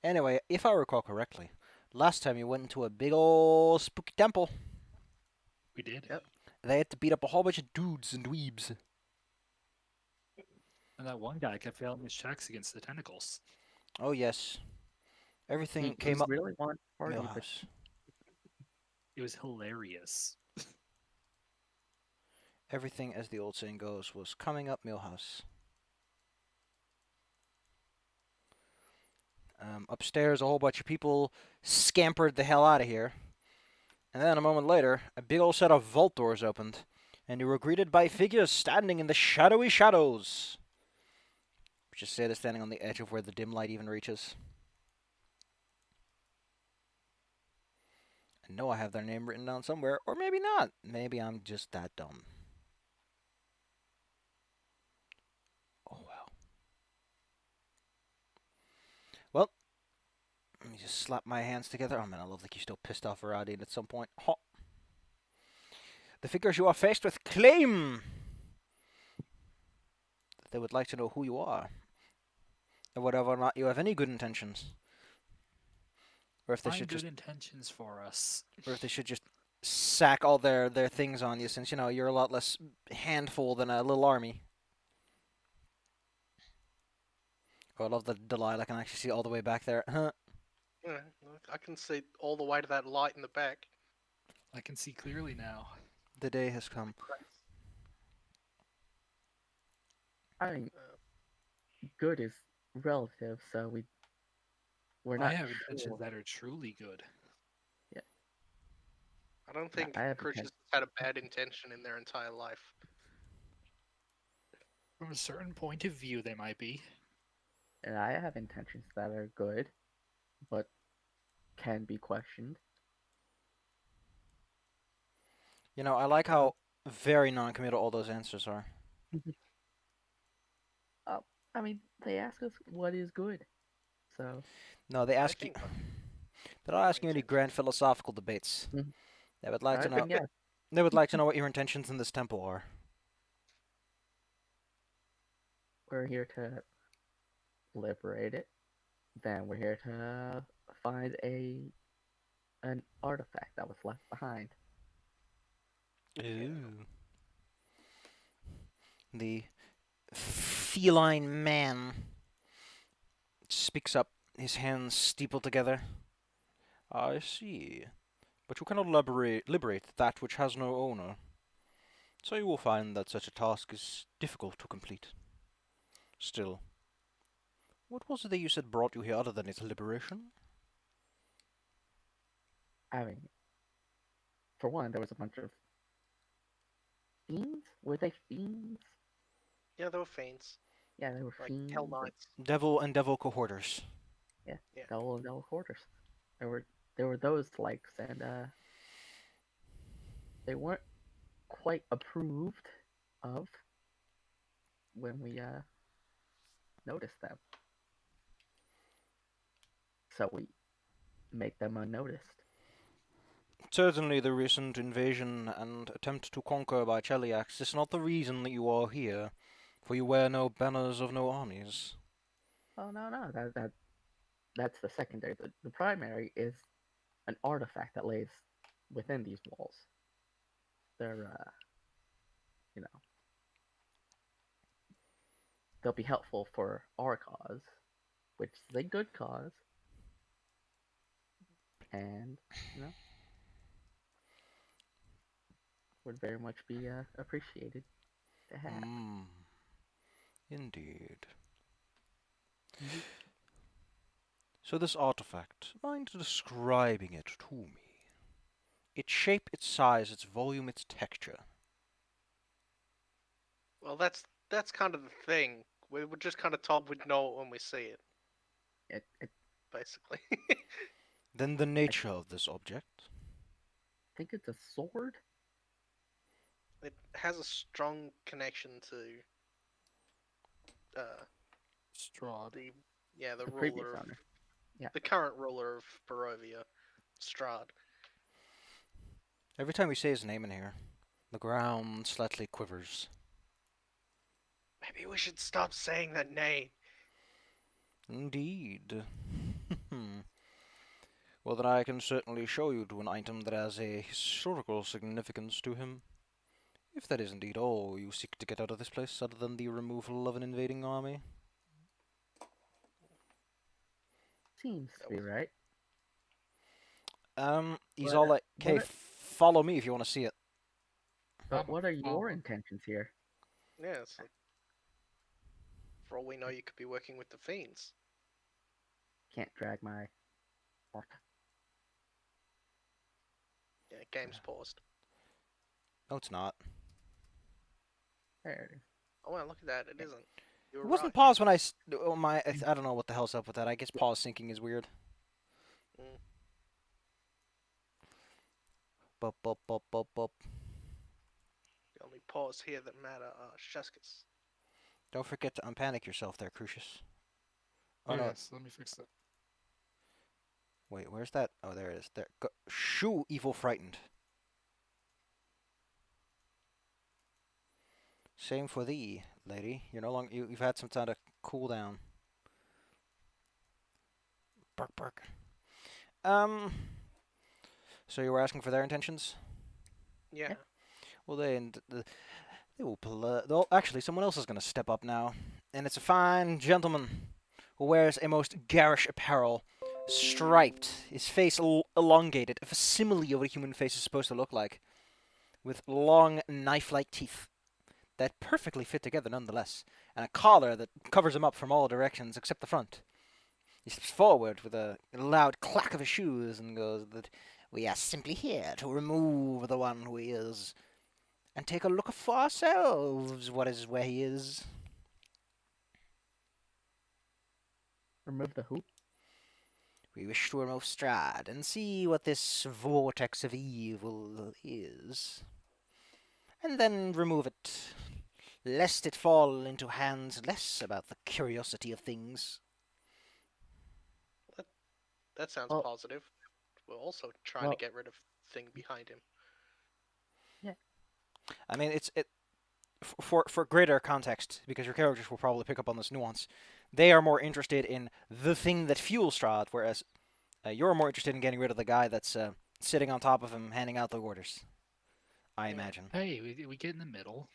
Anyway, if I recall correctly, last time you went into a big old spooky temple. We did. Yep. They had to beat up a whole bunch of dudes and dweebs. And that one guy kept failing his checks against the tentacles. Oh yes, everything He came up really wanted to party, but Millhouse. It was hilarious. Everything, as the old saying goes, was coming up Millhouse. Upstairs, a whole bunch of people scampered the hell out of here. And then a moment later, a big old set of vault doors opened, and you were greeted by figures standing in the shadowy shadows. Which is say they're standing on the edge of where the dim light even reaches. I know I have their name written down somewhere, or maybe not. Maybe I'm just that dumb. Oh well. Well, let me just slap my hands together. Oh man, I love that you're still pissed off Aradian at some point. Huh. The figures you are faced with claim that they would like to know who you are, and whether or not you have any good intentions, or if they Find should good just, intentions for us. or if they should just sack all their things on you, since you know you're a lot less handful than a little army. Oh, I love that Delilah can actually see all the way back there. Huh. Yeah, look, I can see all the way to that light in the back. I can see clearly now. The day has come. I mean, good is relative, so we're not I have sure. intentions that are truly good. I don't think I have creatures had a bad intention in their entire life. From a certain point of view, they might be. and I have intentions that are good, but can be questioned. You know, I like how very non-committal all those answers are. I mean, they ask us what is good, so No, they I ask you. think They're not asking you any grand philosophical debates. Mhm. They would like to know. then yes, They would like to know what your intentions in this temple are. we're here to liberate it. Then we're here to find an artifact that was left behind. Ooh. The feline man speaks up, his hands steepled together. I see. But you cannot liberate that which has no owner. So you will find that such a task is difficult to complete. Still, what was it that you said brought you here other than its liberation? I mean, for one, there was a bunch of fiends. Were they fiends? yeah, they were fiends, Yeah, they were like fiends. Hell Knights. Devil and devil cohorters. Yeah, Yeah. Devil Quarters. There were those likes, and they weren't quite approved of when we noticed them. So we make them unnoticed. Certainly the recent invasion and attempt to conquer by Cheliax is not the reason that you are here, for you wear no banners of no armies. Oh no, that's the secondary. The primary is an artifact that lays within these walls. They're you know, they'll be helpful for our cause, which is a good cause, and would very much be appreciated to have. Indeed. Mhm. So this artifact, mind describing it to me? Its shape, its size, its volume, its texture. Well, that's kind of the thing. We were just kind of told we'd know it when we see it, I basically. Then the nature of this object. think it's a sword. It has a strong connection to Strahd. the the Previous ruler of owner. Yeah. the current ruler of Barovia, Strahd. Every time we say his name in here, the ground slightly quivers. Maybe we should stop saying that name. Indeed. Well, then I can certainly show you to an item that has a historical significance to him. If that is indeed all you seek to get out of this place, other than the removal of an invading army. Seems to That be was- right. He's But, all like, what "Okay, are- follow me if you want to see it." But I'm what are your following. intentions here? Yeah, it's like, for all we know, you could be working with the fiends. Can't drag my horse. Yeah, game's paused. No, it's not. There it is. Oh well, look at that. It isn't. You were It wasn't right. pause when I don't know what the hell's up with that. I guess pause syncing is weird. Mm. Bup, bup, bup, bup, bup. The only pause here that matter are Sheskus. Don't forget to unpanic yourself there, Crucius. Oh no, Yes, let me fix that. wait, where's that? Oh, there it is. There. Go. Shoo, evil frightened. Same for thee, lady. You're no longer. You've had some time to cool down. Bark, bark. So you were asking for their intentions? Yeah. Well, they will. Actually, someone else is going to step up now, and it's a fine gentleman who wears a most garish apparel, striped, his face elongated, a facsimile of what a human face is supposed to look like, with long knife-like teeth that perfectly fit together nonetheless, and a collar that covers him up from all directions except the front. He steps forward with a loud clack of his shoes and goes, "That we are simply here to remove the one who is, and take a look for ourselves what is where he is." Remove the hoop. We wish to remove Strahd and see what this vortex of evil is, and then remove it, lest it fall into hands less about the curiosity of things. That sounds Well- positive. We're also trying well- to get rid of thing behind him. I mean, for greater context, because your characters will probably pick up on this nuance. They are more interested in the thing that fuels Strahd, whereas you're more interested in getting rid of the guy that's sitting on top of him, handing out the orders. I Yeah. imagine. Hey, we get in the middle.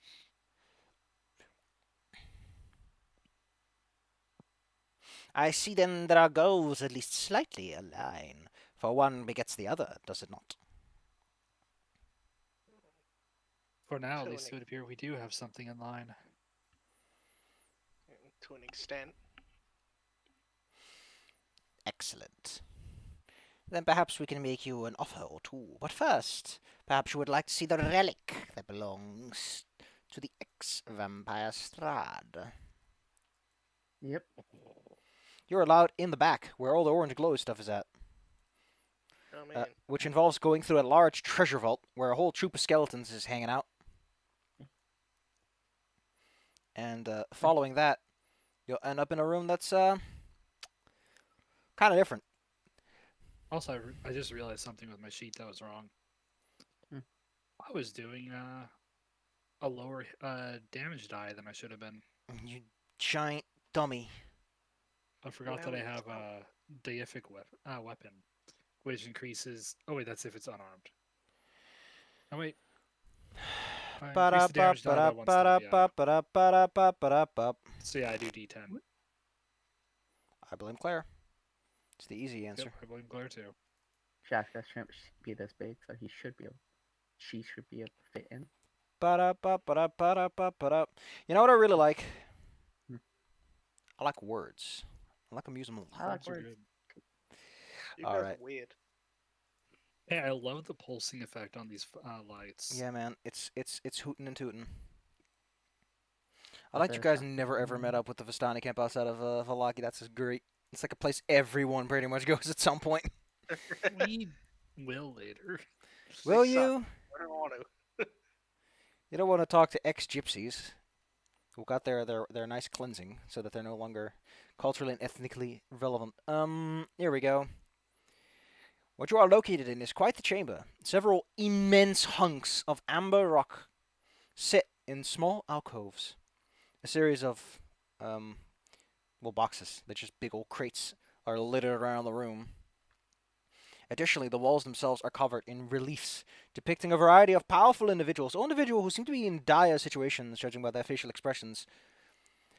I see then that our goals at least slightly align. For one begets the other, does it not? For now, at To least an it would appear we do have something in line. To an extent. Excellent. Then perhaps we can make you an offer or two. But first, perhaps you would like to see the relic that belongs to the ex-vampire Strahd. Yep. You're allowed in the back, where all the orange glow stuff is at. I mean, Which involves going through a large treasure vault where a whole troop of skeletons is hanging out. And following that, you'll end up in a room that's kind of different. Also, I just realized something with my sheet that was wrong. Hmm. I was doing a lower damage die than I should have been. You giant dummy. I forgot that I hell is have a deific weapon, which increases. Oh wait, that's if it's unarmed. Oh wait. I increase the damage die by 1 step, yeah. Ba-da-ba-ba-da-ba-da-ba-da-ba-da-ba-da-ba. So yeah, I do D10. I blame Claire. It's the easy answer. Yep, I blame Claire too. Shasta shouldn't be this big, so he should be able. She should be able to fit in. Ba-da-ba-ba-da-ba-da-ba-da. You know what I really like? Hmm. I like words. I like them using them a lot. I like Words are words. good. you guys alright. are weird. Hey, I love the pulsing effect on these lights. Yeah, man, it's hootin' and tootin'. I But like you there's guys something never ever met wrong. up with the Vistani camp outside of Valaki. That's just great. It's like a place everyone pretty much goes at some point. We will later. Will They suck. you? I don't want to. You don't want to talk to ex-gypsies who got their nice cleansing so that they're no longer culturally and ethnically relevant. Here we go. What you are located in is quite the chamber. Several immense hunks of amber rock sit in small alcoves. A series of, boxes. They're just big old crates are littered around the room. Additionally, the walls themselves are covered in reliefs depicting a variety of powerful individuals, all individuals who seem to be in dire situations, judging by their facial expressions,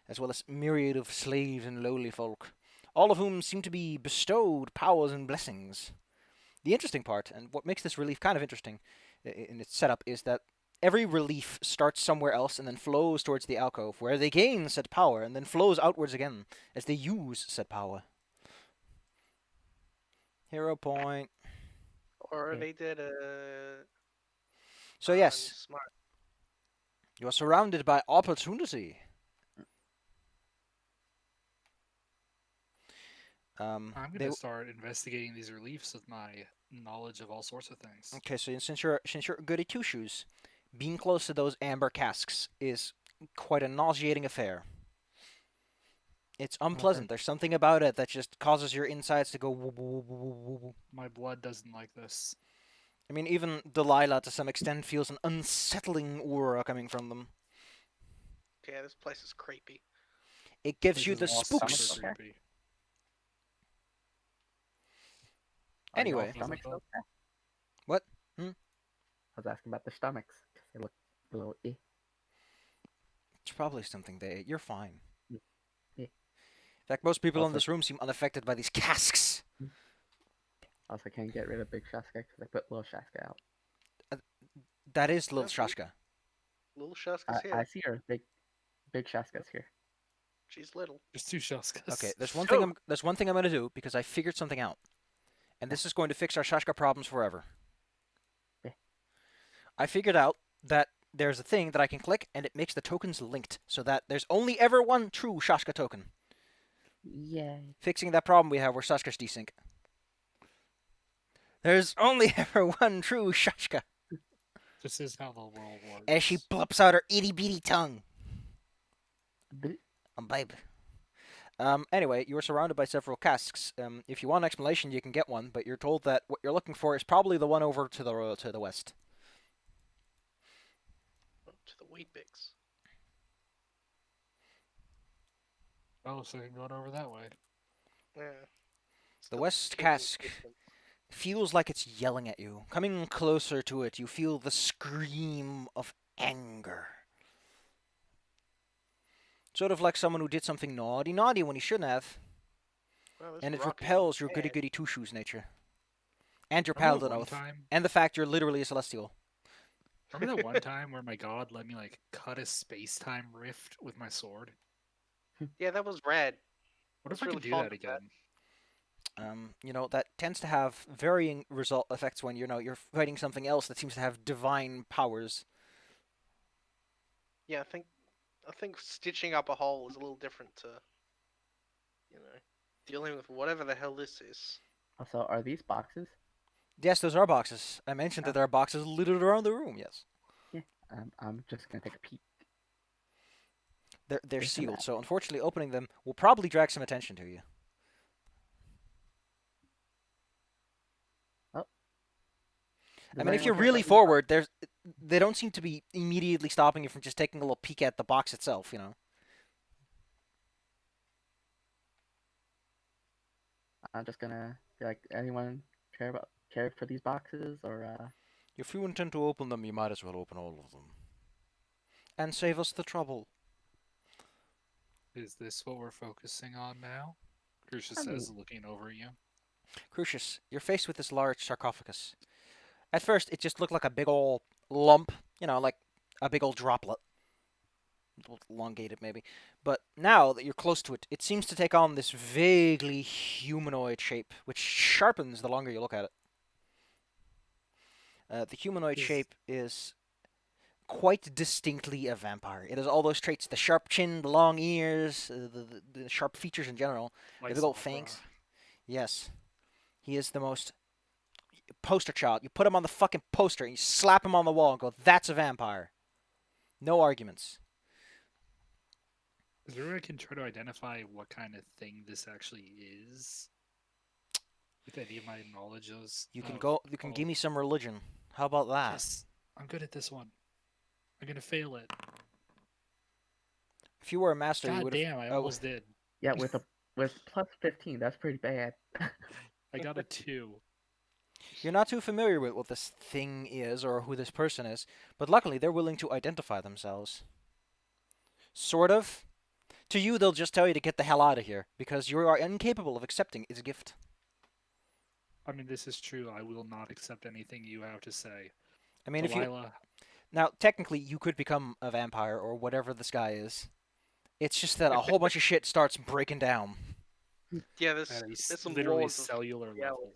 as well as myriad of slaves and lowly folk, all of whom seem to be bestowed powers and blessings. The interesting part, and what makes this relief kind of interesting in its setup, is that every relief starts somewhere else and then flows towards the alcove, where they gain said power, and then flows outwards again as they use said power. Hero point. Or Yeah. they did a. So yes, Smart. you are surrounded by opportunity. I'm going They to start investigating these reliefs with my knowledge of all sorts of things. Okay, so since you're goody two shoes, being close to those amber casks is quite a nauseating affair. It's unpleasant. Okay. There's something about it that just causes your insides to go woo woo woo woo woo woo. My blood doesn't like this. I mean, even Delilah, to some extent, feels an unsettling aura coming from them. Yeah, this place is creepy. It gives This you is the all stomach spooks. super okay? creepy. Are y'all Anyway, stomachs Physical. okay? what? I was asking about the stomachs. 'Cause they look a little It's probably something they ate. You're fine. Mm, yeah. In fact, most people in Also- this room seem unaffected by these casks. Also, can't get rid of Big Shaska because they put Little Shaska out. That is Lil Okay. Shashka. Little Shaska's here. I see her. Big Shaska's here. She's little. There's two Shaskas. Okay, there's Oh. one thing I'm gonna do because I figured something out, and this is going to fix our Shashka problems forever. Yeah. I figured out that there's a thing that I can click, and it makes the tokens linked, so that there's only ever one true Shashka token. Yay. Fixing that problem we have where Shashka's desync. There's only ever one true Shashka, This is how the world works. as she plops out her itty bitty tongue. Bleh. Babe. Anyway, you are surrounded by several casks. If you want an explanation, you can get one, but you're told that what you're looking for is probably the one over to the west. To the wheat bix. Oh, so you're going over that way. Yeah. The west cask feels like it's yelling at you. Coming closer to it, you feel the scream of anger. Sort of like someone who did something naughty when he shouldn't have. Well, this And it rock is repels your bad. goody goody two shoes nature. And your Remember paladin that one oath. time? And the fact you're literally a celestial. Remember that one time where my god let me like cut a space-time rift with my sword? Yeah, that was rad. What if That's I really could do fun that with that. again? That tends to have varying result effects when you're fighting something else that seems to have divine powers. Yeah, I think stitching up a hole is a little different to, dealing with whatever the hell this is. Also, are these boxes? Yes, those are boxes. I mentioned that there are boxes littered around the room. Yes, Yeah. I'm just gonna take a peek. they're There's some sealed, so unfortunately, opening them will probably drag some attention to you. I mean, if you're really forward, they don't seem to be immediately stopping you from just taking a little peek at the box itself. I'm just gonna be like, anyone care for these boxes or If you intend to open them, you might as well open all of them, and save us the trouble. Is this what we're focusing on now? Crucius I says, mean- looking over you. Crucius, you're faced with this large sarcophagus. At first, it just looked like a big old lump, like a big old droplet. Elongated, maybe. But now that you're close to it, it seems to take on this vaguely humanoid shape, which sharpens the longer you look at it. The humanoid Is- shape is quite distinctly a vampire. It has all those traits: the sharp chin, the long ears, the sharp features in general, Like the big old Sombra. fangs. Yes, he is the most poster child. You put him on the fucking poster and you slap him on the wall and go, "That's a vampire." No arguments. Is there a way I can try to identify what kind of thing this actually is? With any of my knowledge of... You can give me some religion. How about that? Yes, I'm good at this one. I'm gonna fail it. If you were a master, you God would have. damn, I almost did. yeah, with plus 15, that's pretty bad. I got a 2. You're not too familiar with what this thing is or who this person is, but luckily they're willing to identify themselves. Sort of. To you, they'll just tell you to get the hell out of here because you are incapable of accepting its gift. I mean, this is true. I will not accept anything you have to say. I mean, if you Delilah, now technically you could become a vampire or whatever this guy is. It's just that a whole bunch of shit starts breaking down. Yeah, at there's a some literally laws of cellular reality.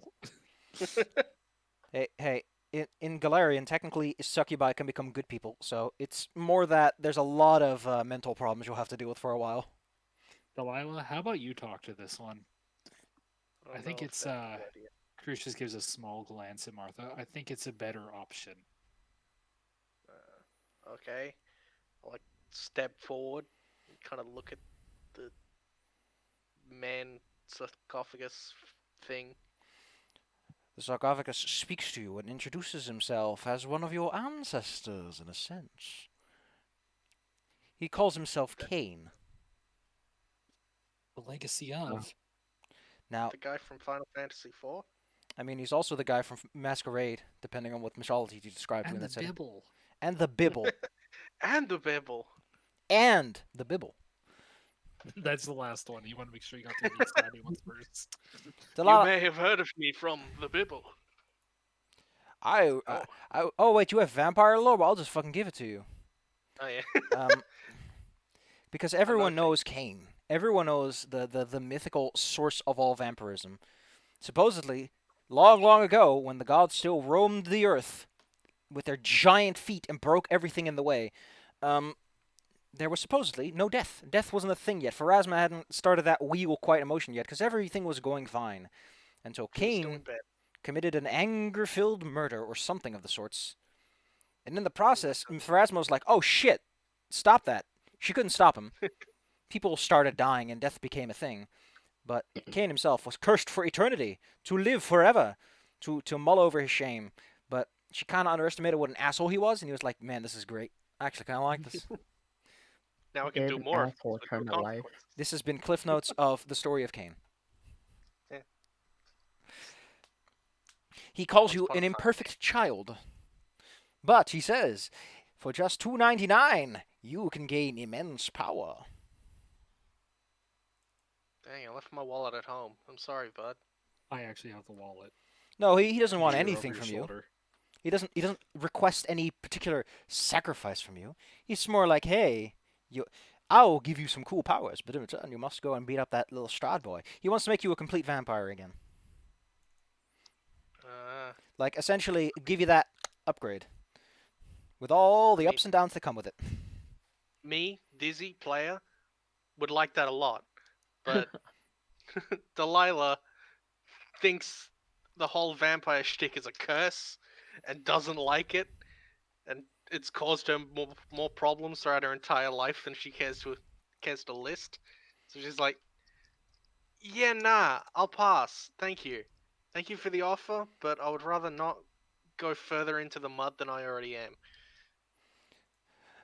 level. Hey, in Galarian, technically succubi can become good people, so it's more that there's a lot of mental problems you'll have to deal with for a while. Delilah, how about you talk to this one? don't I think know if it's that's a good idea. Crucius gives a small glance at Martha. I think it's a better option. Okay, I like step forward, and kind of look at the man sarcophagus thing. The sarcophagus speaks to you and introduces himself as one of your ancestors, in a sense. He calls himself Cain. The legacy of. Now, The guy from Final Fantasy IV. I mean, he's also the guy from Masquerade, depending on what mythology you describe to in And the that setting. Bibble. And the Bibble. And the Bibble. And the Bibble. That's the last one. You want to make sure you got the exciting ones first. Delilah, You may have heard of me from the Bibble. oh wait, you have vampire lore? Well, I'll just fucking give it to you. Oh yeah. Because everyone nothing. knows Cain. Everyone knows the mythical source of all vampirism. Supposedly, long ago, when the gods still roamed the earth with their giant feet and broke everything in the way, there was supposedly no death. Death wasn't a thing yet. Pharasma hadn't started that wheel quite in motion yet, because everything was going fine. Until He was still in Cain bed. committed an anger-filled murder or something of the sorts. And in the process, Pharasma was like, oh shit, stop that. She couldn't stop him. People started dying and death became a thing. But Cain himself was cursed for eternity, to live forever, to mull over his shame. But she kind of underestimated what an asshole he was, and he was like, man, this is great. I actually kind of like this. Now I can do An more. asshole with no turn to life. consequences. This has been Cliff Notes of the story of Cain. Yeah. He calls Once you upon an a time. imperfect child. But, he says, for just $2.99, you can gain immense power. Dang, I left my wallet at home. I'm sorry, bud. I actually have the wallet. No, he doesn't want Here over anything your from you. shoulder. He doesn't request any particular sacrifice from you. He's more like, hey, I'll give you some cool powers, but in return you must go and beat up that little Strahd boy. He wants to make you a complete vampire again. Like, essentially, give you that upgrade. With all the ups and downs that come with it. Me, Dizzy, player, would like that a lot. But Delilah thinks the whole vampire shtick is a curse and doesn't like it. And it's caused her more problems throughout her entire life than she cares to list. So she's like, yeah, nah, I'll pass. Thank you. Thank you for the offer, but I would rather not go further into the mud than I already am.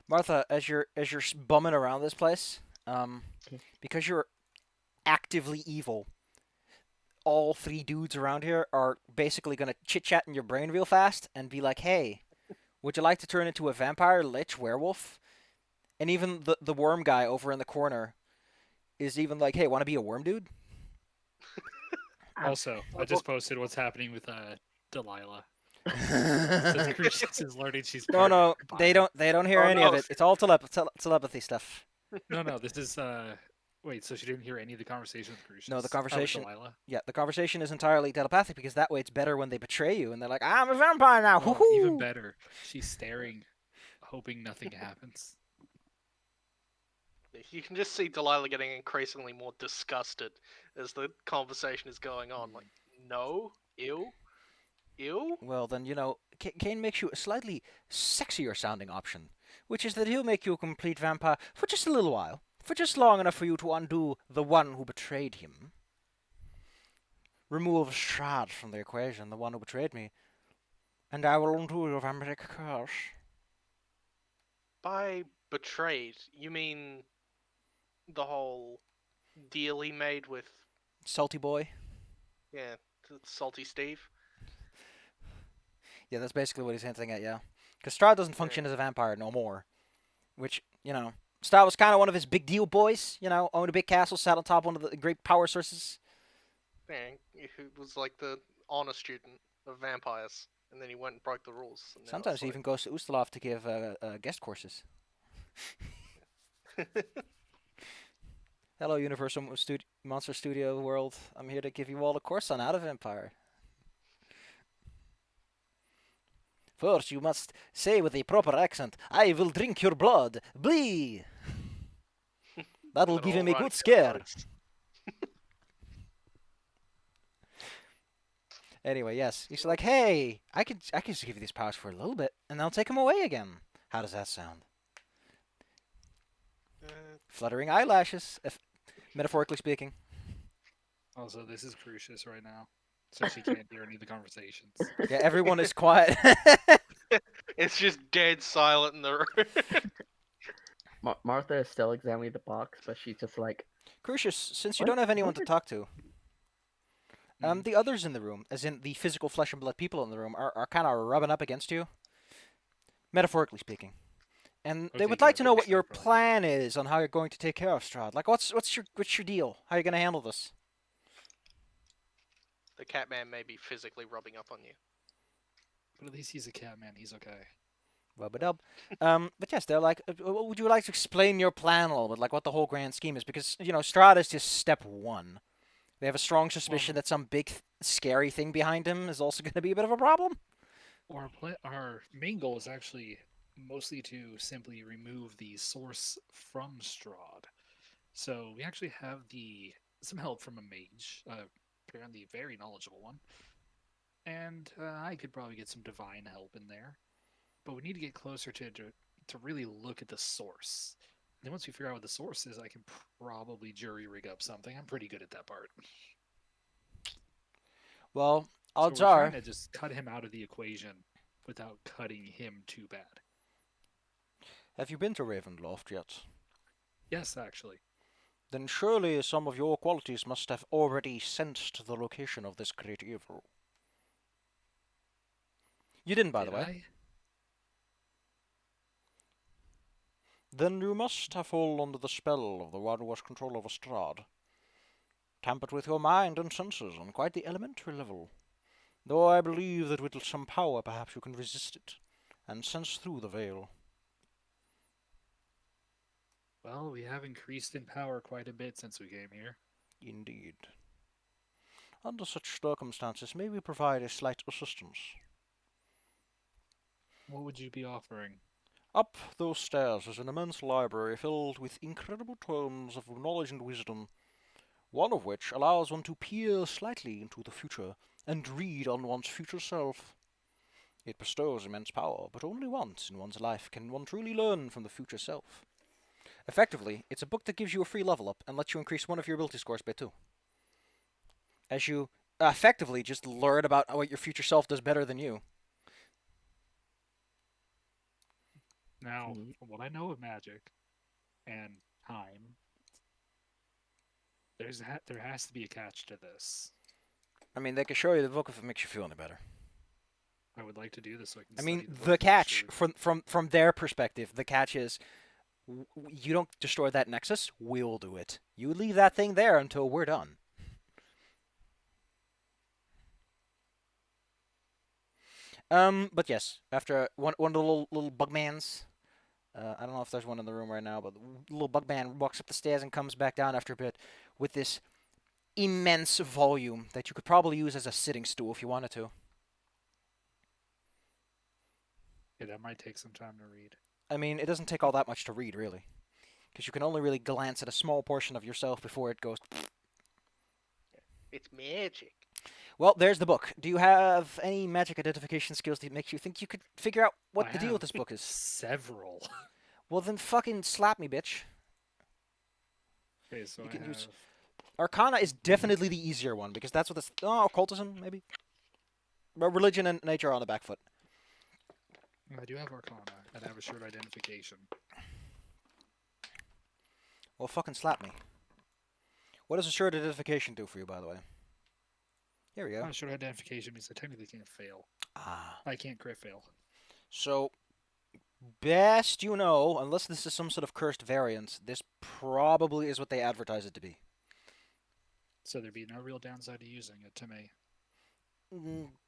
Martha, as you're bumming around this place, because you're actively evil, all three dudes around here are basically gonna chit-chat in your brain real fast and be like, hey, would you like to turn into a vampire, lich, werewolf? And even the worm guy over in the corner is even like, hey, want to be a worm dude? Also, I just posted what's happening with Delilah. Since Crucius is learning she's No, pregnant. they don't hear Oh, any no. of it. It's all telepathy stuff. No, this is wait, so she didn't hear any of the conversation with Crucius? No, the conversation- Delilah? Yeah, the conversation is entirely telepathic because that way it's better when they betray you and they're like, I'm a vampire now. Oh, Woohoo! even better. She's staring, hoping nothing happens. You can just see Delilah getting increasingly more disgusted as the conversation is going on. Like, no, ew, ew. Well, then, Cain makes you a slightly sexier sounding option, which is that he'll make you a complete vampire for just a little while, for just long enough for you to undo the one who betrayed him. Remove Strahd from the equation, the one who betrayed me, and I will undo your vampiric curse. By betrayed, you mean the whole deal he made with, Salty boy. yeah, Salty Steve? Yeah, that's basically what he's hinting at, yeah. Because Strahd doesn't function Yeah. as a vampire no more. Which, you know, Strahd was kind of one of his big deal boys, you know, owned a big castle, sat on top of one of the great power sources. Man, who was like the honor student of vampires, and then he went and broke the rules. And now Sometimes he even goes to Ustalav to give guest courses. Hello, Universal Monster Studio World. I'm here to give you all a course on how to vampire. First, you must say with a proper accent, "I will drink your blood. Blee!" That'll Then give him all a right good scare. goes. Anyway, yes. He's like, hey, I could just give you these powers for a little bit, and I'll take them away again. How does that sound? Fluttering eyelashes, if, metaphorically speaking. Also, this is Crucius right now, so she can't hear any of the conversations. Yeah, everyone is quiet. It's just dead silent in the room. Martha is still examining the box, but she's just like, Crucius, since you What? don't have anyone What to are- talk to, Mhm. the others in the room, as in the physical flesh and blood people in the room, are kind of rubbing up against you, metaphorically speaking. And they Okay, would like yeah, to know what pretty your sure, probably. plan is on how you're going to take care of Strahd. Like, what's your deal? How are you going to handle this? The Catman may be physically rubbing up on you. But at least he's a cat man. He's okay. Rub-a-dub. But yes, they're like, would you like to explain your plan a little bit, like what the whole grand scheme is? Because, you know, Strahd is just step one. They have a strong suspicion that some big, scary thing behind him is also going to be a bit of a problem. Our main goal is actually mostly to simply remove the source from Strahd. So we actually have some help from a mage, apparently a very knowledgeable one, and I could probably get some divine help in there. But we need to get closer to really look at the source. Then once we figure out what the source is, I can probably jury rig up something. I'm pretty good at that part. Well, So odds we're are, trying to just cut him out of the equation without cutting him too bad. have you been to Ravenloft yet? Yes, actually. Then surely some of your qualities must have already sensed the location of this great evil. You didn't, by the way. I? Then you must have fallen under the spell of the one who has control over Strahd. Tampered with your mind and senses on quite the elementary level. Though I believe that with some power perhaps you can resist it, and sense through the veil. Well, we have increased in power quite a bit since we came here. Indeed. Under such circumstances, may we provide a slight assistance? What would you be offering? Up those stairs is an immense library filled with incredible tomes of knowledge and wisdom, one of which allows one to peer slightly into the future and read on one's future self. It bestows immense power, but only once in one's life can one truly learn from the future self. Effectively, it's a book that gives you a free level up and lets you increase one of your ability scores by 2. As you effectively just learn about what your future self does better than you. Now, from what I know of magic and time, there has to be a catch to this. I mean, they can show you the book if it makes you feel any better. I would like to do this so I can I study mean, book the to make catch, sure- from their perspective, the catch is, you don't destroy that nexus, we'll do it. You leave that thing there until we're done. But yes, after one of the little bugmans, I don't know if there's one in the room right now, but the little bugman walks up the stairs and comes back down after a bit with this immense volume that you could probably use as a sitting stool if you wanted to. Yeah, that might take some time to read. I mean, it doesn't take all that much to read, really. Because you can only really glance at a small portion of yourself before it goes... It's magic. Well, there's the book. Do you have any magic identification skills that makes you think you could figure out what I the deal with have this book is? Several. Well, then fucking slap me, bitch. Okay, so You I can have use- Arcana is definitely the easier one, because that's what this... Oh, occultism, maybe? But religion and nature are on the back foot. I do have Arcana, and I have assured identification. Well, fucking slap me. What does assured identification do for you, by the way? Here we go. Short identification means I technically can't fail. Ah. I can't crit fail. So, best you know, unless this is some sort of cursed variant, this probably is what they advertise it to be. So there'd be no real downside to using it to me.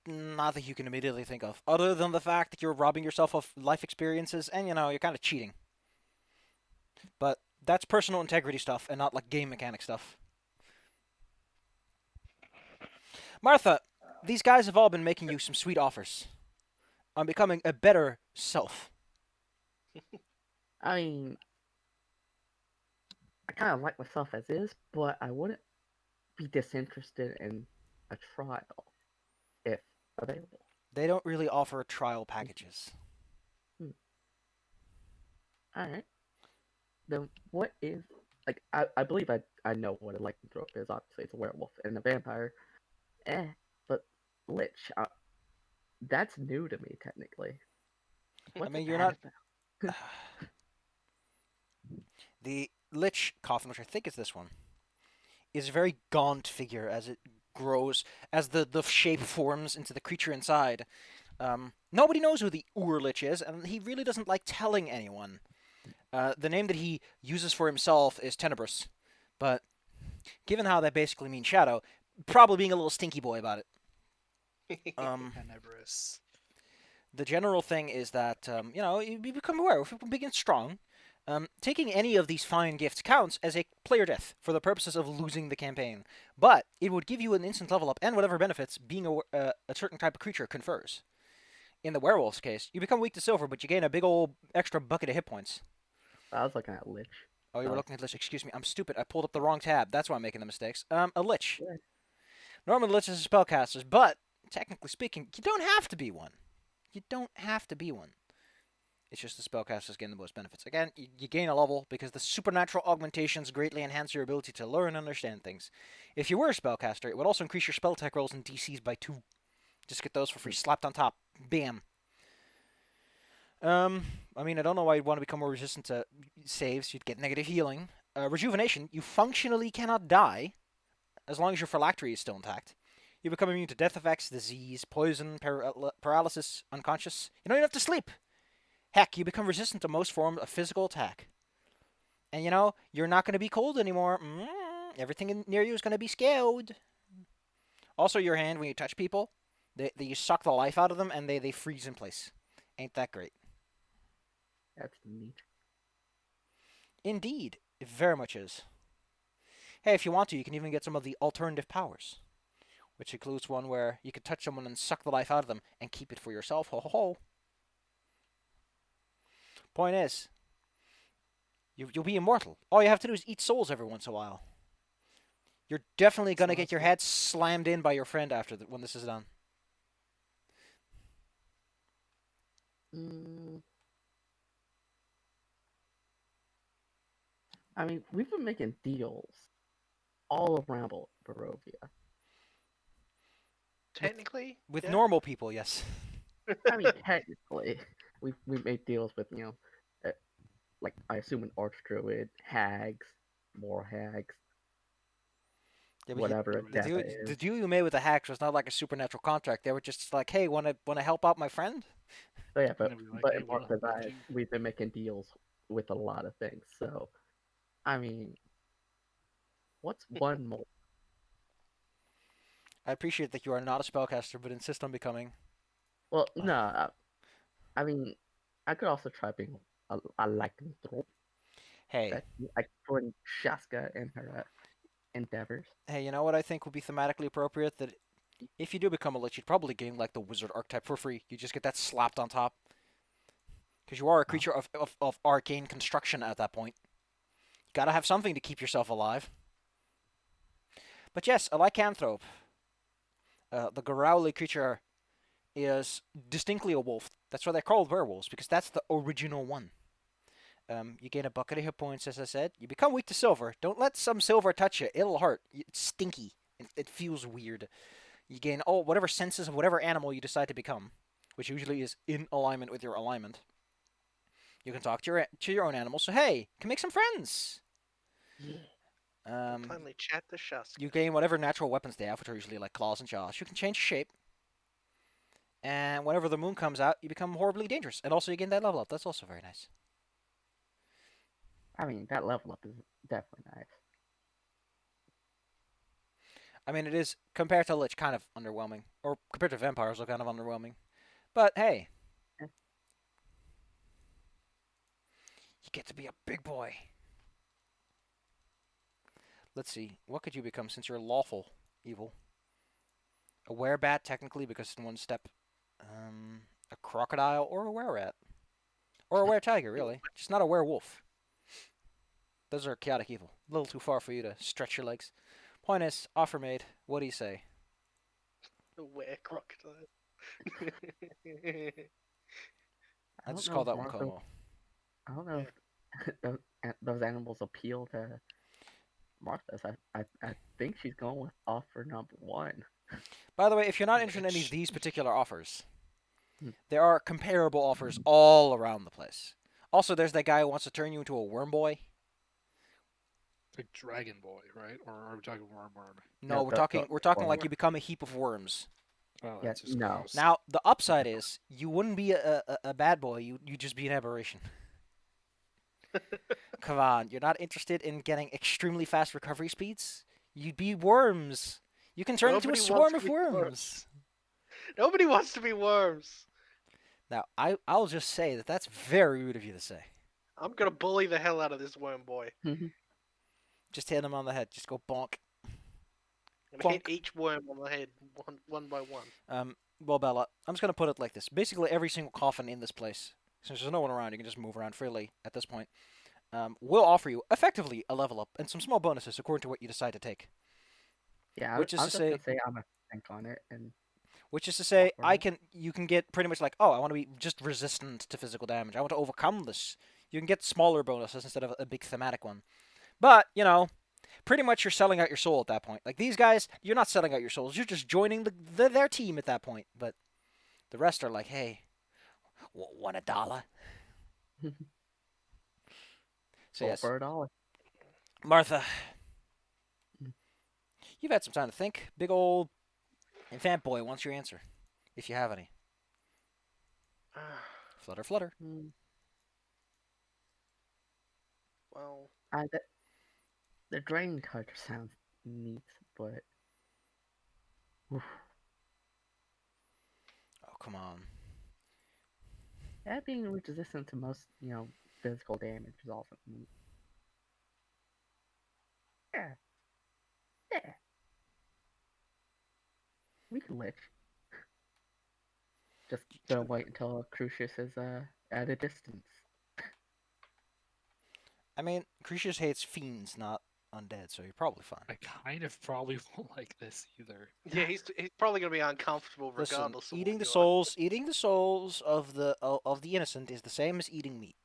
Not that you can immediately think of, other than the fact that you're robbing yourself of life experiences, and you're kind of cheating. But that's personal integrity stuff, and not like game mechanic stuff. Martha, these guys have all been making you some sweet offers on becoming a better self. I mean, I kind of like myself as is, but I wouldn't be disinterested in a trial if available. They don't really offer trial packages. Alright. Then what is, like, I believe I know what a lycanthrope is. Obviously, it's a werewolf and a vampire. But Lich, that's new to me, technically. What's mean, it you're bad not- about? The Lich Coffin, which I think is this one, is a very gaunt figure as it grows, as the shape forms into the creature inside. Nobody knows who the Lich is, and he really doesn't like telling anyone. The name that he uses for himself is Tenebrous, but given how that basically means shadow, probably being a little stinky boy about it. Tenebrous. The general thing is that, you become aware, if you begin strong, taking any of these fine gifts counts as a player death for the purposes of losing the campaign, but it would give you an instant level up and whatever benefits being a certain type of creature confers. In the werewolf's case, you become weak to silver, but you gain a big old extra bucket of hit points. I was looking at Lich. Oh, you were looking at Lich. Excuse me, I'm stupid. I pulled up the wrong tab. That's why I'm making the mistakes. A Lich. Yeah. Normally, Liches are spellcasters, but technically speaking, you don't have to be one. You don't have to be one. It's just the spellcasters gain the most benefits. Again, you gain a level because the supernatural augmentations greatly enhance your ability to learn and understand things. If you were a spellcaster, it would also increase your spell tech rolls and DCs by 2. Just get those for free, slapped on top. Bam. I mean, I don't know why you'd want to become more resistant to saves. You'd get negative healing. Rejuvenation, you functionally cannot die as long as your phylactery is still intact. You become immune to death effects, disease, poison, paralysis, unconscious. You don't even have to sleep. Heck, you become resistant to most forms of physical attack. And you're not going to be cold anymore. Everything near you is going to be scaled. Also, your hand, when you touch people, you suck the life out of them and they freeze in place. Ain't that great? That's neat. Indeed, it very much is. Hey, if you want to, you can even get some of the alternative powers, which includes one where you can touch someone and suck the life out of them and keep it for yourself. Ho ho ho. Point is, you'll be immortal. All you have to do is eat souls every once in a while. You're definitely gonna get your head slammed in by your friend when this is done. I mean, we've been making deals all around Barovia. Technically, With yeah. normal people, yes. I mean, technically, we made deals with like I assume an archdruid, hags, more hags, Yeah, but whatever the deal you made with the hacks was not like a supernatural contract. They were just like, hey, wanna help out my friend? So yeah, but And they'd be like, but "Hey, in Mark well, says you- we've been making deals with a lot of things. So, I mean, what's one more? I appreciate that you are not a spellcaster, but insist on becoming. Well, no, I mean, I could also try being a lycanthrope. Hey, That like join Shaska in her endeavors. hey, you know what I think would be thematically appropriate? That if you do become a lich, you'd probably gain like the wizard archetype for free. You just get that slapped on top. Because you are a creature of arcane construction at that point. You gotta have something to keep yourself alive. But yes, a lycanthrope. The growly creature is distinctly a wolf. That's why they're called werewolves, because that's the original one. You gain a bucket of hit points, as I said. You become weak to silver. Don't let some silver touch you. It'll hurt. It's stinky. It feels weird. You gain whatever senses of whatever animal you decide to become, which usually is in alignment with your alignment. You can talk to your own animal. So hey, you can make some friends. Yeah. Finally, chat the Shaska. You gain whatever natural weapons they have, which are usually like claws and jaws. You can change shape. And whenever the moon comes out, you become horribly dangerous. And also you gain that level up. That's also very nice. I mean, that level up is definitely nice. I mean, it is, compared to Lich, kind of underwhelming. Or compared to Vampires, also kind of underwhelming. But hey. Yeah. You get to be a big boy. Let's see. What could you become since you're lawful evil? A werebat, technically, because in one step. A crocodile or a were-rat. Or a were-tiger, really. Just not a werewolf. Those are chaotic evil. A little too far for you to stretch your legs. Point is, offer made. What do you say? The were crocodile. I just don't call know that if one Martha- Como. I don't know if those animals appeal to Martha's. I think she's going with offer number one. By the way, if you're not interested in any of Lich. these particular offers, Hmm. there are comparable offers all around the place. Also, there's that guy who wants to turn you into a worm boy. Like Dragon Boy, right? Or are we talking Worm? No, No, we're the- talking the- we're talking the like worm. you become a heap of worms. Oh, Yeah, that's just no. gross. Now, the upside is you wouldn't be a bad boy. You just be an aberration. Come on, you're not interested in getting extremely fast recovery speeds? You'd be worms. You can turn into a Nobody swarm wants of to be worms. Nobody wants to be worms. Now, I'll just say that that's very rude of you to say. I'm gonna bully the hell out of this worm boy. Just hit him on the head. Just go bonk. I'm gonna hit Bonk. each worm on the head one by one. Well, Bella, I'm just gonna put it like this. Basically, every single coffin in this place, since there's no one around, you can just move around freely at this point. Will offer you effectively a level up and some small bonuses according to what you decide to take. Yeah, Which is I'm to just say- gonna say I'm gonna think on it and Which is to say, Walk you can get pretty much like, oh, I want to be just resistant to physical damage. I want to overcome this. You can get smaller bonuses instead of a big thematic one. But, pretty much you're selling out your soul at that point. Like these guys, you're not selling out your souls. You're just joining their team at that point. But the rest are like, hey, want $1? So roll yes, for $1. Martha, you've had some time to think. Big old infant boy wants your answer, if you have any. Flutter, flutter. Well, The drain character sounds neat, but oof, Oh, come on. that being resistant to most, physical damage is also neat. Yeah, yeah. We can lich. Just don't wait until Crucius is at a distance. I mean, Crucius hates fiends, not undead, so you're probably fine. I kind of probably won't like this either. yeah, he's probably gonna be uncomfortable Listen, regardless. eating the of souls of the innocent is the same as eating meat.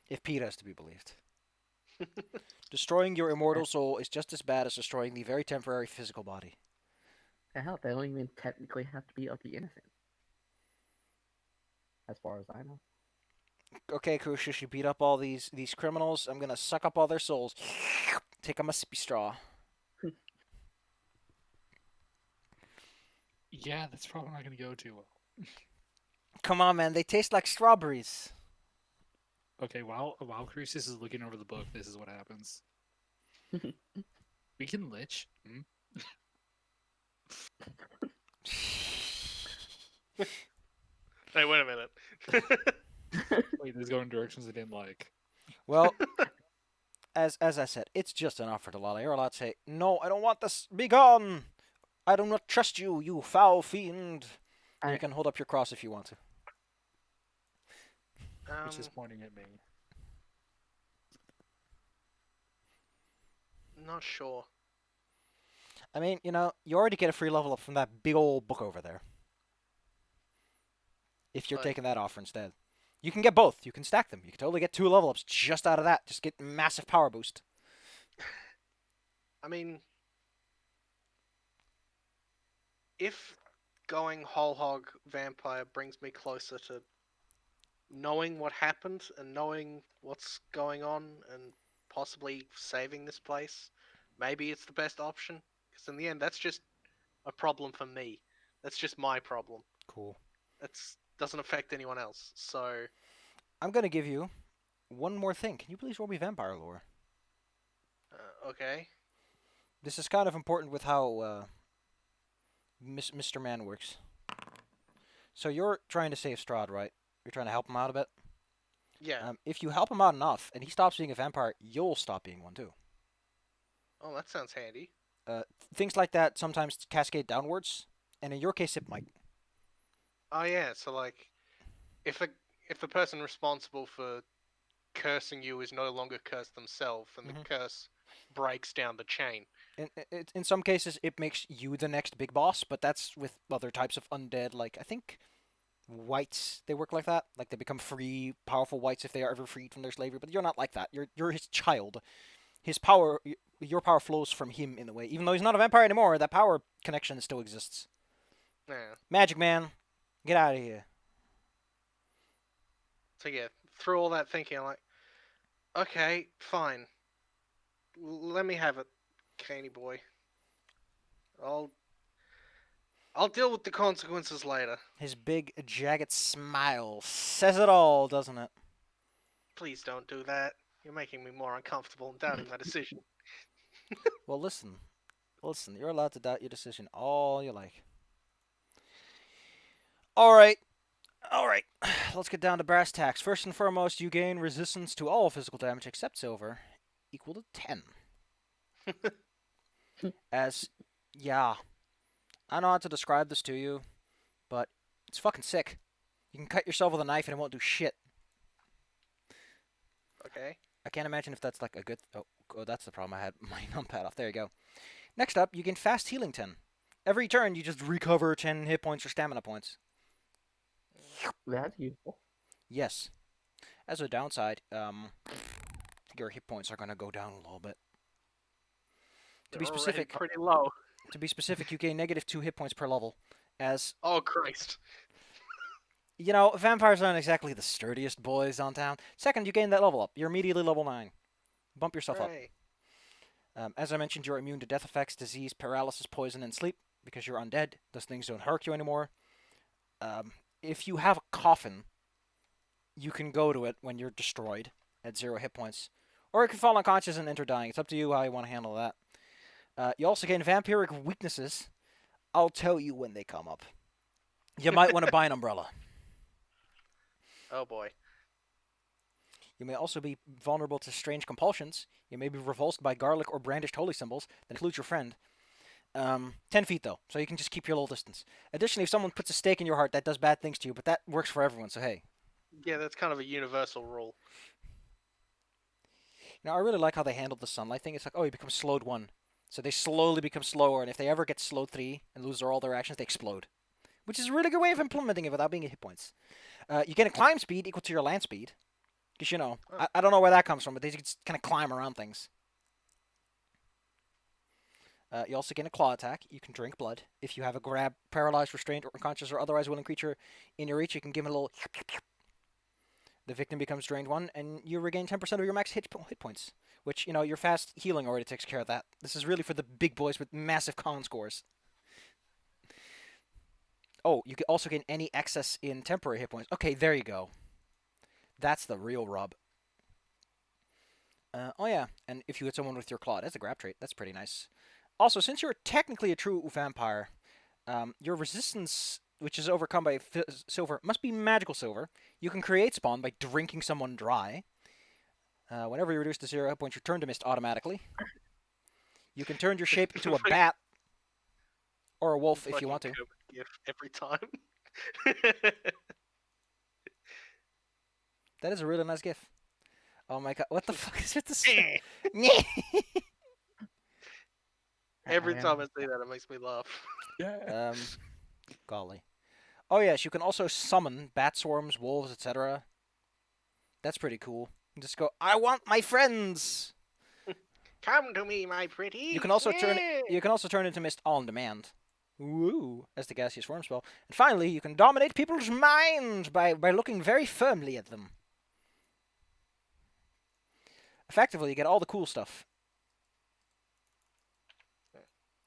If Peter is to be believed. Destroying your immortal soul is just as bad as destroying the very temporary physical body. The hell, they don't even technically have to be of the innocent. As far as I know. Okay, Crucius, you beat up all these criminals. I'm gonna suck up all their souls. Take a sippy straw. Yeah, that's probably not going to go too well. Come on, man. They taste like strawberries. Okay, while Crucius is looking over the book, this is what happens. We can lich. Hey, wait a minute. Wait, this is going in directions I didn't like. Well, as I said, it's just an offer to Lala. You're allowed to say, no, I don't want this. Be gone. I do not trust you, you foul fiend. And you can hold up your cross if you want to. Which is pointing at me. Not sure. I mean, you already get a free level up from that big old book over there. If you're But- taking that offer instead. You can get both. You can stack them. You can totally get 2 level ups just out of that. Just get massive power boost. I mean, if going whole hog vampire brings me closer to knowing what happened and knowing what's going on and possibly saving this place, maybe it's the best option. Because in the end, that's just a problem for me. That's just my problem. Cool. That's doesn't affect anyone else. So, I'm gonna give you one more thing. Can you please roll me vampire lore? okay. This is kind of important with how Mr. Man works. So you're trying to save Strahd, right? You're trying to help him out a bit. Yeah. If you help him out enough and he stops being a vampire, you'll stop being one too. Oh, that sounds handy. Things like that sometimes cascade downwards, and in your case, it might. Oh yeah. So like, if the person responsible for cursing you is no longer cursed themselves, and Mhm. the curse breaks down the chain. In some cases, it makes you the next big boss, but that's with other types of undead. Like I think whites, they work like that. Like they become free, powerful whites if they are ever freed from their slavery. But you're not like that. You're his child. His power, your power flows from him in a way. Even though he's not a vampire anymore, that power connection still exists. Yeah. Magic man, get out of here. So yeah, through all that thinking, I'm like, okay, fine. Let me have it, Caney boy. I'll deal with the consequences later. His big, jagged smile says it all, doesn't it? Please don't do that. You're making me more uncomfortable and doubting my decision. Well, listen. You're allowed to doubt your decision all you like. Alright. Let's get down to brass tacks. First and foremost, you gain resistance to all physical damage except silver, equal to 10. As, yeah, I don't know how to describe this to you, but it's fucking sick. You can cut yourself with a knife and it won't do shit. Okay. I can't imagine if that's like a good... Oh, that's the problem. I had my numpad off. There you go. Next up, you gain fast healing 10. Every turn, you just recover 10 hit points or stamina points. That's useful. Yes. As a downside, your hit points are going to go down a little bit. To be They're already specific, pretty low. you gain negative 2 hit points per level. As, Oh Christ. you know, vampires aren't exactly the sturdiest boys on town. Second, you gain that level up. You're immediately level 9. Bump yourself up. Hooray. As I mentioned, you're immune to death effects, disease, paralysis, poison, and sleep because you're undead. Those things don't hurt you anymore. If you have a coffin, you can go to it when you're destroyed at 0 hit points. Or you can fall unconscious and enter dying. It's up to you how you want to handle that. You also gain vampiric weaknesses. I'll tell you when they come up. You might want to buy an umbrella. Oh boy. You may also be vulnerable to strange compulsions. You may be repulsed by garlic or brandished holy symbols. That includes your friend. 10 feet, though, so you can just keep your little distance. Additionally, if someone puts a stake in your heart, that does bad things to you, but that works for everyone, so hey. Yeah, that's kind of a universal rule. Now, I really like how they handled the sunlight thing. It's like, oh, you become slowed 1. So they slowly become slower, and if they ever get slowed 3 and lose all their actions, they explode. Which is a really good way of implementing it without being hit points. You get a climb speed equal to your land speed. Because, you know, I don't know where that comes from, but they just kind of climb around things. You also gain a claw attack. You can drink blood. If you have a grab, paralyzed, restrained, or unconscious, or otherwise willing creature in your reach, you can give it a little... The victim becomes drained 1, and you regain 10% of your max hit points. Which, you know, your fast healing already takes care of that. This is really for the big boys with massive con scores. Oh, you can also gain any excess in temporary hit points. Okay, there you go. That's the real rub. Oh yeah, and if you hit someone with your claw, that's a grab trait. That's pretty nice. Also, since you're technically a true vampire, your resistance, which is overcome by silver, must be magical silver. You can create spawn by drinking someone dry. Whenever you reduce to 0 hit points, you turn to mist automatically. You can turn your shape into a bat or a wolf if you want to. GIF every time. That is a really nice gif. Oh my god, what the fuck is it to say? Every time I say that, it makes me laugh. Yeah. Golly. Oh yes, you can also summon bat swarms, wolves, etc. That's pretty cool. You just go, I want my friends. Come to me, my pretty. You can also turn into mist on demand. Woo, as the gaseous worm spell. And finally, you can dominate people's minds by looking very firmly at them. effectively, you get all the cool stuff.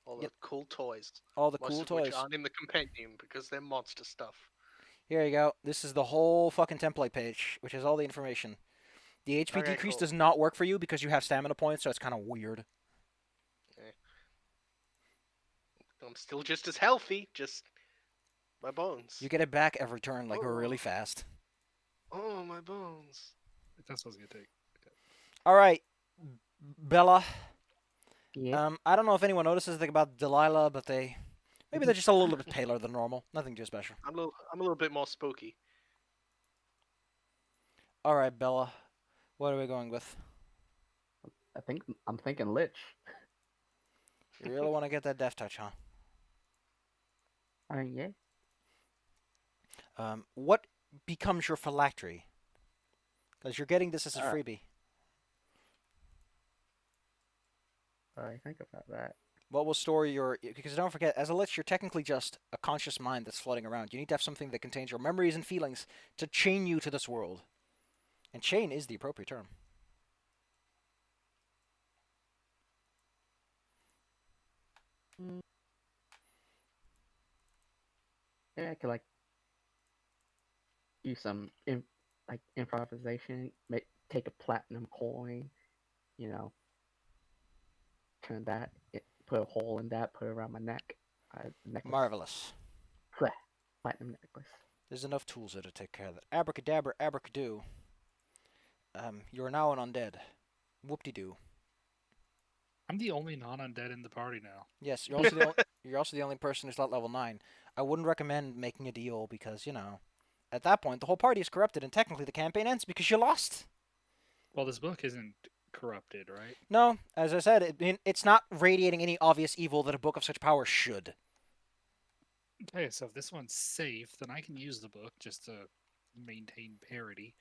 All the Yep. cool toys, All the most cool of which toys. aren't in the compendium because they're monster stuff. Here you go. This is the whole fucking template page, which has all the information. The HP Okay, decrease cool. does not work for you because you have stamina points, so it's kind of weird. I'm still just as healthy, just my bones. You get it back every turn, like, really Oh. fast. Oh, my bones. That's what I was gonna take. All right, Bella. Yeah. I don't know if anyone notices anything about Delilah, but maybe they're just a little bit paler than normal. Nothing too special. I'm a little bit more spooky. All right, Bella. What are we going with? I'm thinking Lich. You really want to get that death touch, huh? I mean, yeah. What becomes your phylactery? Because you're getting this as a Uh, freebie. I think about that. What will store your... Because don't forget, as a Lich, you're technically just a conscious mind that's floating around. You need to have something that contains your memories and feelings to chain you to this world. And chain is the appropriate term. Yeah, I could like use some improvisation. Take a platinum coin, you know, turn that, put a hole in that, put it around my neck. Necklace. Marvelous. Platinum necklace. There's enough tools there to take care of that. Abracadabra, abracadoo. You are now an undead. Whoop-de-doo. I'm the only non-undead in the party now. Yes, you're also the only person who's not level 9. I wouldn't recommend making a deal because, at that point, the whole party is corrupted and technically the campaign ends because you lost. Well, this book isn't corrupted, right? No, as I said, it's not radiating any obvious evil that a book of such power should. Okay, so if this one's safe, then I can use the book just to maintain parity.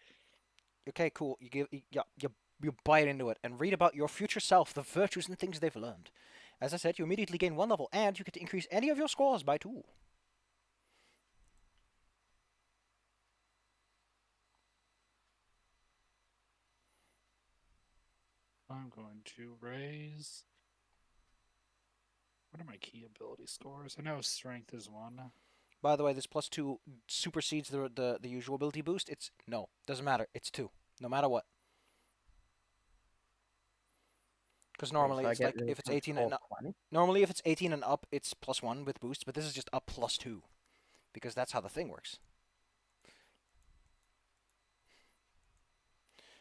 Okay, cool. You bite into it and read about your future self, the virtues and things they've learned. As I said, you immediately gain 1 level, and you get to increase any of your scores by 2. I'm going to raise... What are my key ability scores? I know strength is 1. By the way, this +2 supersedes the usual ability boost. Doesn't matter. It's 2, no matter what. Because normally so it's like if it's 18 and up, 20. normally if it's 18 and up, it's +1 with boost, but this is just up +2, because that's how the thing works.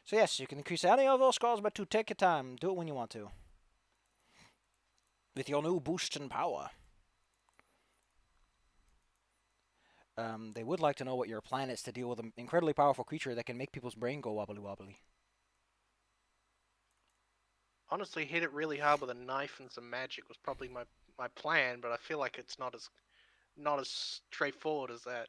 So yes, you can increase any of those scores by 2. Take your time. Do it when you want to. With your new boost in power. They would like to know what your plan is to deal with an incredibly powerful creature that can make people's brain go wobbly wobbly. Honestly, hit it really hard with a knife and some magic was probably my plan, but I feel like it's not as straightforward as that.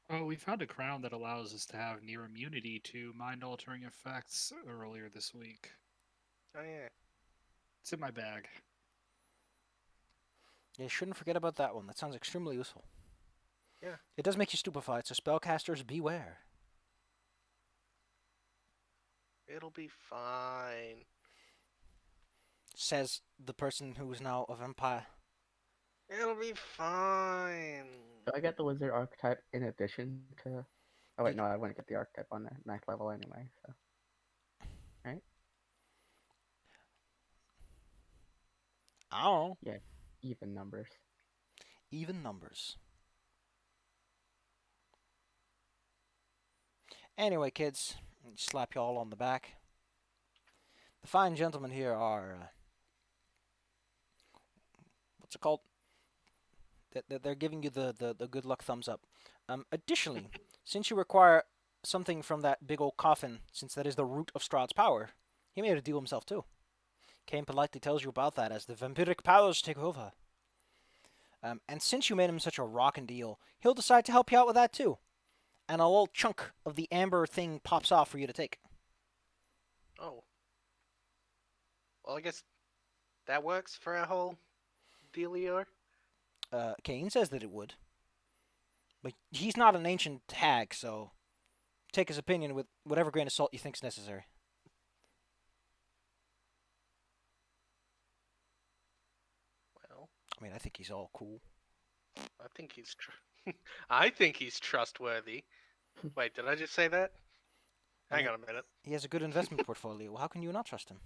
Oh, we found a crown that allows us to have near immunity to mind-altering effects earlier this week. Oh yeah. It's in my bag. You shouldn't forget about that one. That sounds extremely useful. Yeah. It does make you stupefied, so spellcasters beware. It'll be fine. Says the person who is now a vampire. It'll be fine. Do I get the wizard archetype in addition to? Oh wait, no, I wouldn't get the archetype on the 9th level anyway. So, right? I don't know. Yeah, even numbers. Even numbers. Anyway, kids, slap you all on the back. The fine gentlemen here are, what's it called? They're giving you the good luck thumbs up. Additionally, since you require something from that big old coffin, since that is the root of Strahd's power, he made a deal himself too. Kane politely tells you about that as the vampiric powers take over. And since you made him such a rockin' deal, he'll decide to help you out with that too. And a little chunk of the amber thing pops off for you to take. Oh. Well, I guess that works for our whole dealio. Kane says that it would. But he's not an ancient hag, so take his opinion with whatever grain of salt you think's necessary. I mean, I think he's all cool. I think he's I think he's trustworthy. Wait, did I just say that? Hang Yeah. on a minute. He has a good investment portfolio. How can you not trust him?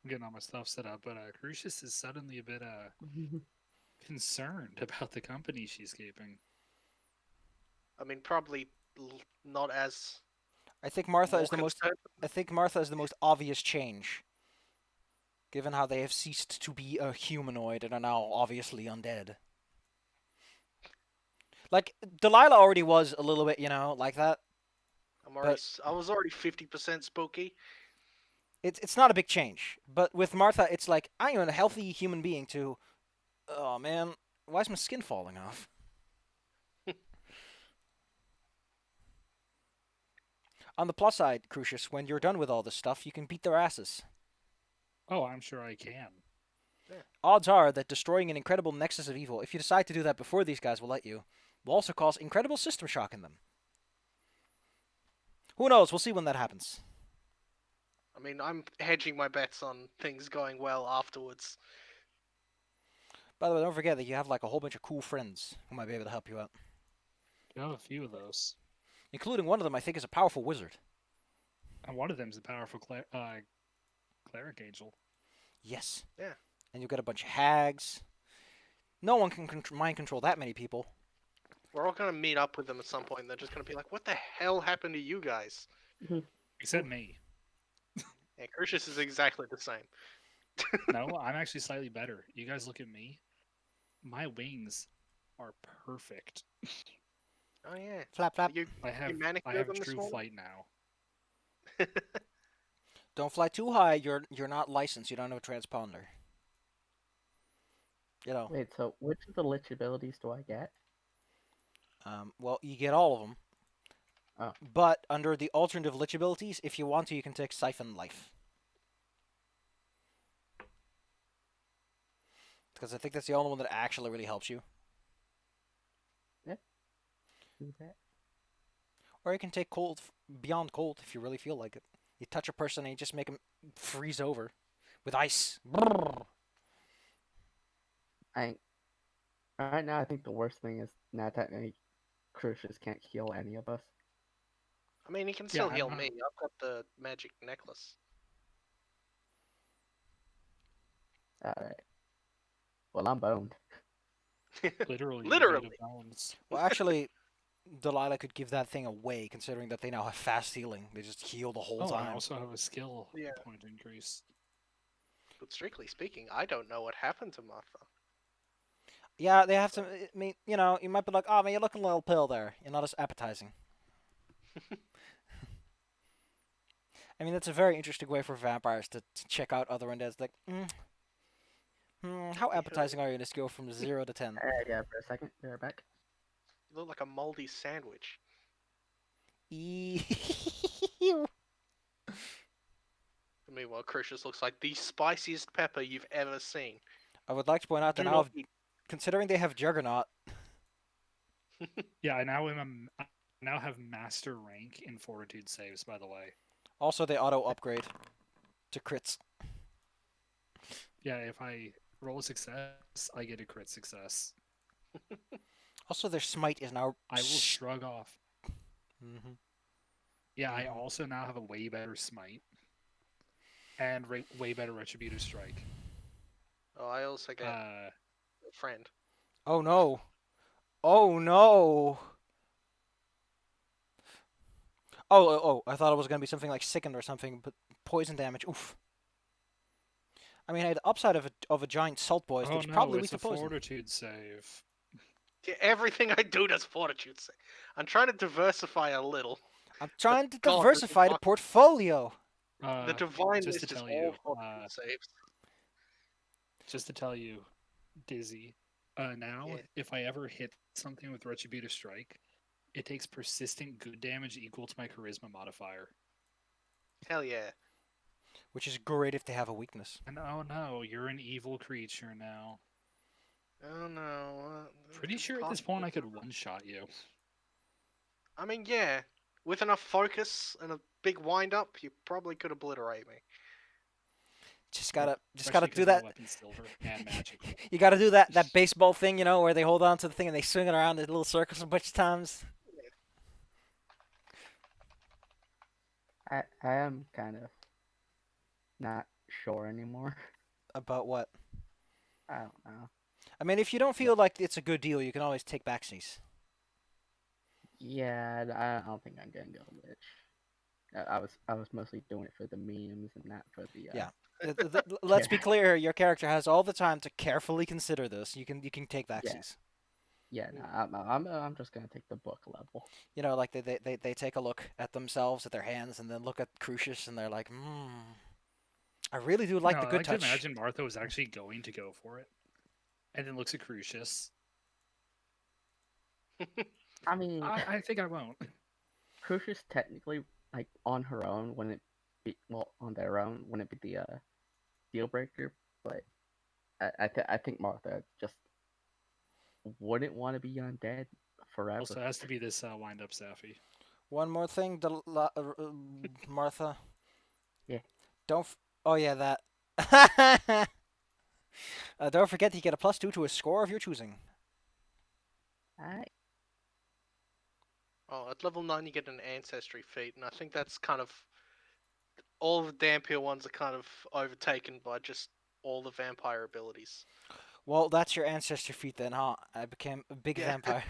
I'm getting all my stuff set up, but Crucius is suddenly a bit concerned about the company she's keeping. I mean, probably not as I think Martha more is the most. concerned. I think Martha is the most obvious change, given how they have ceased to be a humanoid and are now obviously undead. Like Delilah already was a little bit, like that. I was already 50% spooky. It's not a big change, but with Martha, it's like I am a healthy human being. To, oh man, why is my skin falling off? On the plus side, Crucius, when you're done with all this stuff, you can beat their asses. Oh, I'm sure I can. Odds are that destroying an incredible nexus of evil, if you decide to do that before these guys will let you, will also cause incredible system shock in them. Who knows? We'll see when that happens. I mean, I'm hedging my bets on things going well afterwards. By the way, don't forget that you have like a whole bunch of cool friends who might be able to help you out. You have a few of those. Including one of them I think is a powerful wizard. And one of them's a powerful cleric angel. Yes. Yeah. And you'll get a bunch of hags. No one can mind control that many people. We're all gonna meet up with them at some point, and they're just gonna be like, "What the hell happened to you guys?" Except me. Yeah, Crucius is exactly the same. No, I'm actually slightly better. You guys look at me. My wings are perfect. Oh yeah. Flap, flap. You I have manicured them this true morning? flight now. Don't fly too high. You're not licensed. You don't have a transponder. Wait, so which of the lich abilities do I get? Well, you get all of them. Oh. But under the alternative lich abilities, if you want to, you can take Siphon Life. Because I think that's the only one that actually really helps you. Do that? Or you can take Cold, Beyond Cold, if you really feel like it. You touch a person and you just make them freeze over with ice. Brrr. Right now, I think the worst thing is now technically Crucius can't heal any of us. I mean, he can still I'm heal not- me. I've got the magic necklace. Alright. Well, I'm boned. Literally. Literally. made of bones. Well, actually, Delilah could give that thing away, considering that they now have fast healing. They just heal the whole Oh, I time. also have a skill Yeah. point increase. But strictly speaking, I don't know what happened to Martha. Yeah, they have to. I mean, you might be like, oh man, you're looking a little pale there. You're not as appetizing. I mean, that's a very interesting way for vampires to check out other undeads. Like, how appetizing are you in a scale from 0 to 10? Yeah, for a second. Be right back. You look like a moldy sandwich. Ew. Meanwhile, Crucius looks like the spiciest pepper you've ever seen. I would like to point out that Do now, not eat. considering they have Juggernaut, Yeah, I now have master rank in fortitude saves, by the way. also they auto upgrade to crits. Yeah, if I roll a success, I get a crit success. Also, their smite is now. I will shrug off. Mm-hmm. Yeah, I also now have a way better smite. And way better retributive strike. Oh, I also get a friend. Oh no! Oh no! Oh! I thought it was gonna be something like sickened or something, but poison damage. Oof. I mean, I had the upside of a giant salt boy, Oh which no, probably weak it's to a poison. fortitude save. Yeah, everything I do does fortitude save. I'm trying to diversify a little. I'm trying to God, diversify the portfolio. The divine just list to is tell all you, fortitude saves. Just to tell you, Dizzy, now Yeah. if I ever hit something with retributive strike, it takes persistent good damage equal to my charisma modifier. Hell yeah. Which is great if they have a weakness. And oh no, you're an evil creature now. Oh no. Pretty sure at this point I could one-shot you. I mean, yeah. with enough focus and a big wind up, you probably could obliterate me. Just gotta Especially do 'cause my that. weapon's silver and magical. You gotta do that baseball thing, where they hold on to the thing and they swing it around in little circles a bunch of times. I am kind of not sure anymore. About what? I don't know. I mean, if you don't feel like it's a good deal, you can always take backsies. Yeah, I don't think I'm gonna go Lich. I was mostly doing it for the memes and not for the Yeah. Let's be Yeah. clear. Your character has all the time to carefully consider this. You can take Yeah. backsies. Yeah, no, I'm just gonna take the book level. Like they take a look at themselves, at their hands, and then look at Crucius, and they're like, I really do like No, the I good like touch. to imagine Martha was actually going to go for it, and then looks at Crucius. I mean, I think I won't. Crucius technically, like on her own, wouldn't be on their own, wouldn't be the deal breaker. But I think Martha just wouldn't want to be undead forever. Also, it has to be this wind up Safi. One more thing, Martha. Yeah. Oh yeah, that. Don't forget you get a +2 to a score of your choosing. Alright. Oh, at level 9 you get an Ancestry feat, and I think that's kind of... all the Dampier ones are kind of overtaken by just all the vampire abilities. Well, that's your ancestor feat then, huh? I became a big Yeah. vampire.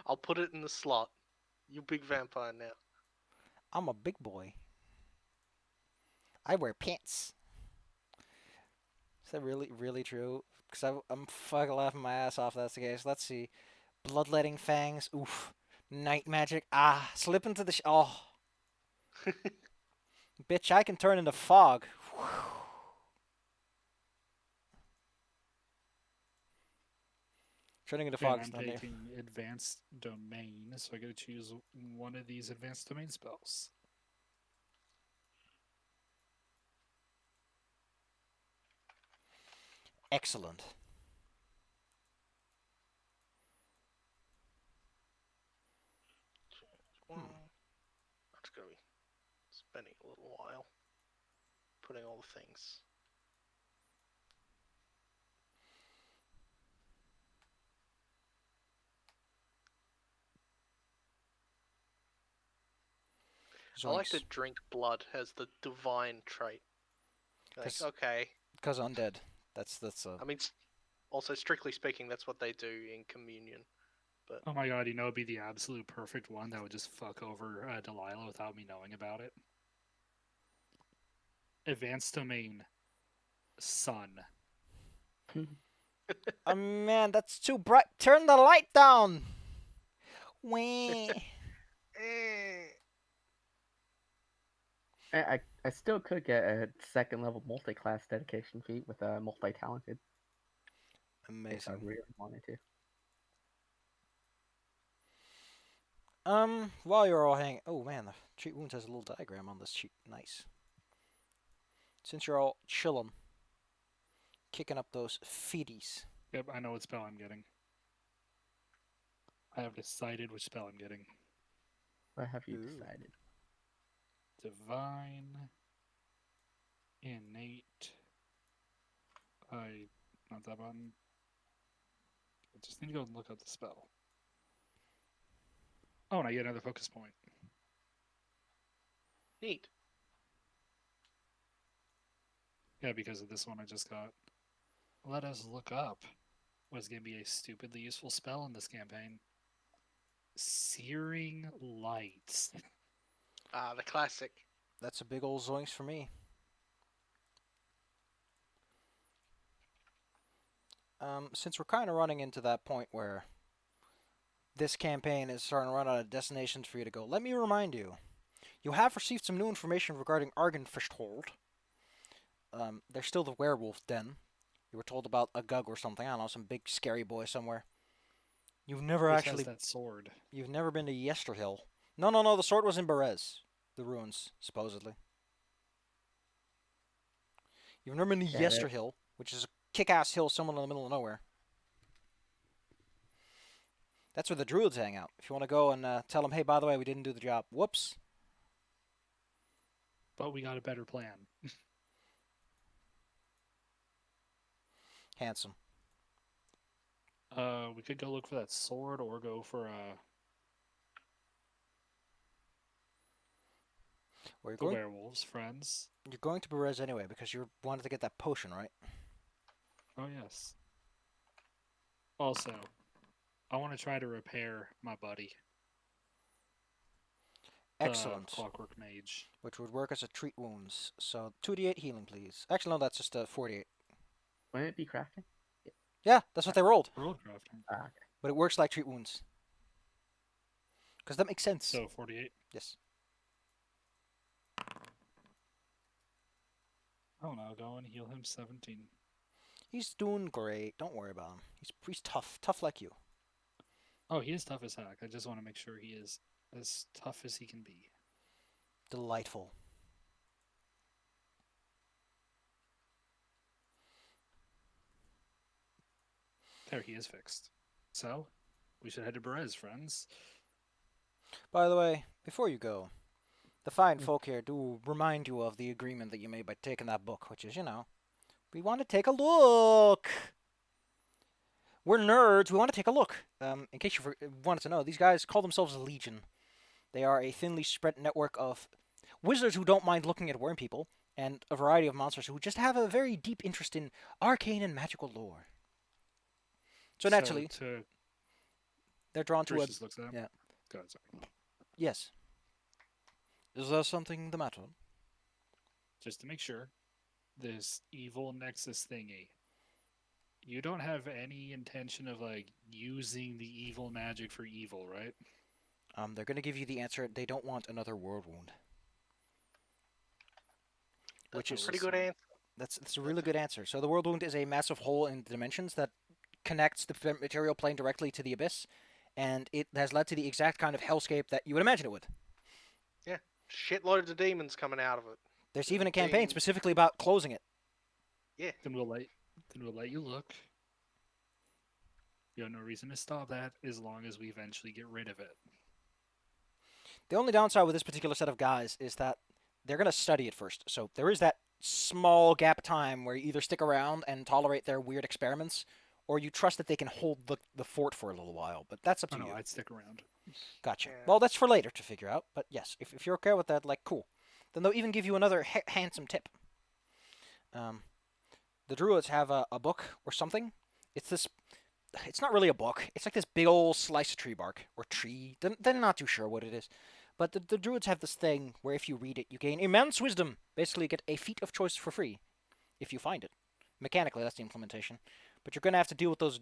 I'll put it in the slot. You big vampire now. I'm a big boy. I wear pants. Is that really, really true? Because I'm fucking laughing my ass off if that's the case. Let's see. Bloodletting fangs. Oof. Night magic. Ah. Slip into the... oh. Bitch, I can turn into fog. Turning into fog And is I'm not there. taking advanced domain, so I got to choose one of these advanced domain spells. Excellent. I'm just gonna be spending a little while putting all the things. I like to drink blood as the divine trait. Like, okay. Because undead. That's I mean, also strictly speaking, that's what they do in communion. But Oh my god, it'd be the absolute perfect one that would just fuck over Delilah without me knowing about it. Advanced domain, sun. Oh man, that's too bright. Turn the light down. Wee. I still could get a second level multi-class dedication feat with a multi-talented if I Amazing. really wanted to. While you're all hanging... oh man, the treat wounds has a little diagram on this sheet. Nice. Since you're all chillin', kicking up those feeties. Yep, I know what spell I'm getting. I have decided which spell I'm getting. What have you Ooh. decided? Divine, innate. Not that button. I just need to go and look up the spell. Oh, and I get another focus point. neat. Yeah, because of this one I just got. Let us look up what's going to be a stupidly useful spell in this campaign. Searing Lights. Ah, the classic. That's a big old zoinks for me. Since we're kind of running into that point where this campaign is starting to run out of destinations for you to go, let me remind you, you have received some new information regarding Argenfisthold. There's still the werewolf den. You were told about a Gug or something. I don't know, some big scary boy somewhere. You've never Which actually... has that sword. You've never been to Yesterhill. No, the sword was in Berez. The ruins, supposedly. You've never been to Yeah, Yesterhill, which is a kick-ass hill somewhere in the middle of nowhere. That's where the druids hang out. If you want to go and tell them, hey, by the way, we didn't do the job. Whoops. But we got a better plan. Handsome. We could go look for that sword or go for Well, the werewolves, friends. you're going to Perez anyway because you wanted to get that potion, right? Oh, yes. Also, I want to try to repair my buddy, the Excellent. Clockwork Mage. Which would work as a treat wounds. So 2d8 healing, please. Actually, no, that's just a 48. Wouldn't it be crafting? Yeah, that's what they rolled. World crafting. Ah, okay. But it works like treat wounds. Because that makes sense. So 48. Yes. Oh no, go and heal him 17. He's doing great. Don't worry about him. He's tough. Tough like you. Oh, he is tough as heck. I just want to make sure he is as tough as he can be. Delightful. There, he is fixed. So, we should head to Perez, friends. By the way, before you go, the fine folk here do remind you of the agreement that you made by taking that book, which is, we want to take a look. We're nerds. We want to take a look. In case you wanted to know, these guys call themselves a legion. They are a thinly spread network of wizards who don't mind looking at worm people, and a variety of monsters who just have a very deep interest in arcane and magical lore. So naturally, they're drawn to a... Just looks at him. Yeah. Go ahead, sorry. Yes. Is there something the matter? Just to make sure, this evil nexus thingy, you don't have any intention of, using the evil magic for evil, right? They're going to give you the answer. They don't want another world wound. Which That's is a pretty good answer. That's a really good answer. So the world wound is a massive hole in the dimensions that connects the material plane directly to the abyss, and it has led to the exact kind of hellscape that you would imagine it would. Yeah, shitloads of demons coming out of it. There's even a campaign specifically about closing it. Yeah. Then we'll let you look. You have no reason to stop that as long as we eventually get rid of it. The only downside with this particular set of guys is that they're going to study it first. So there is that small gap of time where you either stick around and tolerate their weird experiments, or you trust that they can hold the fort for a little while. But that's up to you. I'd stick around. Gotcha. Yeah. Well, that's for later to figure out. But yes, if you're okay with that, cool. Then they'll even give you another handsome tip. The druids have a book or something. It's not really a book. It's like this big old slice of tree bark or tree. They're not too sure what it is. But the druids have this thing where if you read it, you gain immense wisdom. Basically, get a feat of choice for free if you find it. Mechanically, that's the implementation. But you're going to have to deal with those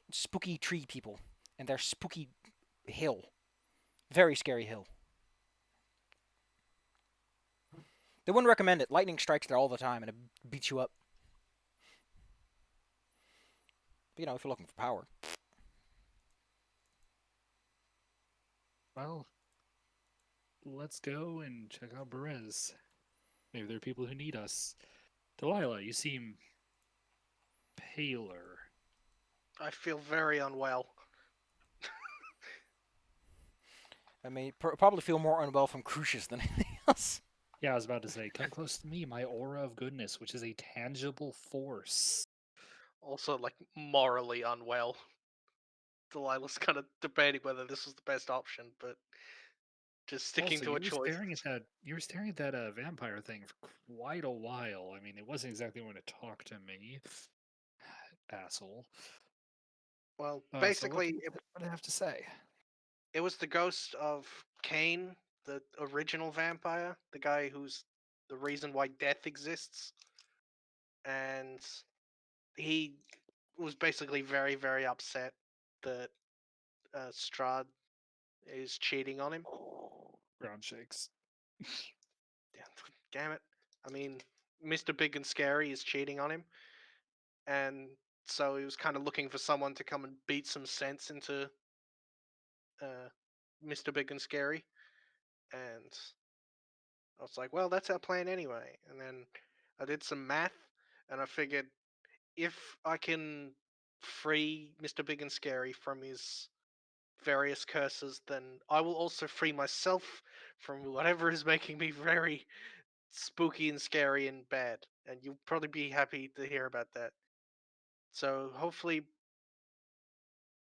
spooky tree people and their spooky hill. Very scary hill. They wouldn't recommend it. Lightning strikes there all the time and it beats you up. But, if you're looking for power. Well, let's go and check out Perez. Maybe there are people who need us. Delilah, you seem paler. I feel very unwell. I mean, probably feel more unwell from Crucius than anything else. Yeah, I was about to say, come close to me, my aura of goodness, which is a tangible force. Also, morally unwell. Delilah's kind of debating whether this was the best option, but just sticking Also, to a you were choice. staring at that vampire thing for quite a while. I mean, it wasn't exactly when to talk to me, asshole. Well, So basically, what do I have to say? it was the ghost of Cain, the original vampire, the guy who's the reason why death exists. And he was basically very, very upset that Strahd is cheating on him. Ground shakes. Damn it. I mean, Mr. Big and Scary is cheating on him. And so he was kind of looking for someone to come and beat some sense into Mr. Big and Scary. And I was like, well, that's our plan anyway. And then I did some math and I figured if I can free Mr. Big and Scary from his various curses, then I will also free myself from whatever is making me very spooky and scary and bad. And you'll probably be happy to hear about that. So hopefully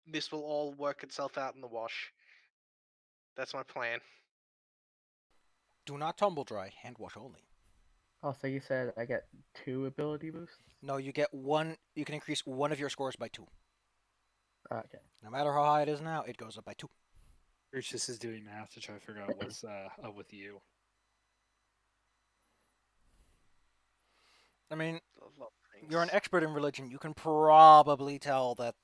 this will all work itself out in the wash. That's my plan. Do not tumble dry, hand wash only. Oh, so you said I get 2 ability boosts? No, you get one. You can increase one of your scores by 2. Okay. No matter how high it is now, it goes up by 2. Urchus is doing math to try to figure out what's up with you. I mean, A lot of things. you're an expert in religion. You can probably tell that.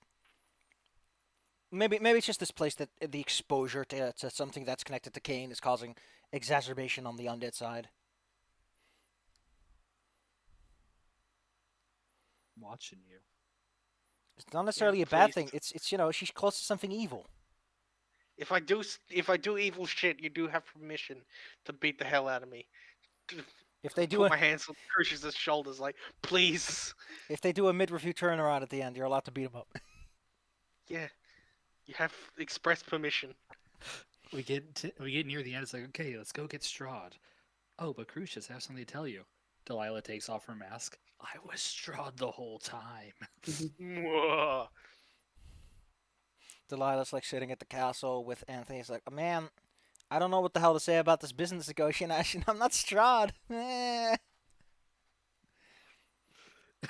Maybe it's just this place that the exposure to something that's connected to Cain is causing exacerbation on the undead side. I'm watching you. It's not necessarily a please. bad thing. It's she's close to something evil. If I do evil shit, you do have permission to beat the hell out of me. If they do Put a my hands on Crucius' shoulders, like, please. mid-review turnaround at the end, you're allowed to beat him up. Yeah, you have express permission. We get near the end. It's like, okay, let's go get Strahd. Oh, but Crucius, I have something to tell you. Delilah takes off her mask. I was Strahd the whole time. Mwah. Delilah's like sitting at the castle with Anthony. He's like, man, I don't know what the hell to say about this business negotiation. I'm not Strahd. Eh.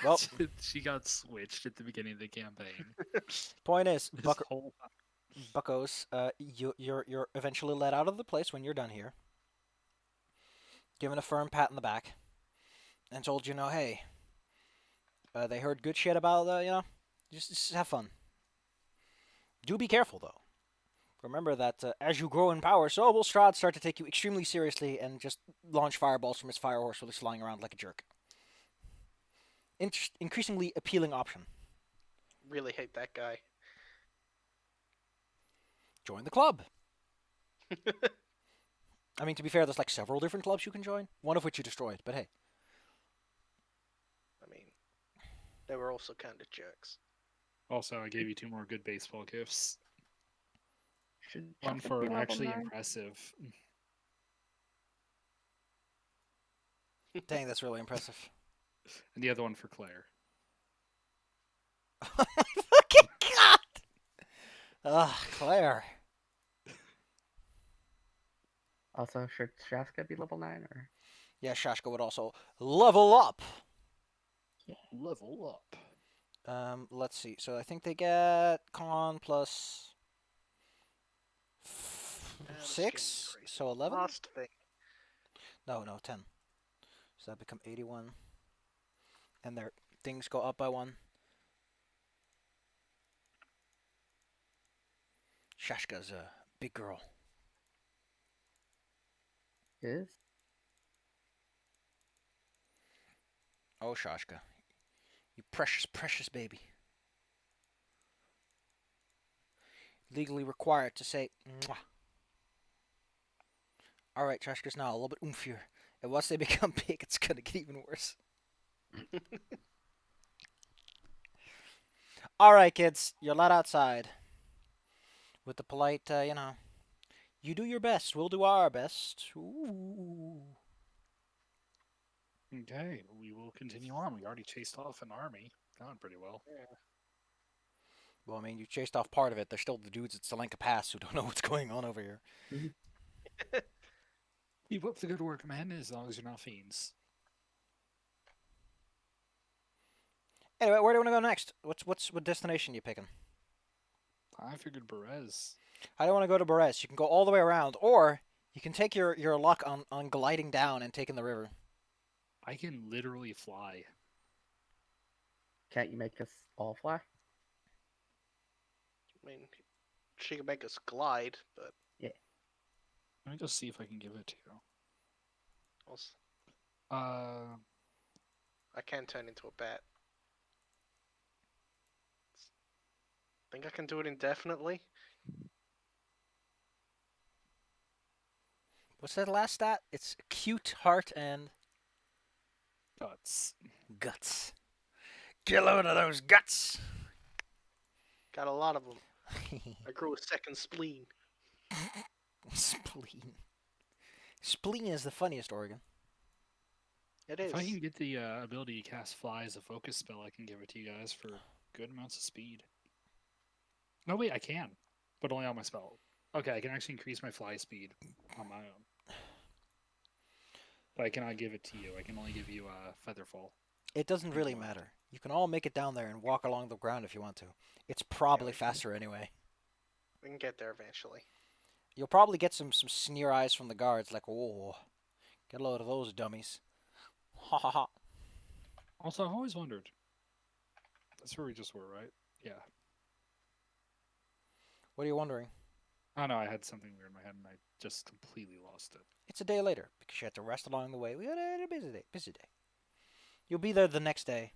Well, She got switched at the beginning of the campaign. point is, This whole Buckos, you're eventually let out of the place when you're done here. Given a firm pat in the back, and told hey, they heard good shit about just have fun. Do be careful though. Remember that as you grow in power, so will Strahd start to take you extremely seriously and just launch fireballs from his fire horse while he's flying around like a jerk. Increasingly appealing option. Really hate that guy. Join the club. I mean, to be fair, there's like several different clubs you can join, one of which you destroyed, but hey. I mean, they were also kind of jerks. Also, I gave you 2 more good baseball gifts. Should One Chaka for be level actually 9? impressive. Dang, that's really impressive. And the other one for Claire. Oh my fucking god! Ugh, Claire. Also, should Shaska be level 9 or? Yeah, Shashka would also level up. Level up. Let's see. So I think they get con plus This 6, game's crazy. so 11? Last thing. No, 10. So that become 81. And their things go up by 1. Shashka's a big girl. Is? Oh, Shashka. You precious, precious baby. Legally required to say mwah. Alright, Shashka's now a little bit oomfier. And once they become big, it's gonna get even worse. Alright, kids. You're let outside. With the polite, you do your best, we'll do our best. Ooh. Okay, we will continue on. We already chased off an army. Going pretty well. Well, I mean, you chased off part of it. There's still the dudes at Selenka Pass who don't know what's going on over here. Keep up the good work, man, as long as you're not fiends. Anyway, where do you want to go next? What destination you picking? I figured Berez. I don't want to go to Beres. You can go all the way around, or you can take your luck on gliding down and taking the river. I can literally fly. Can't you make us all fly? I mean, she can make us glide, but Let me just see if I can give it to you. also, Uh, I can turn into a bat. Think I can do it indefinitely? What's that last stat? It's cute, heart, and guts. guts. Get a load of those guts. Got a lot of them. I grew a second spleen. Spleen. Spleen is the funniest organ. It If I is. can get the ability to cast Fly as a focus spell, I can give it to you guys for good amounts of speed. No, wait, I can, but only on my spell. Okay, I can actually increase my fly speed on my own. But I cannot give it to you. I can only give you Featherfall. It doesn't really Inclined. matter. You can all make it down there and walk along the ground if you want to. It's probably we can. faster anyway. We can get there eventually. You'll probably get some sneer eyes from the guards, like, oh, get a load of those dummies. Ha ha ha. Also, I've always wondered. That's where we just were, right? Yeah. What are you wondering? Oh no, I had something weird in my head and I just completely lost it. It's a day later, because you had to rest along the way. We had a busy day. Busy day. You'll be there the next day.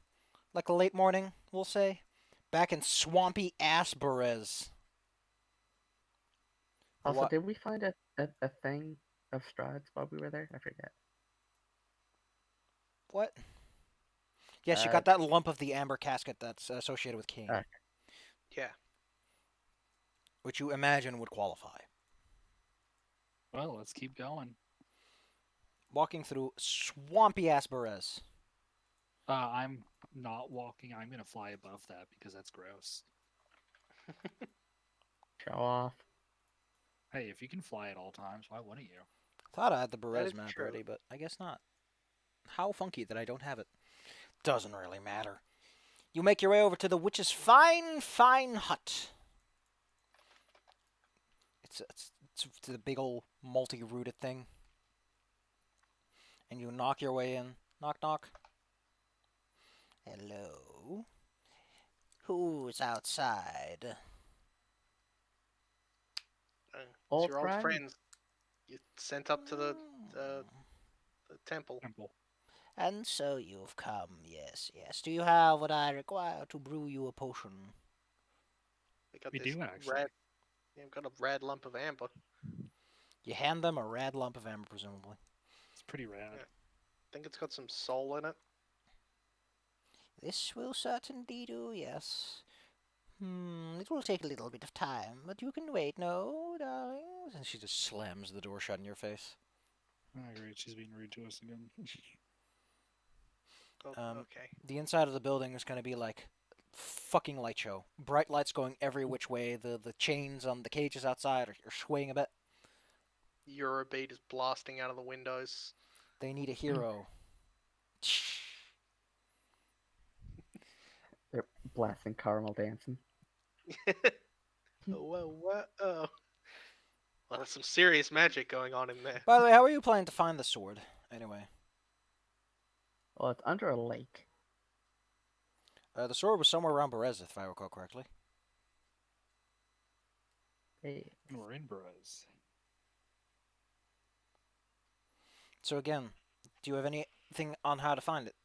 Like a late morning, we'll say. Back in swampy ass Berez. Also, What? did we find a thing of Strahd's while we were there? I forget. What? Yes, you Uh, got that lump of the amber casket that's associated with King, Yeah. which you imagine would qualify. Well, let's keep going. Walking through swampy ass Berez. I'm not walking. I'm gonna fly above that because that's gross. Show off. Hey, if you can fly at all times, why wouldn't you? Thought I had the That Berez is map true. ready, but I guess not. How funky that I don't have it. Doesn't really matter. You make your way over to the witch's fine hut. It's the big old multi-rooted thing. And you knock your way in. Knock, knock. Hello? Who's outside? It's Old your old friend? friends. You sent up to the temple. Temple. And so you've come, yes, yes. Do you have what I require to brew you a potion? We got We this do actually. red. Yeah, we've got a red lump of amber. You hand them a rad lump of amber, presumably. It's pretty rad. Yeah. I think it's got some soul in it. This will certainly do, yes. It will take a little bit of time, but you can wait, no, darling? And she just slams the door shut in your face. Oh, great. She's being rude to us again. Oh, okay. The inside of the building is going to be like fucking light show. Bright lights going every which way. The chains on the cages outside are swaying a bit. Eurobeat is blasting out of the windows. They need a hero. They're blasting caramel dancing. Whoa. Well, there's some serious magic going on in there. By the way, how are you planning to find the sword, anyway? Well, it's under a lake. The sword was somewhere around Berez, if I recall correctly. Hey, We're in Burrows. So again, do you have anything on how to find it?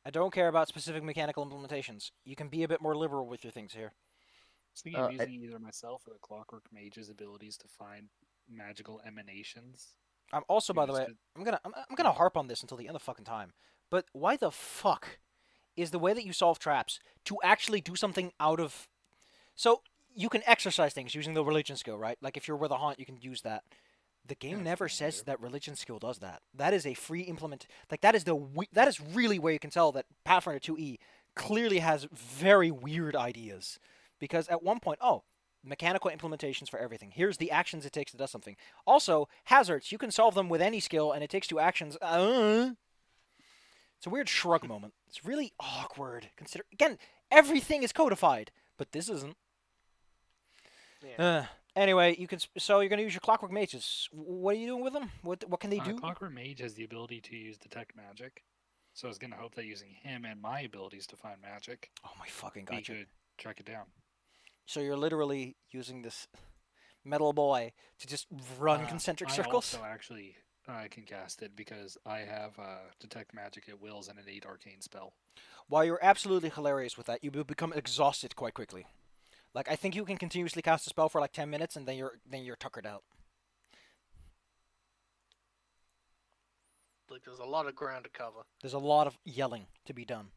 I don't care about specific mechanical implementations. You can be a bit more liberal with your things here. I was thinking of I- using either myself or the Clockwork Mage's abilities to find magical emanations. I'm also, by the Because way, I'm gonna harp on this until the end of fucking time. But why the fuck is the way that you solve traps to actually do something out of? So you can exercise things using the religion skill, right? Like if you're with a haunt, you can use that. The game Yeah, never that's says fair. that religion skill does that. That is a free implement. Like that is that is really where you can tell that Pathfinder 2E clearly has very weird ideas. Because at one point, mechanical implementations for everything. Here's the actions it takes to do something. Also, hazards, you can solve them with any skill, and it takes 2 actions. It's a weird shrug moment. It's really awkward. Consider again, everything is codified, but this isn't. Yeah. Anyway, so you're gonna use your Clockwork Mages. What are you doing with them? What can they do? Clockwork Mage has the ability to use Detect Magic. So I was going to hope that using him and my abilities to find magic, Oh my fucking we gotcha. could track it down. So you're literally using this metal boy to just run concentric circles? I also actually can cast it because I have Detect Magic at Wills and an 8 arcane spell. While you're absolutely hilarious with that, you will become exhausted quite quickly. Like I think you can continuously cast a spell for like 10 minutes and then you're tuckered out. Like there's a lot of ground to cover. There's a lot of yelling to be done.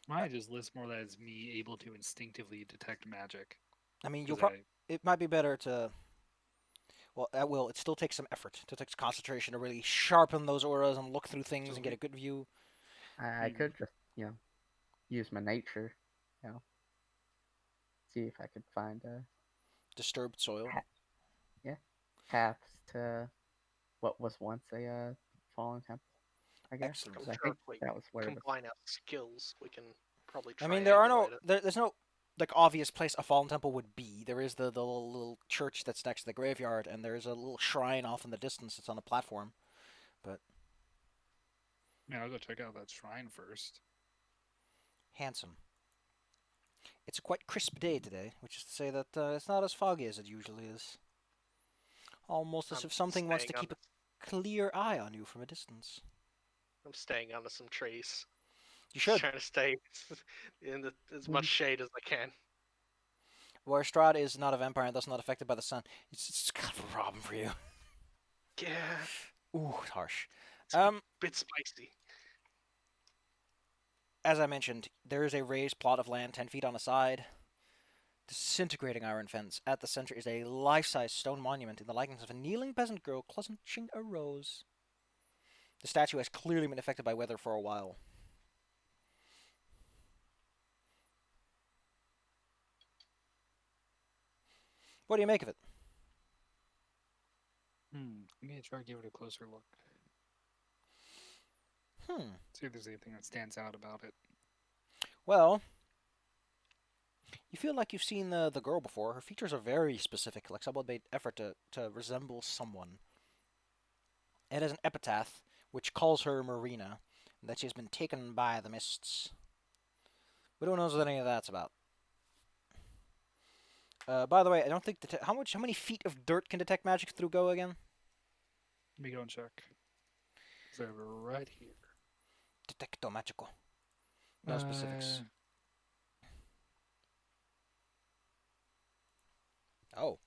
Mine just lists more that it's me able to instinctively detect magic. I mean, Because I it might be better to. Well, it still takes some effort. It takes concentration to really sharpen those auras and look through things and get a good view. I could just, use my nature, you know, see if I could find Disturbed soil. paths to what was once a fallen temple. I guess. Excellent. I'm 'Cause I sure think if we that was where it was. combine our skills, we can probably I mean, there are triangulate no. it. There's no like obvious place a fallen temple would be. There is the little church that's next to the graveyard, and there's a little shrine off in the distance that's on a platform. Yeah, I'll go check out that shrine first. Handsome. It's a quite crisp day today, which is to say that it's not as foggy as it usually is. Almost as I'm if something wants to staying keep a clear eye on you from a distance. I'm staying under some trees. You should. Trying to stay in as much shade as I can. Where Strahd is not a vampire and thus not affected by the sun, it's kind of a problem for you. Yeah, Ooh, it's harsh. it's a bit spicy. As I mentioned, there is a raised plot of land 10 feet on a side. Disintegrating iron fence. At the center is a life-size stone monument in the likeness of a kneeling peasant girl clutching a rose. The statue has clearly been affected by weather for a while. What do you make of it? I'm gonna try to give it a closer look. See if there's anything that stands out about it. Well, you feel like you've seen the girl before. Her features are very specific, like someone made effort to resemble someone. It has an epitaph, which calls her Marina, and that she has been taken by the mists. We don't know what any of that's about. By the way, I don't think how many feet of dirt can detect magic through go again? Let me go and check. They're right here. Detecto magico. No specifics. Oh,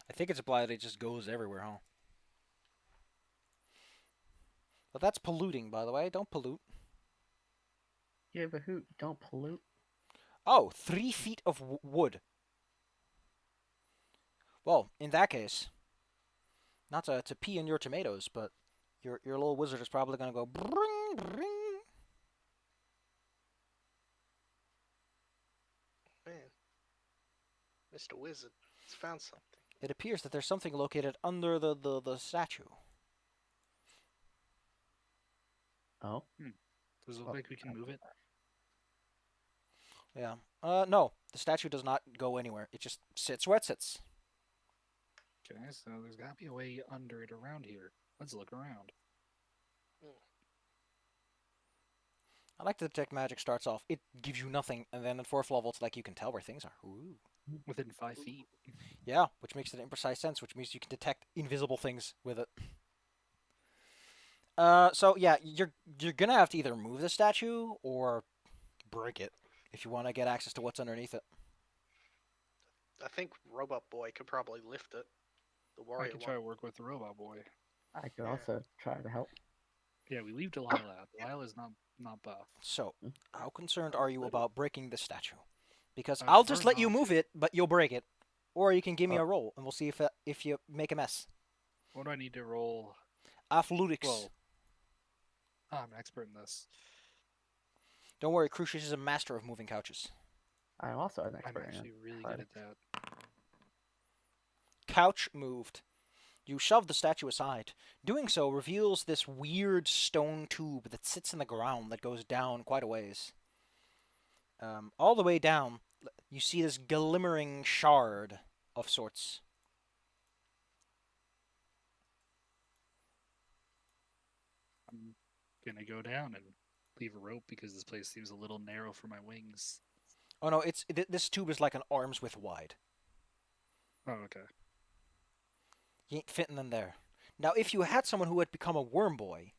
I think it's applied. It just goes everywhere, huh? But that's polluting, by the way. Don't pollute. Yeah, but who don't pollute? Oh, 3 feet of wood. Well, in that case, not to pee in your tomatoes, but your little wizard is probably going to go bring, bring. Man, Mr. Wizard has found something. It appears that there's something located under the statue. Oh. Does it look like we can move it? Yeah. No, the statue does not go anywhere. It just sits where it sits. Okay, so there's gotta be a way under it around here. Let's look around. I like the detect magic starts off. It gives you nothing, and then at 4th level, it's like you can tell where things are. Ooh. Within 5 feet. Yeah, which makes it an imprecise sense, which means you can detect invisible things with it. So yeah, you're gonna have to either move the statue or break it if you want to get access to what's underneath it. I think Robot Boy could probably lift it. The I warrior can one. try to work with the robot boy. I could Yeah. also try to help. Yeah, we leave Delilah out. Delilah's not buff. So, how concerned are you about breaking the statue? Because I I'll just prefer let you not move to. it, but you'll break it, or you can give me a roll, and we'll see if you make a mess. What do I need to roll? Athletics. Well, I'm an expert in this. Don't worry, Crucius is a master of moving couches. I'm also an I'm expert actually in really good at athletics. that. Couch moved. You shove the statue aside. Doing so reveals this weird stone tube that sits in the ground that goes down quite a ways. All the way down, you see this glimmering shard of sorts. I'm gonna go down and leave a rope because this place seems a little narrow for my wings. Oh no, this tube is like an arm's width wide. Oh, okay. You ain't fitting in there. Now, if you had someone who had become a worm boy,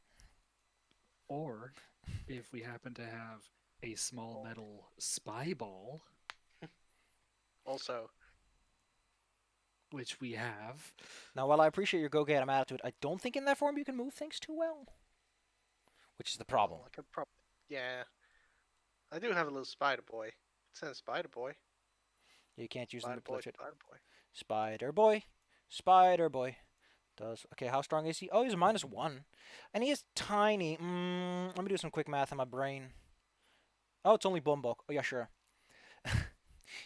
Or if we happen to have a small metal spy ball, Also, which we have. now while I appreciate your go-get-em attitude, I don't think in that form you can move things too well. Which is the problem. I could probably, yeah. I do have a little spider boy. It says spider boy. You can't use them Spider to boy, glitch it. spider boy. Spider boy. Spider boy. Does. Okay, how strong is he? Oh, he's a -1. And he is tiny. Let me do some quick math in my brain. Oh, it's only bone bulk. Oh, yeah, sure.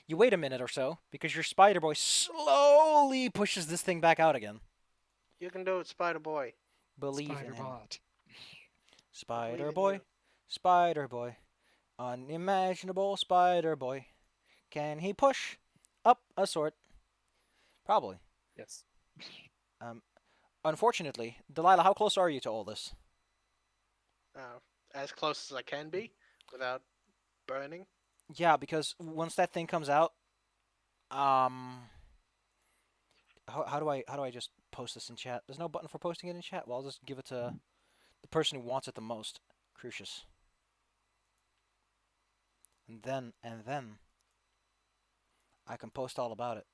You wait a minute or so, because your spider boy slowly pushes this thing back out again. You can do it, spider boy. Believe Spider in him. bot. Spider in boy. you. Spider boy. Unimaginable spider boy. Can he push up a sort? Probably. Yes. Unfortunately, Delilah, how close are you to all this? As close as I can be, without burning. Yeah, because once that thing comes out, how do I just post this in chat? There's no button for posting it in chat. Well, I'll just give it to the person who wants it the most, Crucius. And then I can post all about it.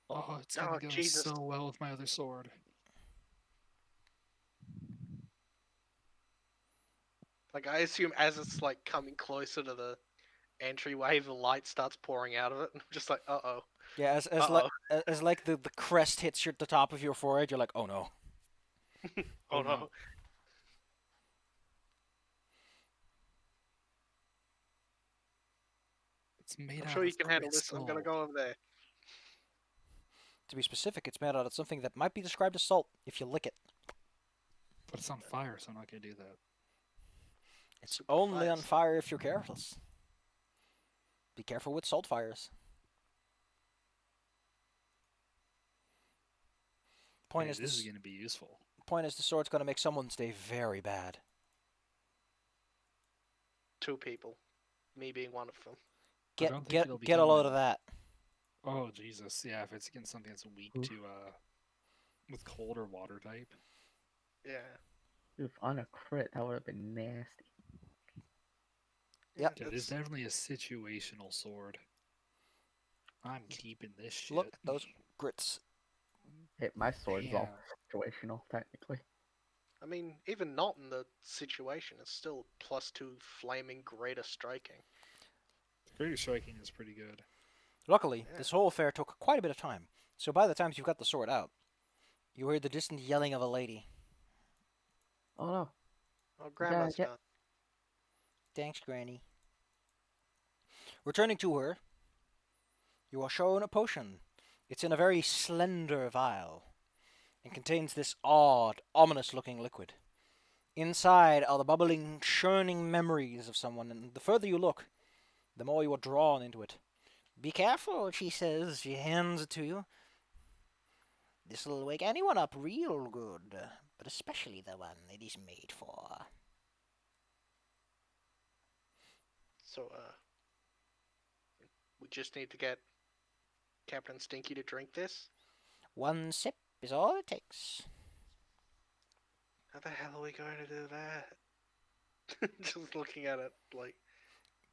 Oh, it's gonna Oh, go Jesus. so well with my other sword. Like, I assume as it's, like, coming closer to the entryway, the light starts pouring out of it. I'm just like, uh-oh. Yeah, Uh-oh. as like the crest hits the top of your forehead, you're like, oh no. Oh, no. It's made I'm out sure you of can handle this. I'm gonna crystal. go over there. To be specific, it's made out of something that might be described as salt if you lick it. But it's on fire, so I'm not gonna do that. It's Super only on fast. fire if you're careless. Be careful with salt fires. Point Hey, is this is this. gonna be useful. Point is the sword's going to make someone's day very bad. 2 people. Me being one of them. I don't think it'll Get a become load an- of that. Oh Jesus, yeah. If it's against something that's weak Oof. to with cold or water type. Yeah. Oof, on a crit, that would have been nasty. Yep. Yeah, it is definitely a situational sword. I'm keeping this shit. Look at those grits. Hey, my sword is all Damn. situational, technically. I mean, even not in the situation, it's still +2 flaming greater striking. Greater striking is pretty good. Luckily, Yeah. this whole affair took quite a bit of time. So by the time you've got the sword out, you heard the distant yelling of a lady. Oh no. Oh, Grandma's get- done. Thanks, Granny. Returning to her, you are shown a potion. It's in a very slender vial and contains this odd, ominous-looking liquid. Inside are the bubbling, churning memories of someone, and the further you look, the more you are drawn into it. Be careful, she says. She hands it to you. This'll wake anyone up real good, but especially the one it is made for. So, we just need to get Captain Stinky to drink this? One sip is all it takes. How the hell are we going to do that? Just looking at it, like...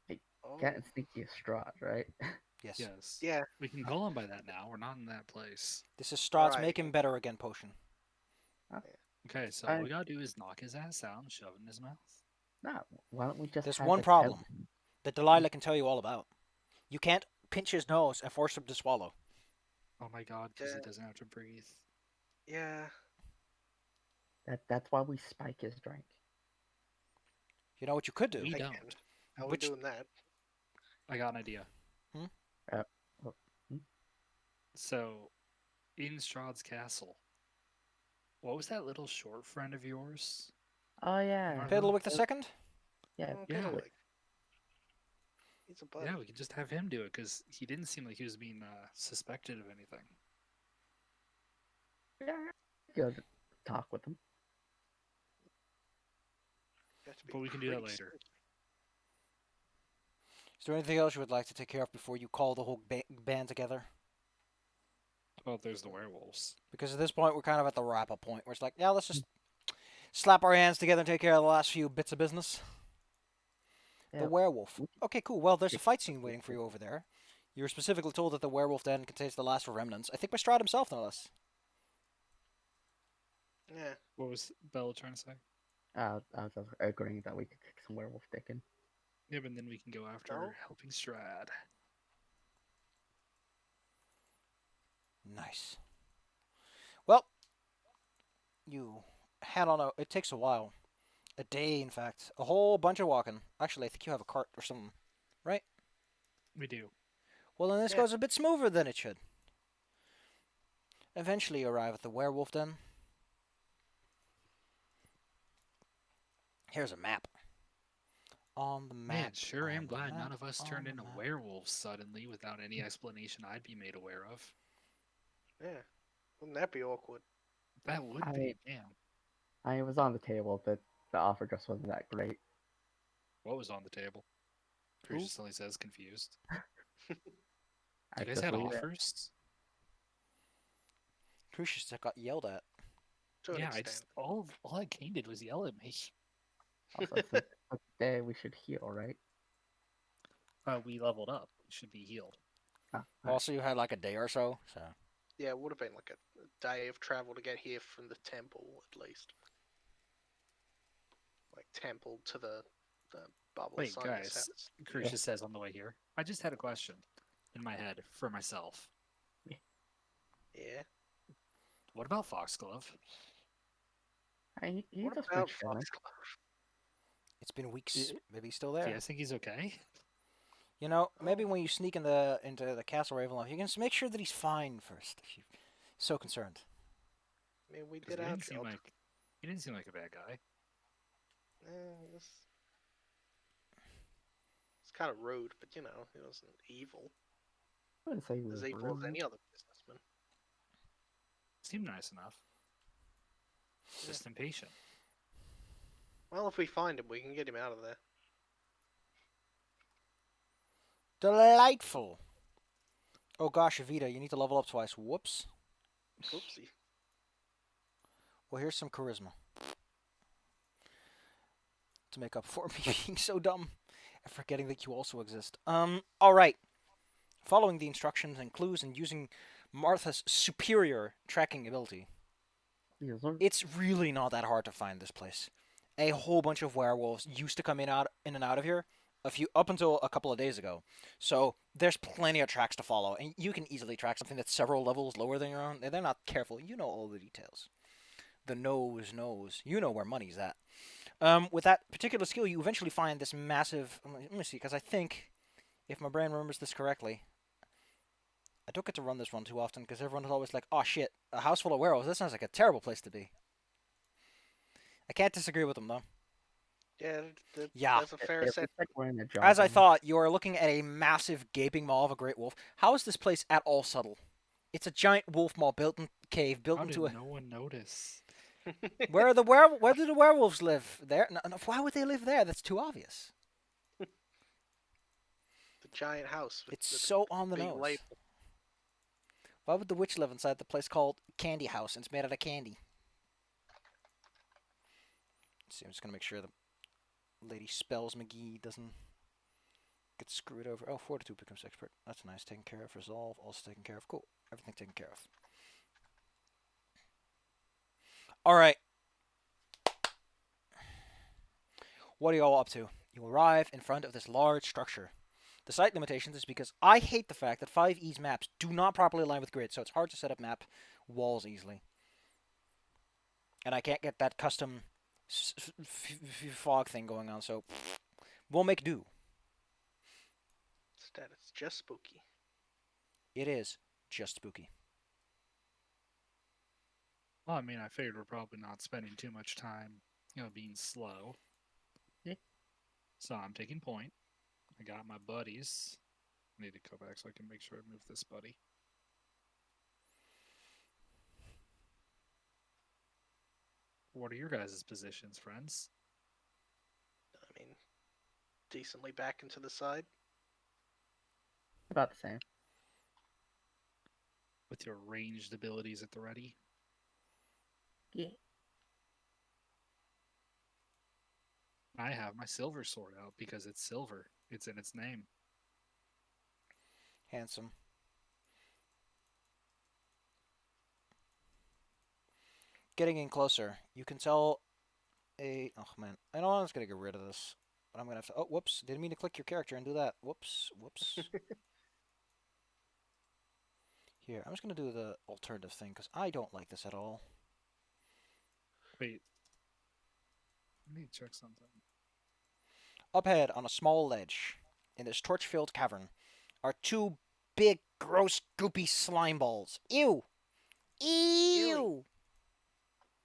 Hey, oh, Cat and Sneaky is Strahd, right? Yes. Yes. yeah. We can call him by that now. We're not in that place. This is Strahd's Right. Make Him Better Again potion. Okay, so all we gotta do is knock his ass out and shove it in his mouth. Nah, why don't we just There's have one the problem that Delilah can tell you all about. You can't pinch his nose and force him to swallow. Oh my god, because he Yeah. doesn't have to breathe. Yeah. That's why we spike his drink. You know what you could do? We Again. don't. How are we Which- doing that? I got an idea. So, in Strahd's castle, what was that little short friend of yours? Oh yeah. Piddlewick the Second? Yeah, Oh, yeah. Piddlewick. He's a buddy. Yeah, we could just have him do it because he didn't seem like he was being suspected of anything. yeah. Go to talk with him. You have to be But we can do that pretty later. serious. Is there anything else you would like to take care of before you call the whole band together? Well, there's the werewolves. Because at this point, we're kind of at the wrap-up point where it's like, yeah, let's just slap our hands together and take care of the last few bits of business. Yeah, The werewolf. we- Okay, cool. Well, there's a fight scene waiting for you over there. You were specifically told that the werewolf den contains the last remnants. I think by Strahd himself, no less. Yeah. What was Bella trying to say? I was just agreeing that we could kick some werewolf dick in. Yeah, but then we can go after No. helping Strahd. Nice. Well, you head on a. It takes a while. A day, in fact. A whole bunch of walking. Actually, I think you have a cart or something, right? We do. Well, then this Yeah. goes a bit smoother than it should. Eventually, you arrive at the werewolf den. Here's a map. On the map. Man, sure am on the glad map, none of us on turned the into map. werewolves suddenly without any explanation I'd be made aware of. Yeah. Wouldn't that be awkward? That would I- be, man. I was on the table, but the offer just wasn't that great. What was on the table? Who? Crucius only says confused. I You guys just had leave it. offers? Crucius got yelled at. To an Yeah, extent. all I Kane did was yell at me. Also, since today we should heal, right? We leveled up. We should be healed. Oh, alright. Also, you had like a day or so, so. Yeah, it would have been like a day of travel to get here from the temple, at least. Like temple to the bubble Wait, Sonia's guys. house. Crucius says on the way here. I just had a question in my head for myself. Yeah. What about Foxglove? He's What just about been chilling. Foxglove? It's been weeks. Yeah. Maybe he's still Do you there. guys think he's okay? You know, maybe Oh. when you sneak into the castle Ravenloft, you can make sure that he's fine first. If you're so concerned. I mean, we 'Cause did our job. he didn't seem like a bad guy. It's kind of rude, but you know, he wasn't evil. I wouldn't say he was As evil as rude. any other businessman. Seemed nice enough. Yeah. Just impatient. Well, if we find him, we can get him out of there. Delightful. Oh gosh, Evita, you need to level up twice. Whoops. Oopsie. Well, here's some charisma. To make up for me being so dumb and forgetting that you also exist. Alright. Following the instructions and clues and using Martha's superior tracking ability, Yes, sir. it's really not that hard to find this place. A whole bunch of werewolves used to come in and out of here up until a couple of days ago. So there's plenty of tracks to follow, and you can easily track something that's several levels lower than your own. They're not careful. You know all the details. The nose knows. You know where money's at. With that particular skill, you eventually find this massive. Let me see, because I think, if my brain remembers this correctly, I don't get to run this one too often because everyone is always like, "Oh shit, a house full of werewolves. That sounds like a terrible place to be." I can't disagree with them though. Yeah, Yeah. that's a fair It's assessment. like we're in a job. As I now. thought, you are looking at a massive gaping maw of a great wolf. How is this place at all subtle? It's a giant wolf maw built in cave, built How did into a. no one notice? Where do the werewolves live? There? No, why would they live there? That's too obvious. The giant house. It's with so on the big nose. label. Why would the witch live inside the place called Candy House and it's made out of candy? Let's see, I'm just gonna make sure the Lady Spells McGee doesn't get screwed over. Oh, Fortitude becomes expert. That's nice. Taken care of. Resolve. Also taken care of. Cool. Everything taken care of. Alright. What are you all up to? You arrive in front of this large structure. The site limitations is because I hate the fact that 5e's maps do not properly align with grid, so it's hard to set up map walls easily. And I can't get that custom fog thing going on, so we'll make do. Instead, it's just spooky. It is just spooky. Well, I mean, I figured we're probably not spending too much time, being slow. Yeah. So I'm taking point. I got my buddies. I need to go back so I can make sure I move this buddy. What are your guys' positions, friends? I mean, decently back into the side. About the same. With your ranged abilities at the ready? Yeah. I have my silver sword out because it's silver. It's in its name. Handsome. getting in closer, you can tell a. Oh man, I know I'm just gonna get rid of this, but I'm gonna have to. Oh, whoops! Didn't mean to click your character and do that. Whoops, whoops. Here, I'm just gonna do the alternative thing because I don't like this at all. Wait. I need to check something. Up ahead, on a small ledge, in this torch-filled cavern, are two big, gross, goopy slime balls. Ew! Ew!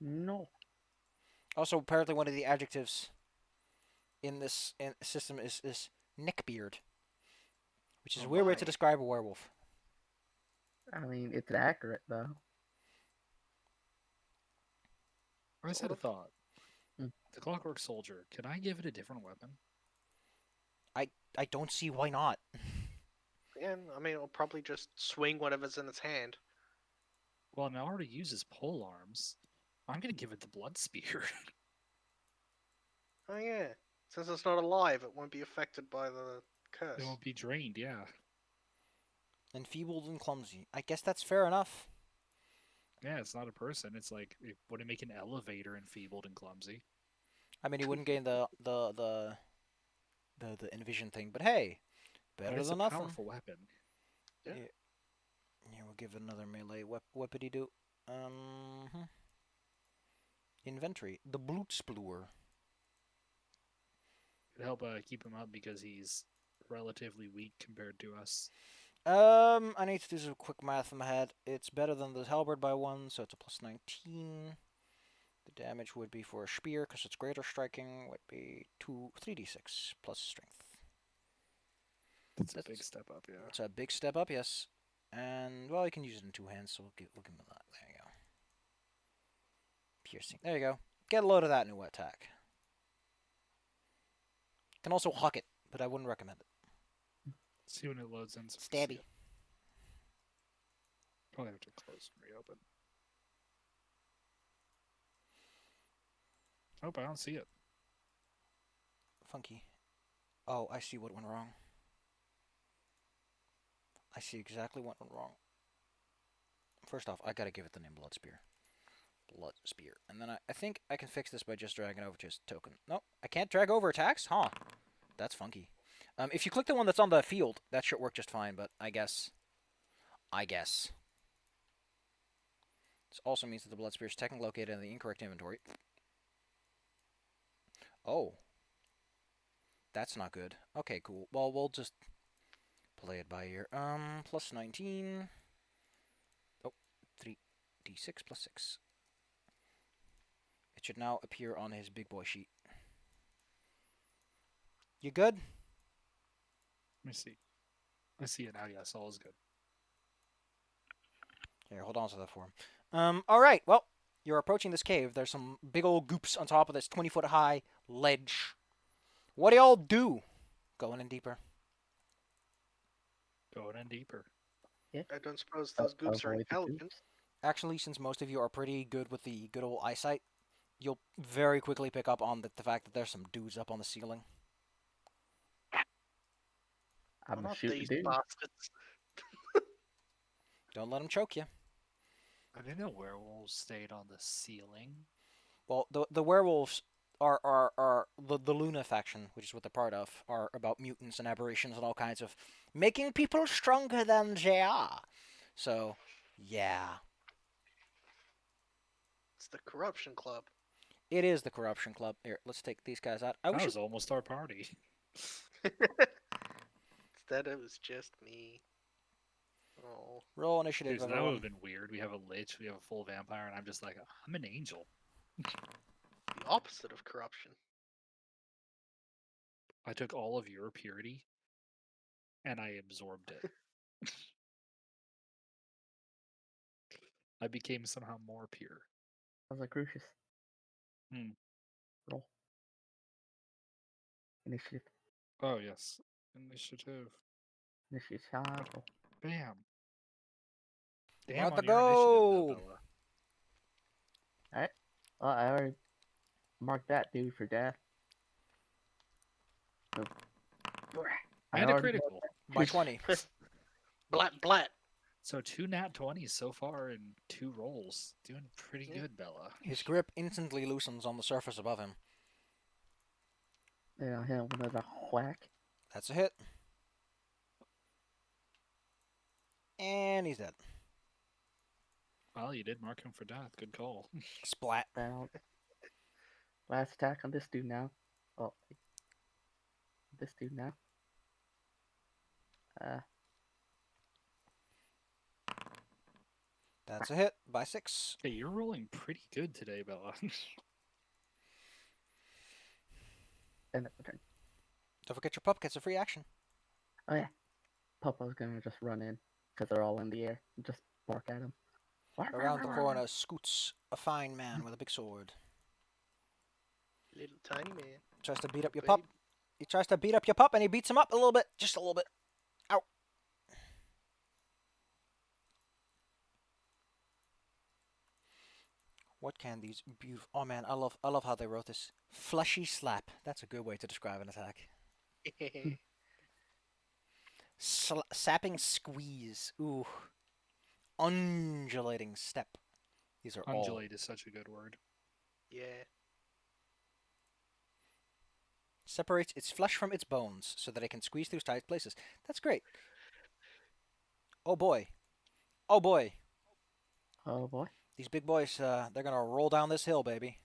No. Also, apparently, one of the adjectives in this system is neckbeard, which is a Oh weird way to my. describe a werewolf. I mean, it's accurate though. I just Sort had a of. thought. Hmm. The Clockwork Soldier, can I give it a different weapon? I don't see why not. Yeah, I mean, it'll probably just swing whatever's in its hand. Well, it already uses pole arms. I'm gonna give it the blood spear. Oh yeah. Since it's not alive, it won't be affected by the It curse. won't be drained, yeah. Enfeebled and clumsy. I guess that's fair enough. Yeah, it's not a person. It's like, it wouldn't make an elevator enfeebled and clumsy. I mean, he wouldn't gain the envision thing, but hey, But better it's than a nothing. powerful weapon. Yeah. Yeah, we'll give it another melee weapony do. Inventory. The Blutsploor. It'd help keep him up because he's relatively weak compared to us. I need to do some quick math in my head. It's better than the halberd by 1, so it's a plus 19. The damage would be for a spear, because it's greater striking, would be 3d6 plus strength. That's a big step up, yeah. It's a big step up, yes. And, well, you can use it in 2 hands, so we'll give him that. There you go. Piercing. There you go. Get a load of that new attack. Can also huck it, but I wouldn't recommend it. See when it loads in. So we can see Stabby. it. Probably have to close and reopen. Nope, I don't see it. Funky. Oh, I see what went wrong. I see exactly what went wrong. First off, I gotta give it the name Blood Spear. Blood Spear. And then I think I can fix this by just dragging over to his token. No, I can't drag over attacks? Huh. That's funky. If you click the one that's on the field, that should work just fine, but I guess. This also means that the Blood Spear is technically located in the incorrect inventory. Oh. That's not good. Okay, cool. Well, we'll just play it by ear. Plus 19. Oh, 3d6 plus 6. It should now appear on his big boy sheet. You good? Let me see. I see it now, yes, all is good. Here, hold on to that for him. Alright, well, you're approaching this cave. There's some big old goops on top of this 20-foot high ledge. What do y'all do? Going in deeper. Going in deeper. Yeah. I don't suppose those goops are Avoid the intelligent. goops. Actually, since most of you are pretty good with the good old eyesight, you'll very quickly pick up on the fact that there's some dudes up on the ceiling. I'm gonna Not shoot the these dude. bastards. Don't let them choke you. I didn't know werewolves stayed on the ceiling. Well, the werewolves are the Luna faction, which is what they're part of, are about mutants and aberrations and all kinds of making people stronger than they are. So, yeah. It's the corruption club. It is the Corruption Club. Here, let's take these guys out. That was almost our party. Instead, it was just me. Oh. roll initiative, Dude, so that would everyone. have been weird. We have a lich, we have a full vampire, and I'm just like, I'm an angel. The opposite of corruption. I took all of your purity, and I absorbed it. I became somehow more pure. I was like, Crucius. Hmm. Roll. Initiative. Oh, yes. Initiative. Initiative. Roll. Bam. We're Damn at on the your initiative, go. Bella. Alright. Well, I already marked that dude for death. So, I And a already critical. By 20. Blat blat. So 2 nat 20s so far in 2 rolls. Doing pretty Yeah. good, Bella. His grip instantly loosens on the surface above him. Yeah, hit him with another whack. That's a hit. And he's dead. Well, you did mark him for death. Good call. Splat. Down. Last attack on this dude now. Oh, this dude now. That's a hit by 6. Hey, you're rolling pretty good today, Bella. End of the turn. Don't forget your pup gets a free action. Oh yeah. Popo's gonna just run in because they're all in the air. Just bark at him. Around the corner scoots a fine man with a big sword. Little tiny man. Tries to beat up your Babe. pup. He tries to beat up your pup and he beats him up a little bit. Just a little bit. Ow. What can these beautiful... Oh man, I love how they wrote this. Fleshy slap. That's a good way to describe an attack. Sapping squeeze. Ooh. Undulating step. These are all... Undulate is such a good word. Yeah. Separates its flesh from its bones so that it can squeeze through tight places. That's great. Oh boy. Oh boy. Oh boy. These big boys, they're gonna roll down this hill, baby.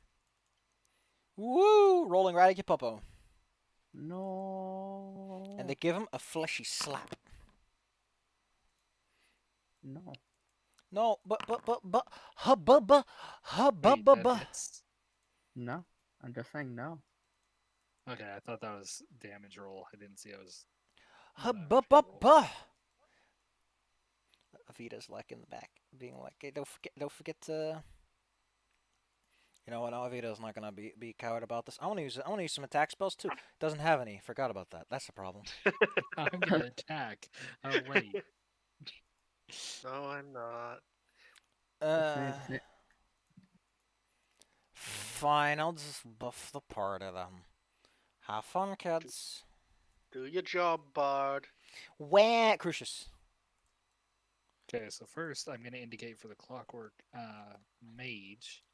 Woo! Rolling right at your puppo. No. And they give him a fleshy slap. No. No, Wait, hubba, that hits? No. I'm just saying no. Okay, I thought that was damage roll. I didn't see it was. hubba. Avita's like in the back, being like, "Hey, don't forget to." You know what? Avita's not gonna be coward about this. I want to use some attack spells too. Doesn't have any. Forgot about that. That's the problem. I'm gonna attack. Oh wait. No, I'm not. Fine. I'll just buff the part of them. Have fun, kids. Do your job, Bard. Where, Crucius? Okay, so first I'm gonna indicate for the Clockwork Mage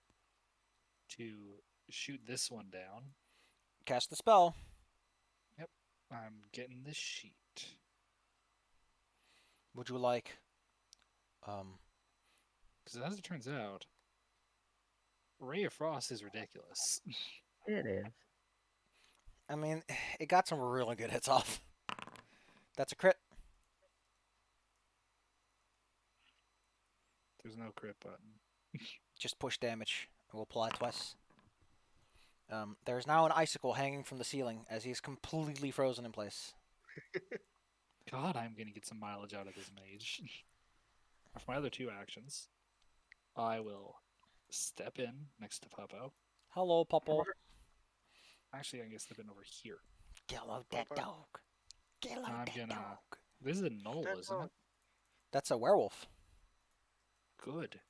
to shoot this one down. Cast the spell. Yep, I'm getting this sheet. Would you like, Because as it turns out, Ray of Frost is ridiculous. It is. I mean, it got some really good hits off. That's a crit. There's no crit button. Just push damage. We'll apply twice. There's now an icicle hanging from the ceiling as he's completely frozen in place. God, I'm gonna get some mileage out of this mage. For my other 2 actions, I will step in next to Puppo. Hello, Puppo. Actually, I'm gonna step in over here. Kill that dog. Kill I'm that gonna- dog. This is a null, That's isn't all. it? That's a werewolf. Good.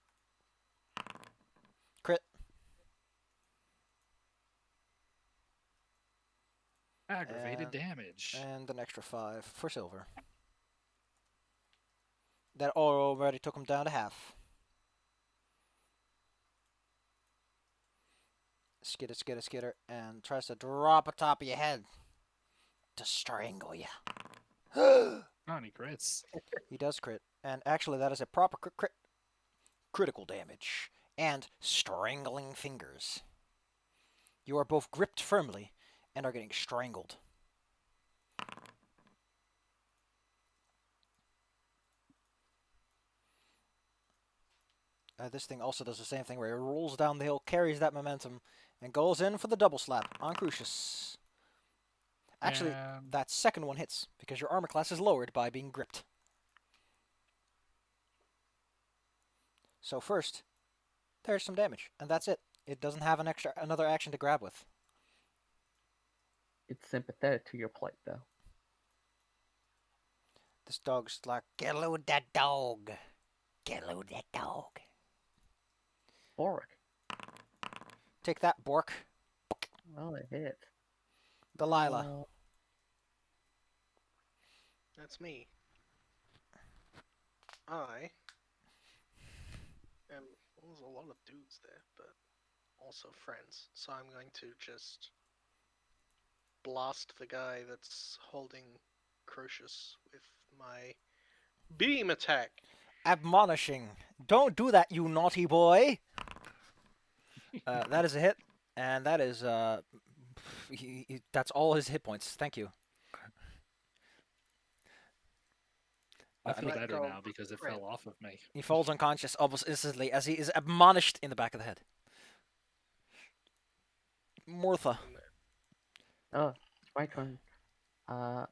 Crit. Aggravated damage. And an extra 5 for silver. That already took him down to half. Skitter, and tries to drop atop of your head to strangle you. Oh, and he crits. He does crit, and actually that is a proper critical damage and strangling fingers. You are both gripped firmly and are getting strangled. This thing also does the same thing where it rolls down the hill, carries that momentum, and goes in for the double slap on Crucius. Actually, that second one hits, because your armor class is lowered by being gripped. So first, there's some damage, and that's it. It doesn't have another action to grab with. It's sympathetic to your plight, though. This dog's like, get load that dog. Get load that dog. Bork. Take that, Bork. Well, it hit. Delilah. That's me. I am. Well, there's a lot of dudes there, but also friends. So I'm going to just blast the guy that's holding Crucius with my beam attack. Admonishing. Don't do that, you naughty boy. That is a hit, and that is that's all his hit points. Thank you. I feel let better go now because it crit. fell off of me. He falls unconscious almost instantly as he is admonished in the back of the head. Mortha. And Oh, it's my turn. Well,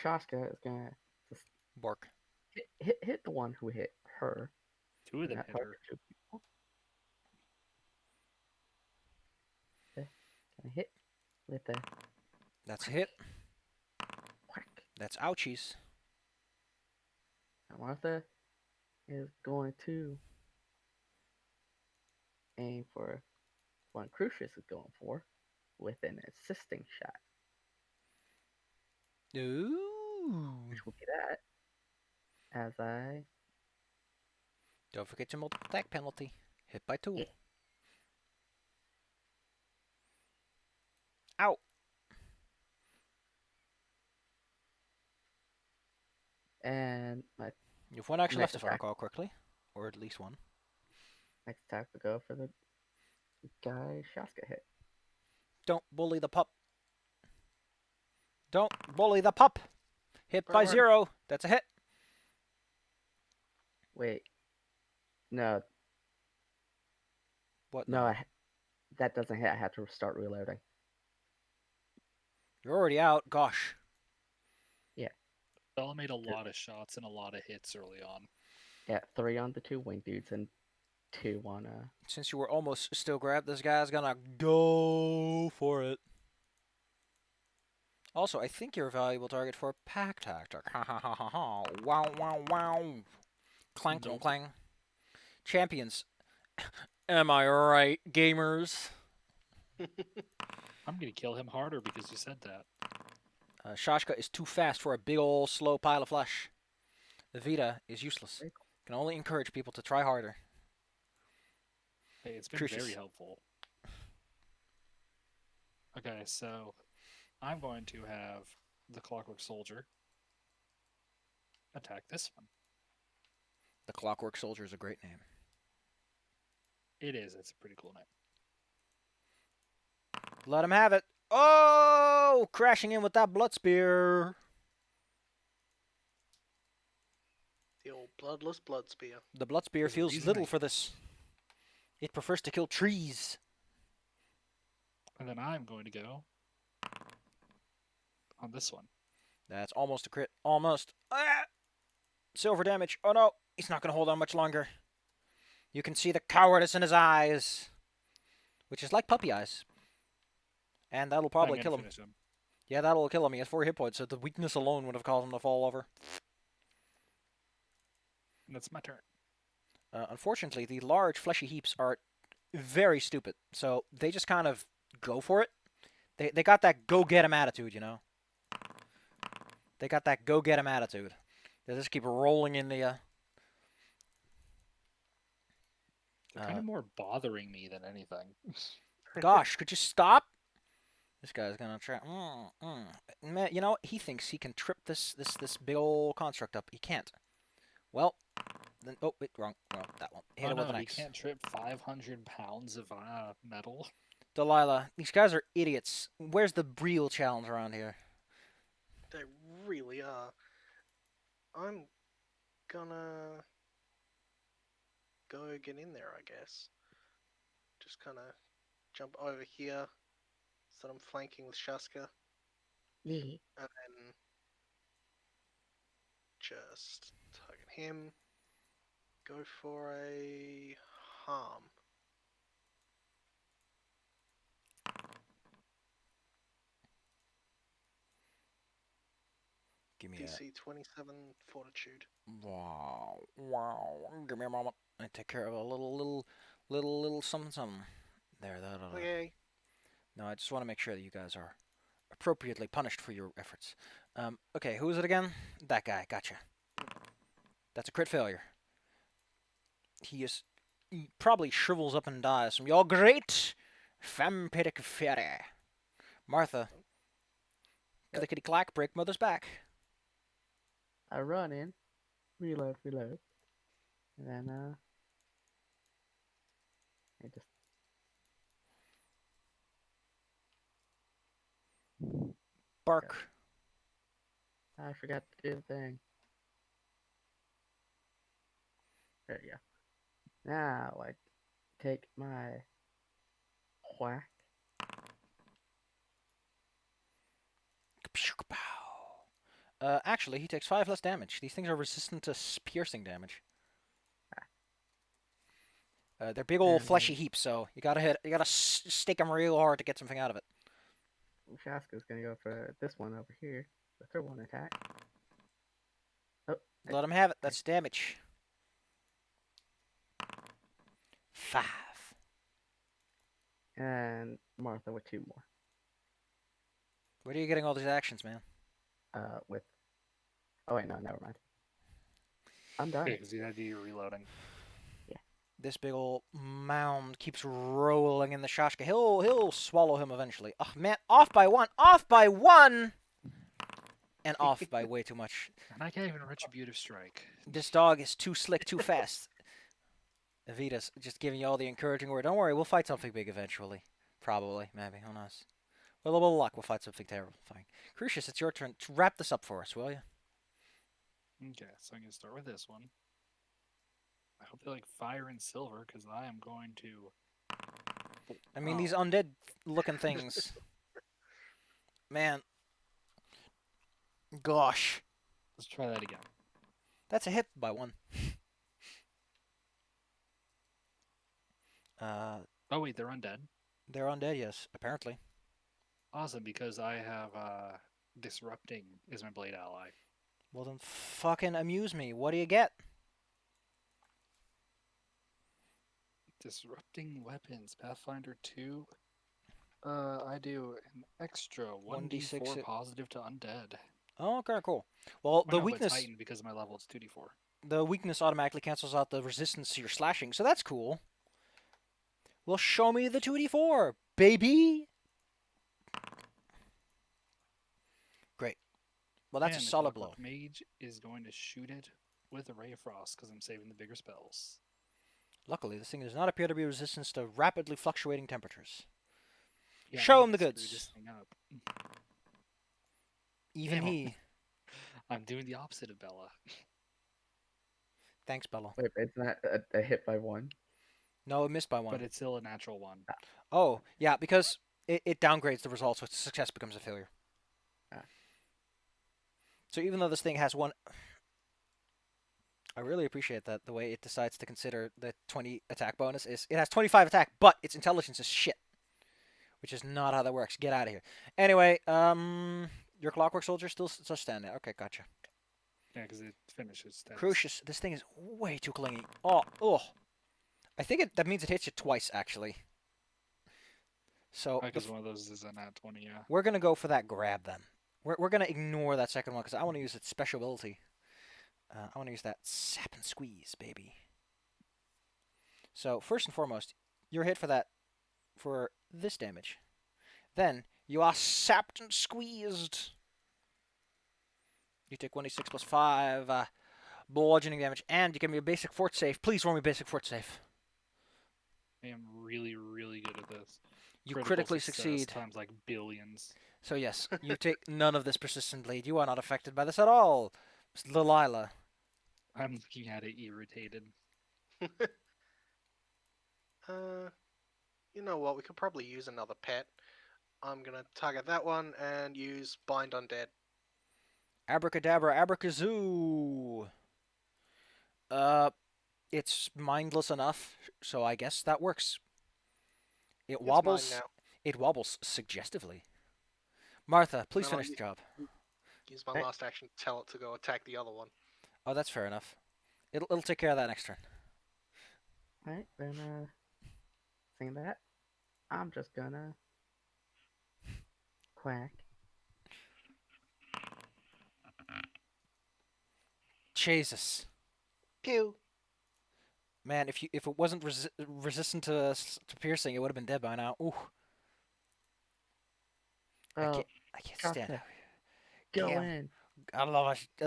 Shaska is gonna just Bork. hit the one who hit her. Two of them Not hit her. target two people. Okay. Gonna hit with a That's a hit. whack. That's ouchies. And Martha is going to aim for one Crucius is going for with an assisting shot, Ooh. which will be that. As I Don't forget your multiple attack penalty. Hit by 2. Yeah. Ow. and my You have one action Next left if I attack. recall correctly. Or at least one. next attack will go for the guy Shaska hit. Don't bully the pup. Don't bully the pup. Hit by Bye-bye. 0. That's a hit. Wait, no, What? no, that doesn't hit. I have to start reloading. You're already out. Gosh. Bella made a lot of shots and a lot of hits early on. Yeah, 3 on the 2 wing dudes and 2 on Since you were almost still grabbed, this guy's gonna go for it. Also, I think you're a valuable target for a pack tactic. Ha ha ha ha ha. Wow wow wow. Clank Nope. clang. Champions. Am I right, gamers? I'm gonna kill him harder because you said that. Shashka is too fast for a big ol' slow pile of flesh. The Vita is useless. Very cool. Can only encourage people to try harder. Hey, it's been Crucius. very helpful. Okay, so I'm going to have the Clockwork Soldier attack this one. The Clockwork Soldier is a great name. It is. It's a pretty cool name. Let him have it. Oh! Crashing in with that blood spear. the old bloodless blood spear. The blood spear There's a feels reason little I- for this. It prefers to kill trees. And then I'm going to go on this one. That's almost a crit. Almost. Ah! Silver damage. Oh no, he's not going to hold on much longer. You can see the cowardice in his eyes, which is like puppy eyes. And that'll probably I'm kill gonna him. finish him. Yeah, that'll kill him. He has 4 hit points, so the weakness alone would have caused him to fall over. And that's my turn. Unfortunately, the large fleshy heaps are very stupid, so they just kind of go for it. They got that go-get-'em attitude, you know? They got that go-get-'em attitude. They just keep rolling in the... They're kind of more bothering me than anything. Gosh, could you stop? This guy's gonna try... Man, you know, he thinks he can trip this big old construct up. He can't. Well, then... Oh, wait, wrong. Well, that one. Hit Oh it with no, an he axe. can't trip 500 pounds of metal. Delilah, these guys are idiots. Where's the real challenge around here? They really are. I'm gonna go get in there, I guess. Just kind of jump over here so I'm flanking with Shaska, Yeah. and then just target him. Go for a harm. Give me DC 27 Fortitude. Wow. Give me a moment. I take care of a little something. There, that'll... Okay. No, I just want to make sure that you guys are appropriately punished for your efforts. Okay, who is it again? That guy. Gotcha. That's a crit failure. He probably shrivels up and dies from your great vampiric fury. Martha, Yep. clickety clack, break mother's back. I run in, reload, and then I just Bark. I forgot to do the thing. There you go. Now I take my whack. Actually, he takes 5 less damage. These things are resistant to piercing damage. They're big old And fleshy heaps, so you gotta stake them real hard to get something out of it. Shaska's gonna go for this one over here. The third one attack. Oh, Let him have it. That's damage. 5. and Martha with 2 more. Where are you getting all these actions, man? With. Oh wait, no, never mind. I'm done. Okay, because you had to do reloading. This big old mound keeps rolling in the Shashka. He'll swallow him eventually. Oh man, off by 1! Off by 1! And off by way too much. And I can't even retributive strike. This dog is too slick, too fast. Evita's just giving you all the encouraging word. Don't worry, we'll fight something big eventually. Probably, maybe, who knows. With a little luck, we'll fight something terrible. Fine. Crucius, it's your turn to wrap this up for us, will you? Okay, so I'm going to start with this one. I hope they like fire and silver, because I am going to... I mean, these undead-looking things... Man. Gosh. Let's try that again. That's a hit by 1. Oh wait, they're undead. They're undead, yes, apparently. Awesome, because I have disrupting is my blade ally. Well then fucking amuse me. What do you get? Disrupting weapons, Pathfinder 2. I do an extra 1d4 1d6 positive to undead. Oh, okay, cool. Well, the no, weakness... But Titan, because of my level, it's 2d4. The weakness automatically cancels out the resistance to your slashing, so that's cool. Well, show me the 2d4, baby! Great. Well, that's And a the solid blow. Clockwork Mage is going to shoot it with a Ray of Frost, because I'm saving the bigger spells. Luckily, this thing does not appear to be resistant to rapidly fluctuating temperatures. Yeah, Show I'm him the gonna goods. screw this thing up. Even Damn. he. I'm doing the opposite of Bella. Thanks, Bella. Wait, it's not a hit by 1. No, it missed by 1. But it's still a natural 1. Oh, yeah, because it downgrades the results, so success becomes a failure. Ah. So even though this thing has 1... I really appreciate that the way it decides to consider the 20 attack bonus is it has 25 attack, but its intelligence is shit. Which is not how that works. Get out of here. Anyway, your Clockwork Soldier still standing there. Okay, gotcha. Yeah, because it finishes. Crucius, this thing is way too clingy. Oh. I think that means it hits you twice, actually. So Because one of those is a nat 20, yeah. we're going to go for that grab, then. We're going to ignore that second one, because I want to use its special ability. I want to use that sap and squeeze, baby. So, first and foremost, you're hit for this damage. Then, you are sapped and squeezed. You take 1d6 plus 5 bludgeoning damage, and you give me a basic fort save. Please roll me a basic fort save. I am really, really good at this. You Critical critically success succeed. Times like billions. So yes, you take none of this persistent bleed. You are not affected by this at all, Delilah. I'm looking at it irritated. You know what? We could probably use another pet. I'm gonna target that one and use Bind Undead. Abracadabra, abracazoo. It's mindless enough, so I guess that works. It It's wobbles. mine now. It wobbles suggestively. Martha, please No, finish the job. Use my Okay. last action to tell it to go attack the other one. Oh, that's fair enough. It'll take care of that next turn. Alright, then seeing that, I'm just gonna quack. Jesus. Pew. Man, if it wasn't resistant to piercing, it would have been dead by now. Ooh, I Well, can't I can't stand Shasta, it. go Damn, in. I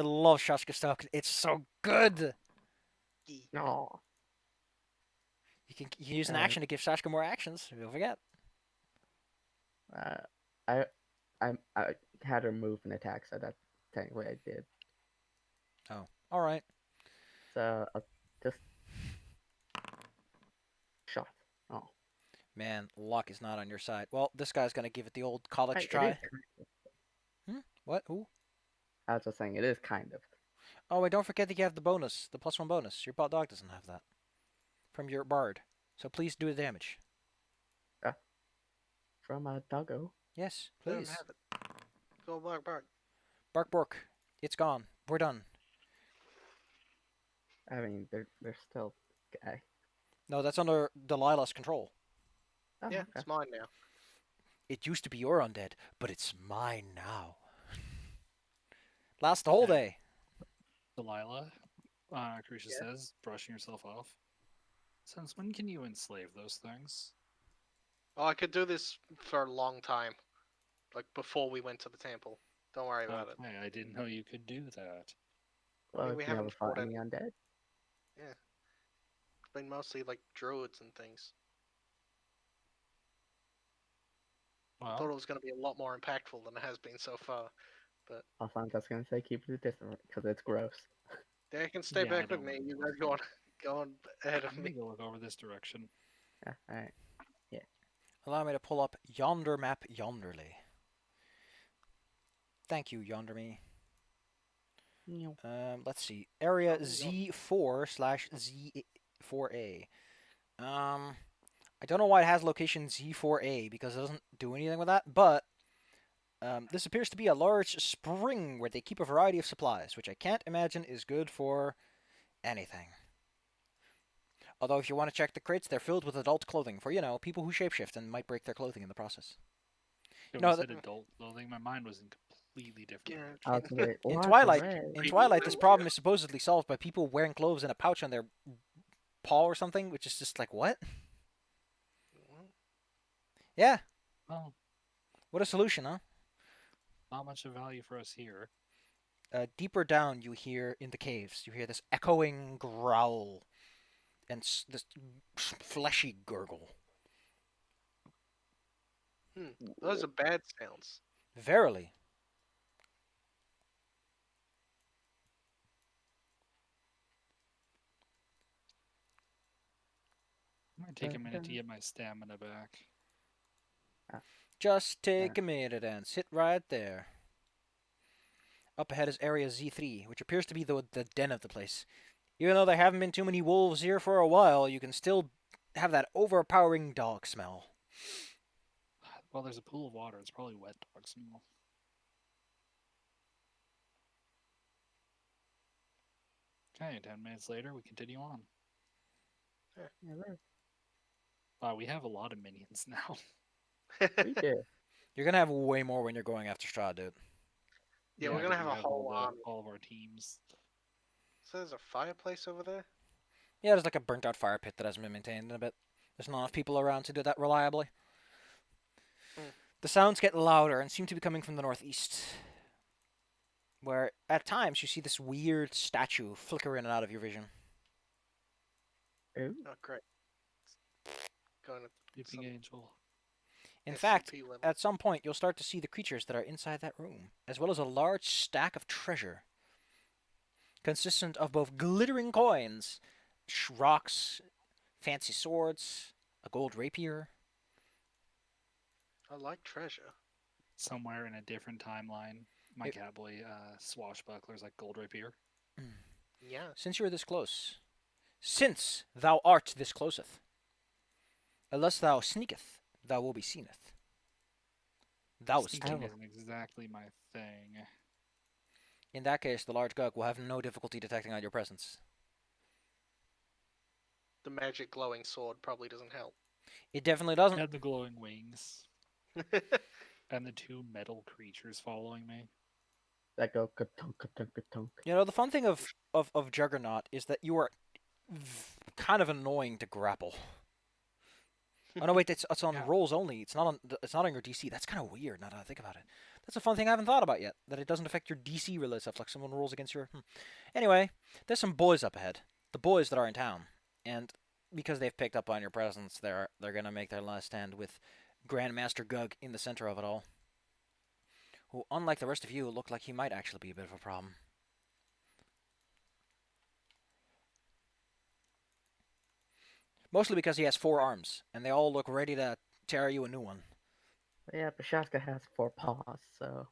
love Shashka Stock. It's so good. No. You can use an action to give Shashka more actions. Don't forget. Uh, I, I had her move an attack, so that's technically I did. Oh, all right. So just shot. Oh, Man, luck is not on your side. Well, this guy's gonna give it the old college it is. try. What? Who? I was just saying it is kind of Oh, wait, don't forget that you have the bonus, the +1 bonus. Your bot dog doesn't have that from your bard. So please do the damage. from a doggo. Yes, Let him please. have it. Go bark. Bark, bark. It's gone. We're done. I mean, they're still guy. No, that's under Delilah's control. Oh, Yeah, okay. it's mine now. It used to be your undead, but it's mine now. Last the whole Okay. day. Delilah, Carisha Yeah. says, brushing yourself off. Since when can you enslave those things? Oh, I could do this for a long time. Like before we went to the temple. Don't worry about it. Okay, I didn't know you could do that. Well, we if you never haven't fought fought any undead. It's been mostly like druids and things. I thought Well, it was going to be a lot more impactful than it has been so far. Also, I'm just gonna say keep it a distance because it's gross. They can stay Yeah, I back with don't me. like You those guys go on ahead I'm of gonna me. go look over this direction. Yeah, all right. Allow me to pull up yonder map yonderly. Thank you, yonder me. Let's see. Area Oh, Z4/Z4A. I don't know why it has location Z4A because it doesn't do anything with that, but this appears to be a large spring where they keep a variety of supplies, which I can't imagine is good for anything. Although if you want to check the crates, they're filled with adult clothing for, people who shapeshift and might break their clothing in the process. So No, when you said adult clothing, my mind was in completely different I was direction. like, In lots of Twilight, red. in People Twilight, who- this problem is supposedly solved by people wearing clothes in a pouch on their paw or something, which is just like, what? Yeah, Well, what a solution, huh? not much of value for us here. Deeper down, you hear in the caves, you hear this echoing growl and this fleshy gurgle. Those are bad sounds. Verily. It might take a minute to get my stamina back. Just take a minute and sit right there. Up ahead is Area Z3, which appears to be the den of the place. Even though there haven't been too many wolves here for a while, you can still have that overpowering dog smell. Well, there's a pool of water. It's probably wet dog smell. Okay, 10 minutes later, we continue on. Yeah, We have a lot of minions now. we do. You're gonna have way more when you're going after Strahd, dude. Yeah, we're gonna 'cause have we a whole army. all of our teams. So there's a fireplace over there? Yeah, there's like a burnt out fire pit that hasn't been maintained in a bit. There's not enough people around to do that reliably. The sounds get louder and seem to be coming from the northeast, where at times you see this weird statue flicker in and out of your vision. Ooh. Oh, great. Going to Sleeping Some- Angel. In fact, SCP level. at some point you'll start to see the creatures that are inside that room, as well as a large stack of treasure, consistent of both glittering coins, rocks, fancy swords, a gold rapier. I like treasure. Somewhere in a different timeline, my It- cowboy swashbucklers like gold rapier. Yeah. Since you are this close, since thou art this closeth, unless thou sneaketh, thou will be seeneth. Thou is Sneaking will- isn't exactly my thing. In that case, the large gug will have no difficulty detecting out your presence. The magic glowing sword probably doesn't help. It definitely doesn't. And the glowing wings. And the two metal creatures following me. that go ka-tunk, ka-tunk, ka-tunk. You know, the fun thing of Juggernaut is that you are kind of annoying to grapple. Oh no, wait, it's on Yeah. rolls only. It's not on your DC. That's kind of weird. Now that I think about it, that's a fun thing I haven't thought about yet. That it doesn't affect your DC related stuff, like someone rolls against your. Anyway, there's some boys up ahead. The boys that are in town, and because they've picked up on your presence, they're gonna make their last stand with Grandmaster Gug in the center of it all. Who, unlike the rest of you, look like he might actually be a bit of a problem. Mostly because he has 4 arms, and they all look ready to tear you a new one. Yeah, Bashaka has 4 paws, so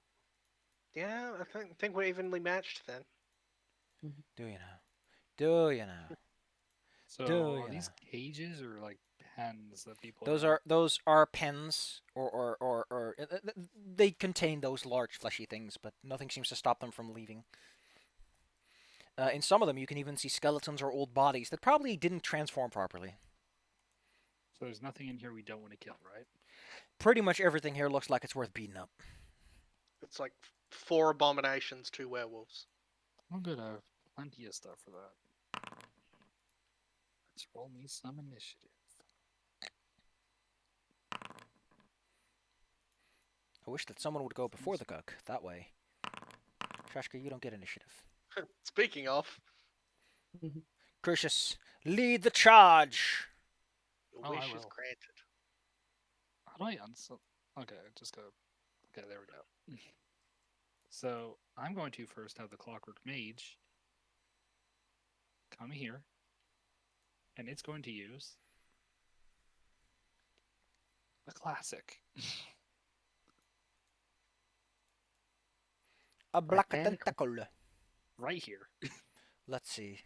Yeah, I think we're evenly matched then. Do you know? Do you know? So Do are ya? these cages or like pens that people Those are pens, or they contain those large fleshy things, but nothing seems to stop them from leaving. In some of them, you can even see skeletons or old bodies that probably didn't transform properly. So there's nothing in here we don't want to kill, right? Pretty much everything here looks like it's worth beating up. It's like 4 abominations, 2 werewolves. I'm gonna have plenty of stuff for that. Let's roll me some initiative. I wish that someone would go before the Gug. That way, Shashka, you don't get initiative. Speaking of, Crucius, lead the charge! your Oh, wish I is will. granted. How do I unsub? Okay, just go. Okay, there we go. So I'm going to first have the Clockwork Mage come here, and it's going to use the classic. A black and tentacle. Right here. Let's see.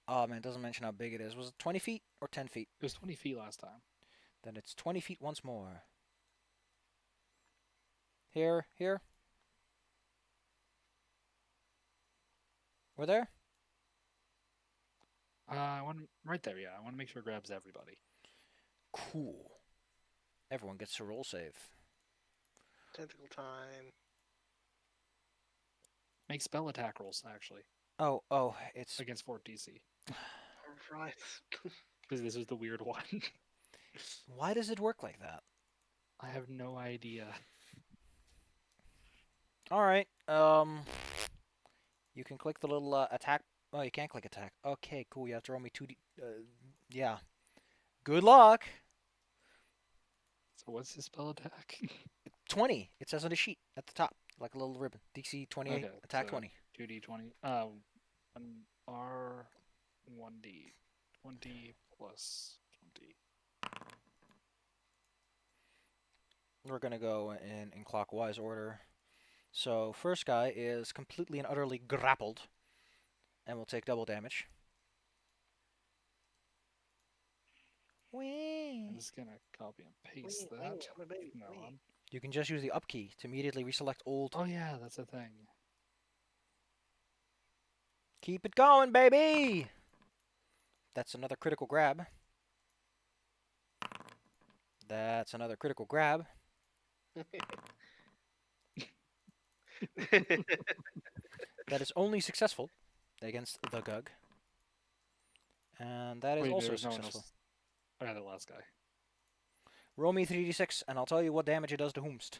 Oh man, it doesn't mention how big it is. Was it 20 feet or 10 feet? It was 20 feet last time. Then it's 20 feet once more. Here, here. We're there? I want right there. Yeah, I want to make sure it grabs everybody. Cool. Everyone gets to roll save. Tentacle time. Make spell attack rolls actually Oh, it's... against Fort DC Alright. because this is the weird one. Why does it work like that? I have no idea. Alright, you can click the little attack... Oh, you can't click attack. Okay, cool, you have to roll me 2D... yeah. Good luck! So what's his spell attack? 20. It says on the sheet at the top, like a little ribbon. DC 28, Okay, attack so 20. 2d20. An R1d 20 plus 20. We're gonna go in clockwise order. So first guy is completely and utterly grappled, and will take double damage. I'm just gonna copy and paste Wee, that. wee, I'm a baby, from now wee. on. You can just use the up key to immediately reselect old. Oh yeah, that's a thing. Keep it going, baby! That's another critical grab. That's another critical grab. That is only successful against the Gug. And that is Wait, also there's no one successful. else. Oh yeah, the last guy. Roll me 3d6, and I'll tell you what damage it does to whomst.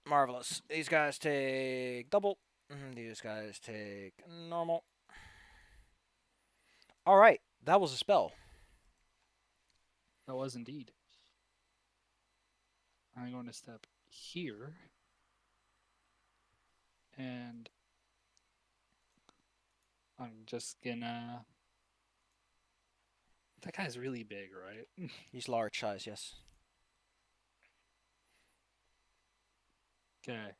Marvelous. These guys take double. These guys take normal. Alright, that was a spell. That was indeed. I'm going to step here. And I'm just gonna. That guy's really big, right? He's large size, yes. Okay.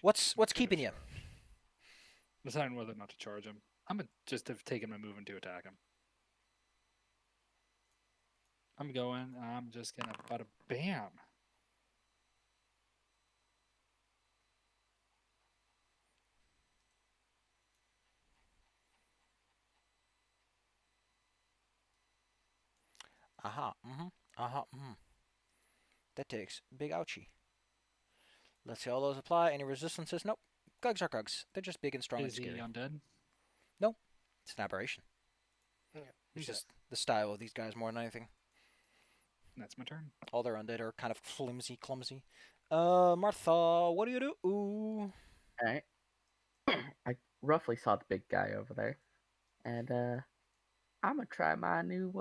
What's keeping you? Deciding whether or not to charge him. I'm gonna just have taken my movement to attack him. I'm going. I'm just gonna bada bam. Aha. Mm-hmm. Aha. Mm-hmm. That takes big ouchie. Let's see all those apply. Any resistances? Nope. Gugs are gugs. They're just big and strong and Is he scary. undead? No. It's an aberration. Yeah. It's Okay. just the style of these guys more than anything. That's my turn. All their undead are kind of flimsy, clumsy. Martha, what do you do? Ooh. Alright. I roughly saw the big guy over there. And I'm gonna try my new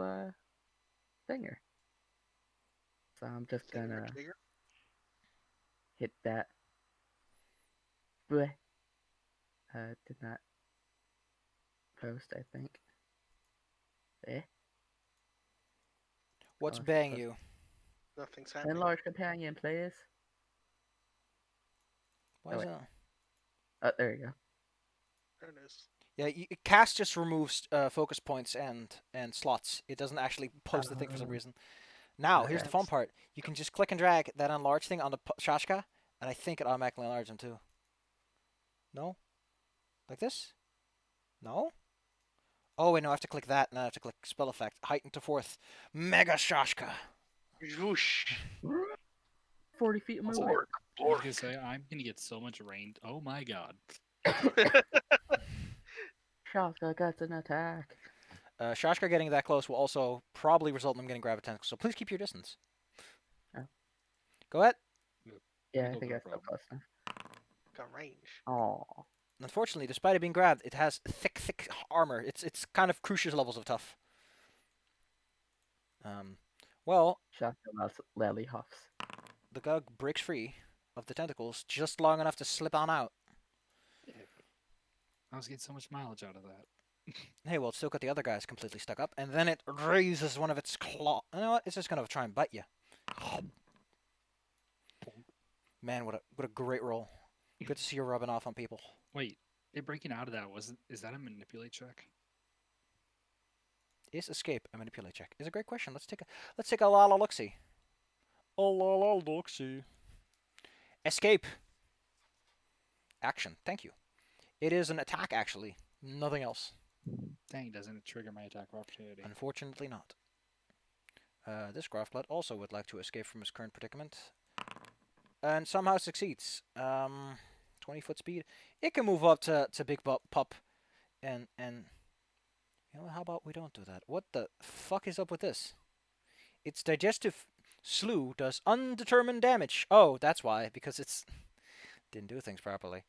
thinger. So I'm just Finger gonna trigger. hit that. Bleh. Did not post, I think. Eh? What's Oh, bang supposed- you? Nothing's happening. Enlarge companion, please. Why Oh, is wait. that? Oh, there you go. There it is. Yeah, cast just removes focus points and slots. It doesn't actually post the thing for some Oh. reason. Now, here's Okay. the fun part. You can just click and drag that enlarge thing on the Shashka, and I think it automatically enlarges them too. No? Like this? No? Oh, wait, no, I have to click that, and I have to click spell effect. Heighten to fourth. Mega Shashka. Whoosh. 40 feet of Also, movement. I was gonna say I'm gonna get so much rain. Oh my god. Shotgun gets an attack. Shashka getting that close will also probably result in them getting graviton, so please keep your distance. Oh. Go ahead. Yeah, I Critical think no that's still problem. close enough. Got range. Oh. Unfortunately, despite it being grabbed, it has thick armor. It's kind of crucial levels of tough. Well, Shotgun loves Lely Huffs. the Gug breaks free of the tentacles just long enough to slip on out. I was getting so much mileage out of that. Hey, well, it's still got the other guys completely stuck up, and then it raises one of its claw. You know what? It's just gonna try and bite you. Man, what a great roll. Good to see you rubbing off on people. Wait, it breaking out of that is that a manipulate check? Is escape a manipulate check? Is a great question. Let's take a la look-see. A la look-see. Escape. Action. Thank you. It is an attack, actually. Nothing else. Dang, doesn't it trigger my attack of opportunity? Unfortunately not. This Grafblood also would like to escape from his current predicament. And somehow succeeds. 20-foot speed. It can move up to Big Pup. And you know, how about we don't do that? What the fuck is up with this? Its digestive slew does undetermined damage. Oh, that's why. Because it's... didn't do things properly.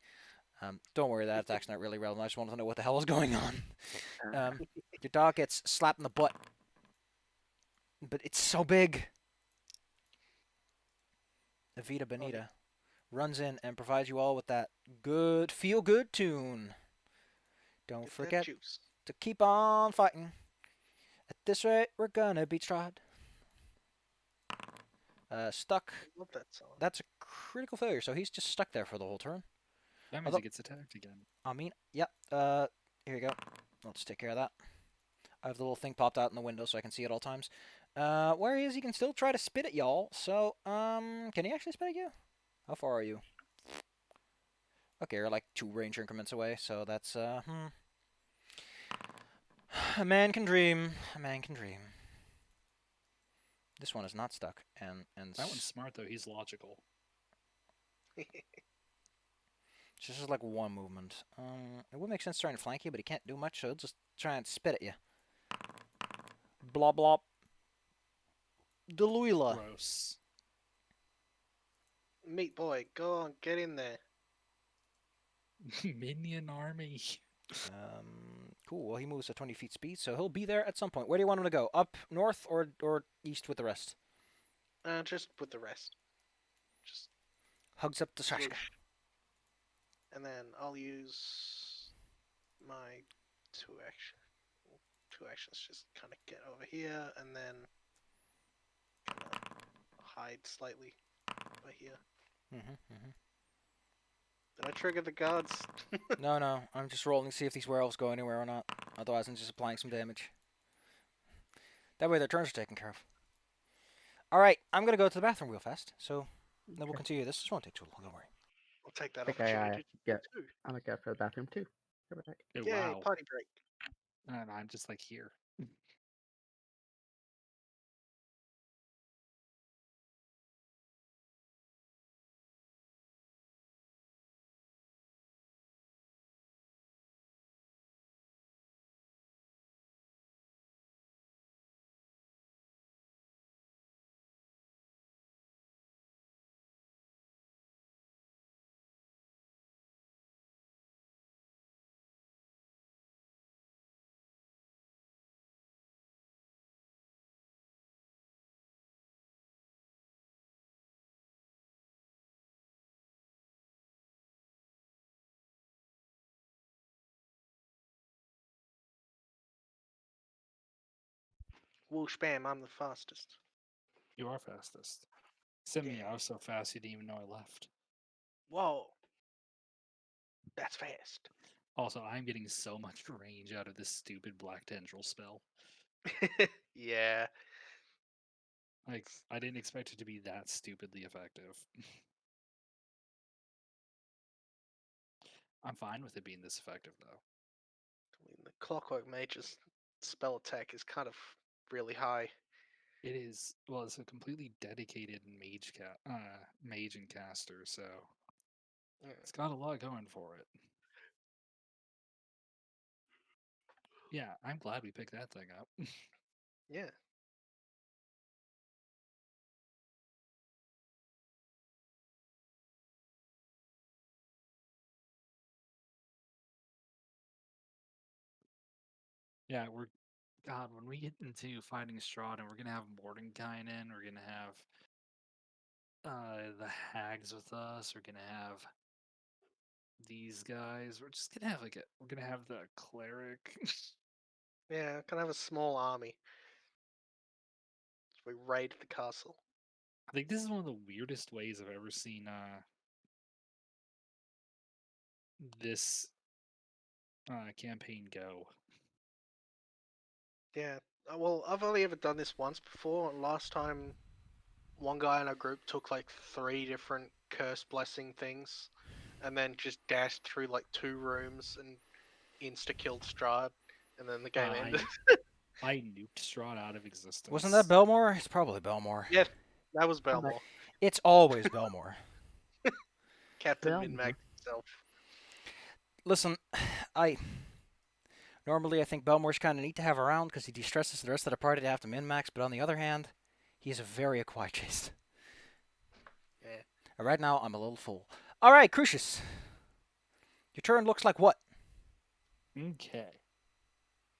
Don't worry, that attack's not really relevant. I just wanted to know what the hell is going on. Your dog gets slapped in the butt. But it's so big. Evita Bonita runs in and provides you all with that good, feel-good tune. Don't Get forget that juice. to keep on fighting. At this rate, we're gonna beat Strahd. Stuck. I love that song. That's a critical failure, so he's just stuck there for the whole turn. That means Although- it gets attacked again. I mean, yep. Here you go. Let's take care of that. I have the little thing popped out in the window so I can see at all times. Where he is, he can still try to spit at y'all. So, can he actually spit at you? How far are you? Okay, you're like 2 range increments away, so that's, A man can dream. A man can dream. This one is not stuck, and That one's smart though. He's logical. it's just like 1 movement. It would make sense trying to flank you, but he can't do much, so he'll just try and spit at you. Blop blop. Deluila. Gross. Meat boy, go on, get in there. Minion army. Cool. Well, he moves at 20 feet speed, so he'll be there at some point. Where do you want him to go? Up north or east with the rest? Just with the rest. Just Hugs up to Sashka. whoosh. And then I'll use my two actions. Just kind of get over here and then kind of hide slightly over here. Did I trigger the guards? No. I'm just rolling to see if these werewolves go anywhere or not. Otherwise, I'm just applying some damage. That way, their turns are taken care of. All right, I'm gonna go to the bathroom real fast. So then we'll continue this. This won't take too long. Don't worry. I'll take that I think I, opportunity. get- too. I'm gonna go for the bathroom too. Be right back. Oh, Yay, wow. party break. And I'm just like here. Whoosh bam, I'm the fastest. You are fastest. Sent me Yeah. out so fast you didn't even know I left. Whoa. That's fast. Also, I'm getting so much range out of this stupid black tendril spell. Yeah. Like, I didn't expect it to be that stupidly effective. I'm fine with it being this effective, though. I mean, the Clockwork Mage's spell attack is kind of really high. It is, well, it's a completely dedicated mage and caster, so Yeah. it's got a lot going for it. Yeah, I'm glad we picked that thing up. Yeah. Yeah, God, when we get into fighting Strahd and we're gonna have Mordenkainen in, we're gonna have the hags with us, we're gonna have these guys. We're just gonna have we're gonna have the cleric. Yeah, can have a small army. We raid the castle. I think this is one of the weirdest ways I've ever seen this campaign go. Yeah. Well, I've only ever done this once before. Last time, one guy in our group took like 3 different curse blessing things, and then just dashed through like 2 rooms and insta killed Strahd, and then the game ended. I nuked Strahd out of existence. Wasn't that Belmore? It's probably Belmore. Yeah, that was I'm Belmore. It's always Belmore. Captain Belmore. Min-Mag himself. Listen, normally I think Belmore's kind of neat to have around because he de-stresses the rest of the party to have to min-max, but on the other hand, he's a very acquired chase. Yeah. Right now, I'm a little fool. All right, Crucius. Your turn looks like what? Okay.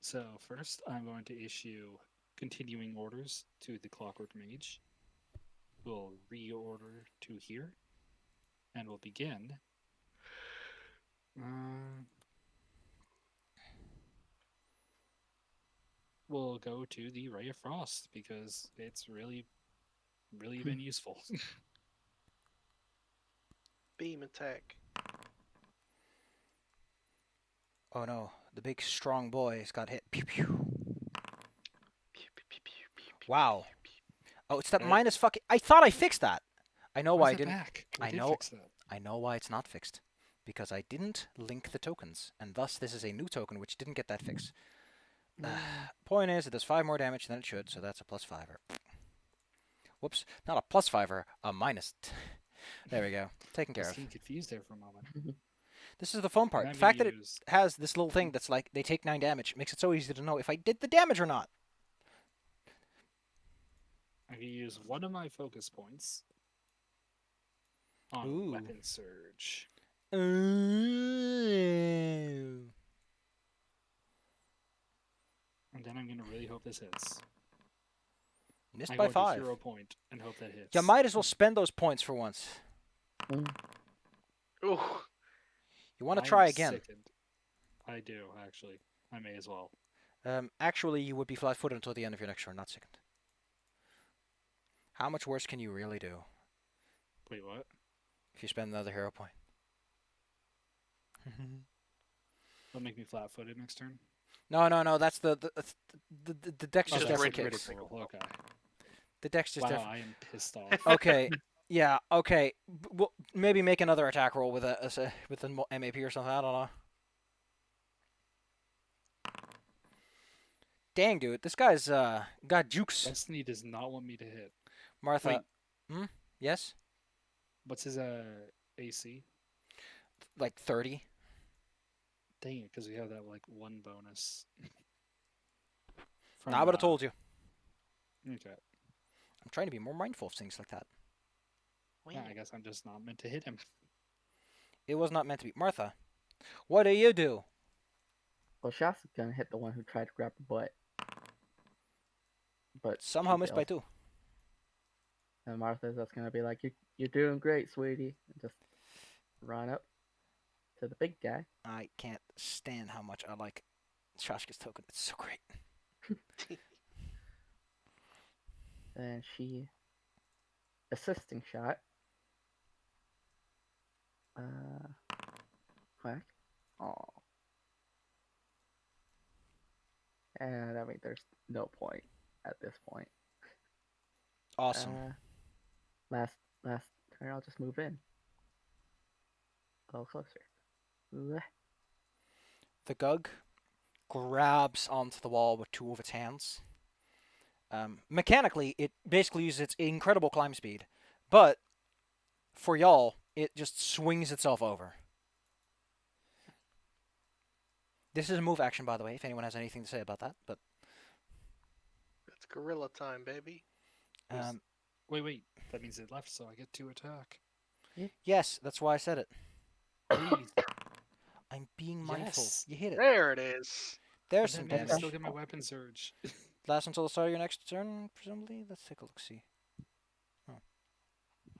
So first, I'm going to issue continuing orders to the Clockwork Mage. We'll reorder to here, and we'll begin. We'll go to the Ray of Frost because it's really been useful. Beam attack. Oh no, the big strong boy's got hit. Pew pew. Pew, pew, pew, pew, pew, pew, Wow. pew, pew. Oh, it's that That- minus fucking. I thought I fixed that. I know why I Where's it didn't. back? We I did know- fix that. I know why it's not fixed. Because I didn't link the tokens, and thus this is a new token which didn't get that fix. Point is, it does 5 more damage than it should, so that's a +5er. Whoops, not a +5er, a minus. There we go. Taken I care was of. getting confused there for a moment. This is the fun part. And The I'm fact that gonna it use- has this little thing that's like they take 9 damage makes it so easy to know if I did the damage or not. I'm gonna use one of my focus points on Ooh. Weapon Surge. Ooh. And then I'm gonna really hope this hits. Missed I'm by going to 5. hero point and hope that hits. You might as well spend those points for once. Ooh. You want to I try am again. sickened. I do, actually. I may as well. Actually, you would be flat-footed until the end of your next turn, not second. How much worse can you really do Wait, what? if you spend another hero point? That'll make me flat-footed next turn? No. That's the dex Oh, just that's never right, kicks. critical. Okay. The dex just Wow, never. I am pissed off. Okay. Yeah. Okay. Well, maybe make another attack roll with a MAP or something. I don't know. Dang, dude, this guy's got jukes. Destiny does not want me to hit. Martha. Wait. Yes. What's his AC? Like 30. Dang it, because we have that like 1 bonus. I would have told you. Okay. I'm trying to be more mindful of things like that. Yeah, I guess I'm just not meant to hit him. It was not meant to be. Martha, what do you do? Well, Shasta's gonna hit the one who tried to grab the butt. But Somehow she missed by fails. 2. And Martha's just gonna be like, "You're doing great, sweetie," and just run up to the big guy. I can't stand how much I like Shashka's token. It's so great. Then she assisting shot. Whack. Oh. And I mean, there's no point at this point. Awesome. Last turn, I'll just move in. A little closer. Bleh. The Gug grabs onto the wall with two of its hands. Mechanically, it basically uses its incredible climb speed, but for y'all, it just swings itself over. This is a move action, by the way, if anyone has anything to say about that. But It's gorilla time, baby. um, Wait. That means it left, so I get to attack. yes, that's why I said it. Breathe. I'm being mindful. Yes. You hit it. There it is. There's But some that means I damage. still get my weapon surge. Lasts until the start of your next turn, presumably. Let's take a look. See.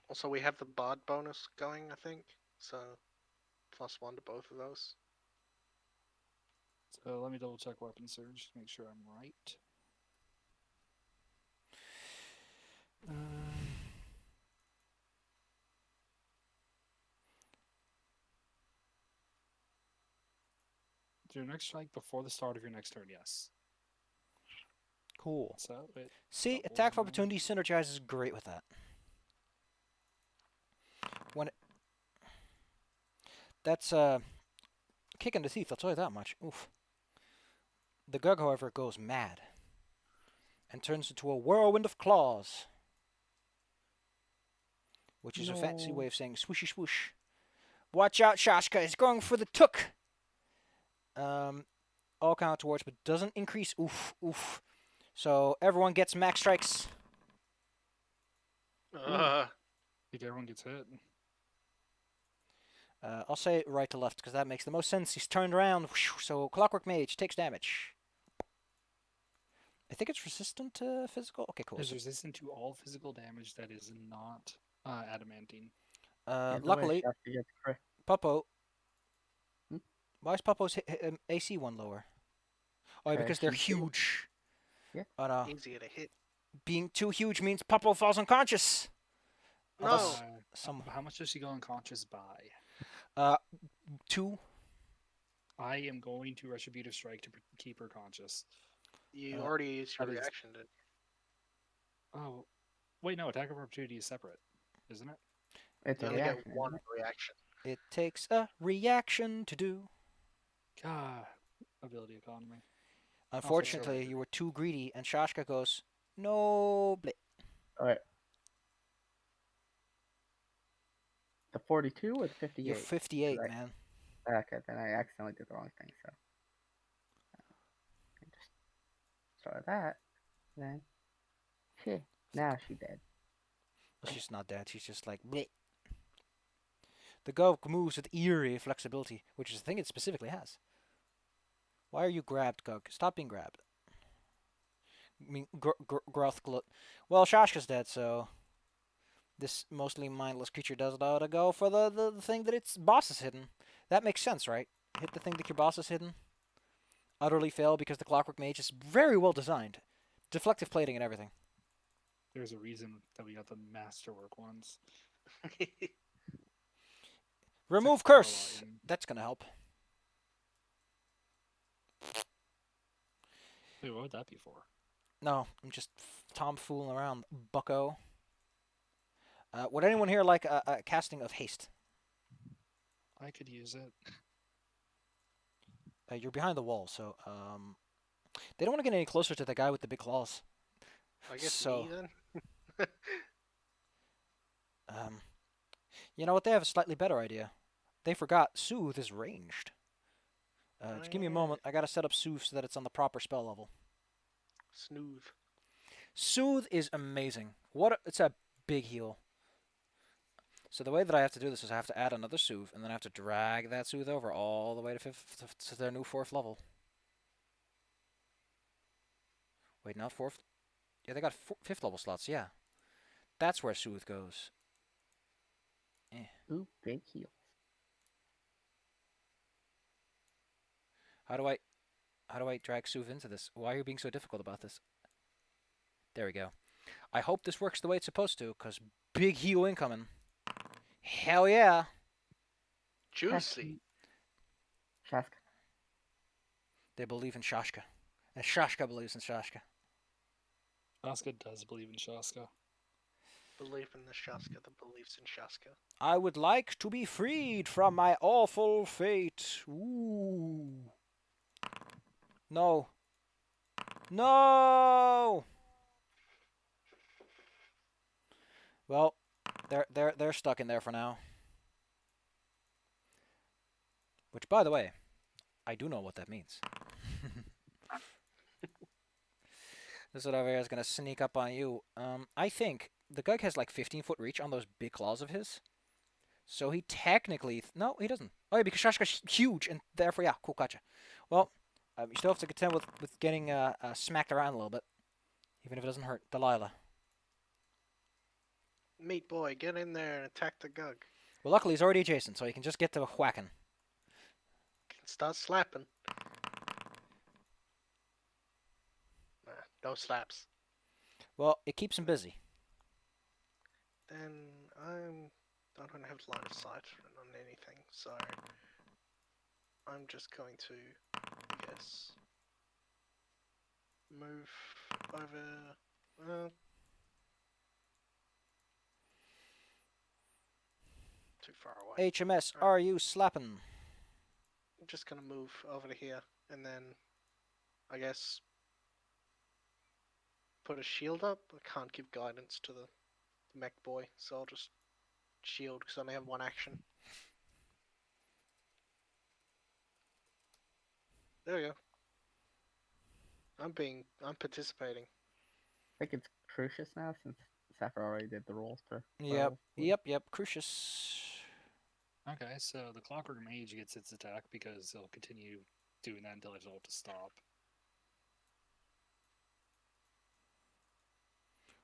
Also, we have the bod bonus going, I think. So, +1 to both of those. So let me double check weapon surge to make sure I'm right. Your next strike before the start of your next turn, yes. Cool. So it See, doubles attack of my- opportunity synergizes great with that. That's a kick in the teeth, I'll tell you that much. Oof. The Gug, however, goes mad and turns into a whirlwind of claws, which is a fancy No. way of saying swooshy swoosh. Watch out, Shashka is going for the took. All count towards, but doesn't increase. Oof, oof. So everyone gets max strikes. I think everyone gets hit. I'll say right to left because that makes the most sense. He's turned around, so Clockwork Mage takes damage. I think it's resistant to physical. Okay, cool. Is So, resistant to all physical damage that is not adamantine. Either way, luckily, Shasta gets crit. Puppo. Hmm? Why is Puppo's AC one lower? Oh, yeah, because they're she's big. huge. Yeah. But Easier to hit. being too huge means Puppo falls unconscious. No. Unless some How much does she go unconscious by? 2. I am going to Retributive Strike to keep her conscious. You Uh, already used your that is- reaction, didn't Oh, wait, no. Attack of Opportunity is separate, isn't it? It's you? a You only reaction. get one isn't reaction. It takes a reaction to do. God, ability economy. Unfortunately, later. you were too greedy, and Shashka goes, no, blit. All right. The 42 or the 58? You're 58, Right. man. Okay, then I accidentally did the wrong thing. So I just start that. Then, now she dead. Well, she's not dead. She's just like, bleh. The Gov moves with eerie flexibility, which is the thing it specifically has. Why are you grabbed, Gug? Stop being grabbed. I mean, Groth Glut. Well, Shashka's dead, so this mostly mindless creature does know to go for the thing that its boss is hidden. That makes sense, right? Hit the thing that your boss is hidden. Utterly fail because the Clockwork Mage is very well designed. Deflective plating and everything. There's a reason that we got the masterwork ones. Remove It's like curse. Carlisle. That's gonna help. Wait, what would that be for? No, I'm just tomfooling around, bucko. Would anyone here like a casting of haste? I could use it. You're behind the wall, so they don't want to get any closer to the guy with the big claws. I guess So- me then. You know what? They have a slightly better idea. They forgot Soothe is ranged. Just give me a yeah. moment. I gotta set up Soothe so that it's on the proper spell level. Snooze. Soothe is amazing. It's a big heal. So the way that I have to do this is I have to add another Soothe, and then I have to drag that Soothe over all the way to their new 4th level. Wait, not 4th? Yeah, they got 5th level slots, yeah. That's where Soothe goes. Ooh, big heal. How do I drag Soothe into this? Why are you being so difficult about this? There we go. I hope this works the way it's supposed to, because big heal incoming. Hell yeah. Juicy. Shaska. They believe in Shashka. And Shashka believes in Shashka. Shaska does believe in Shaska. Believe in the Shaska that believes in Shaska. I would like to be freed from my awful fate. Ooh. No. No! Well, they're stuck in there for now. Which, by the way, I do know what that means. This one over here is gonna sneak up on you. I think the Gug has like 15-foot reach on those big claws of his. So he technically... no, he doesn't. Oh yeah, because Shashka's huge, and therefore, yeah, cool, gotcha. Well, you still have to contend with getting smacked around a little bit. Even if it doesn't hurt. Delilah. Meat boy, get in there and attack the Gug. Well, luckily he's already adjacent, so he can just get to whacking. Can start slapping. Nah, no slaps. Well, it keeps him busy. Then I don't have line of sight on anything, so I'm just going to, I guess, move over. Too far away. HMS, are you slapping? I'm just gonna move over to here, and then, I guess, put a shield up. I can't give guidance to the mech boy, so I'll just shield because I only have one action. There we go. I'm participating. I think it's Crucius now since Sapphire already did the rolls for. Yep. Crucius. Okay, so the Clockwork Mage gets its attack because he'll continue doing that until I tell it to stop.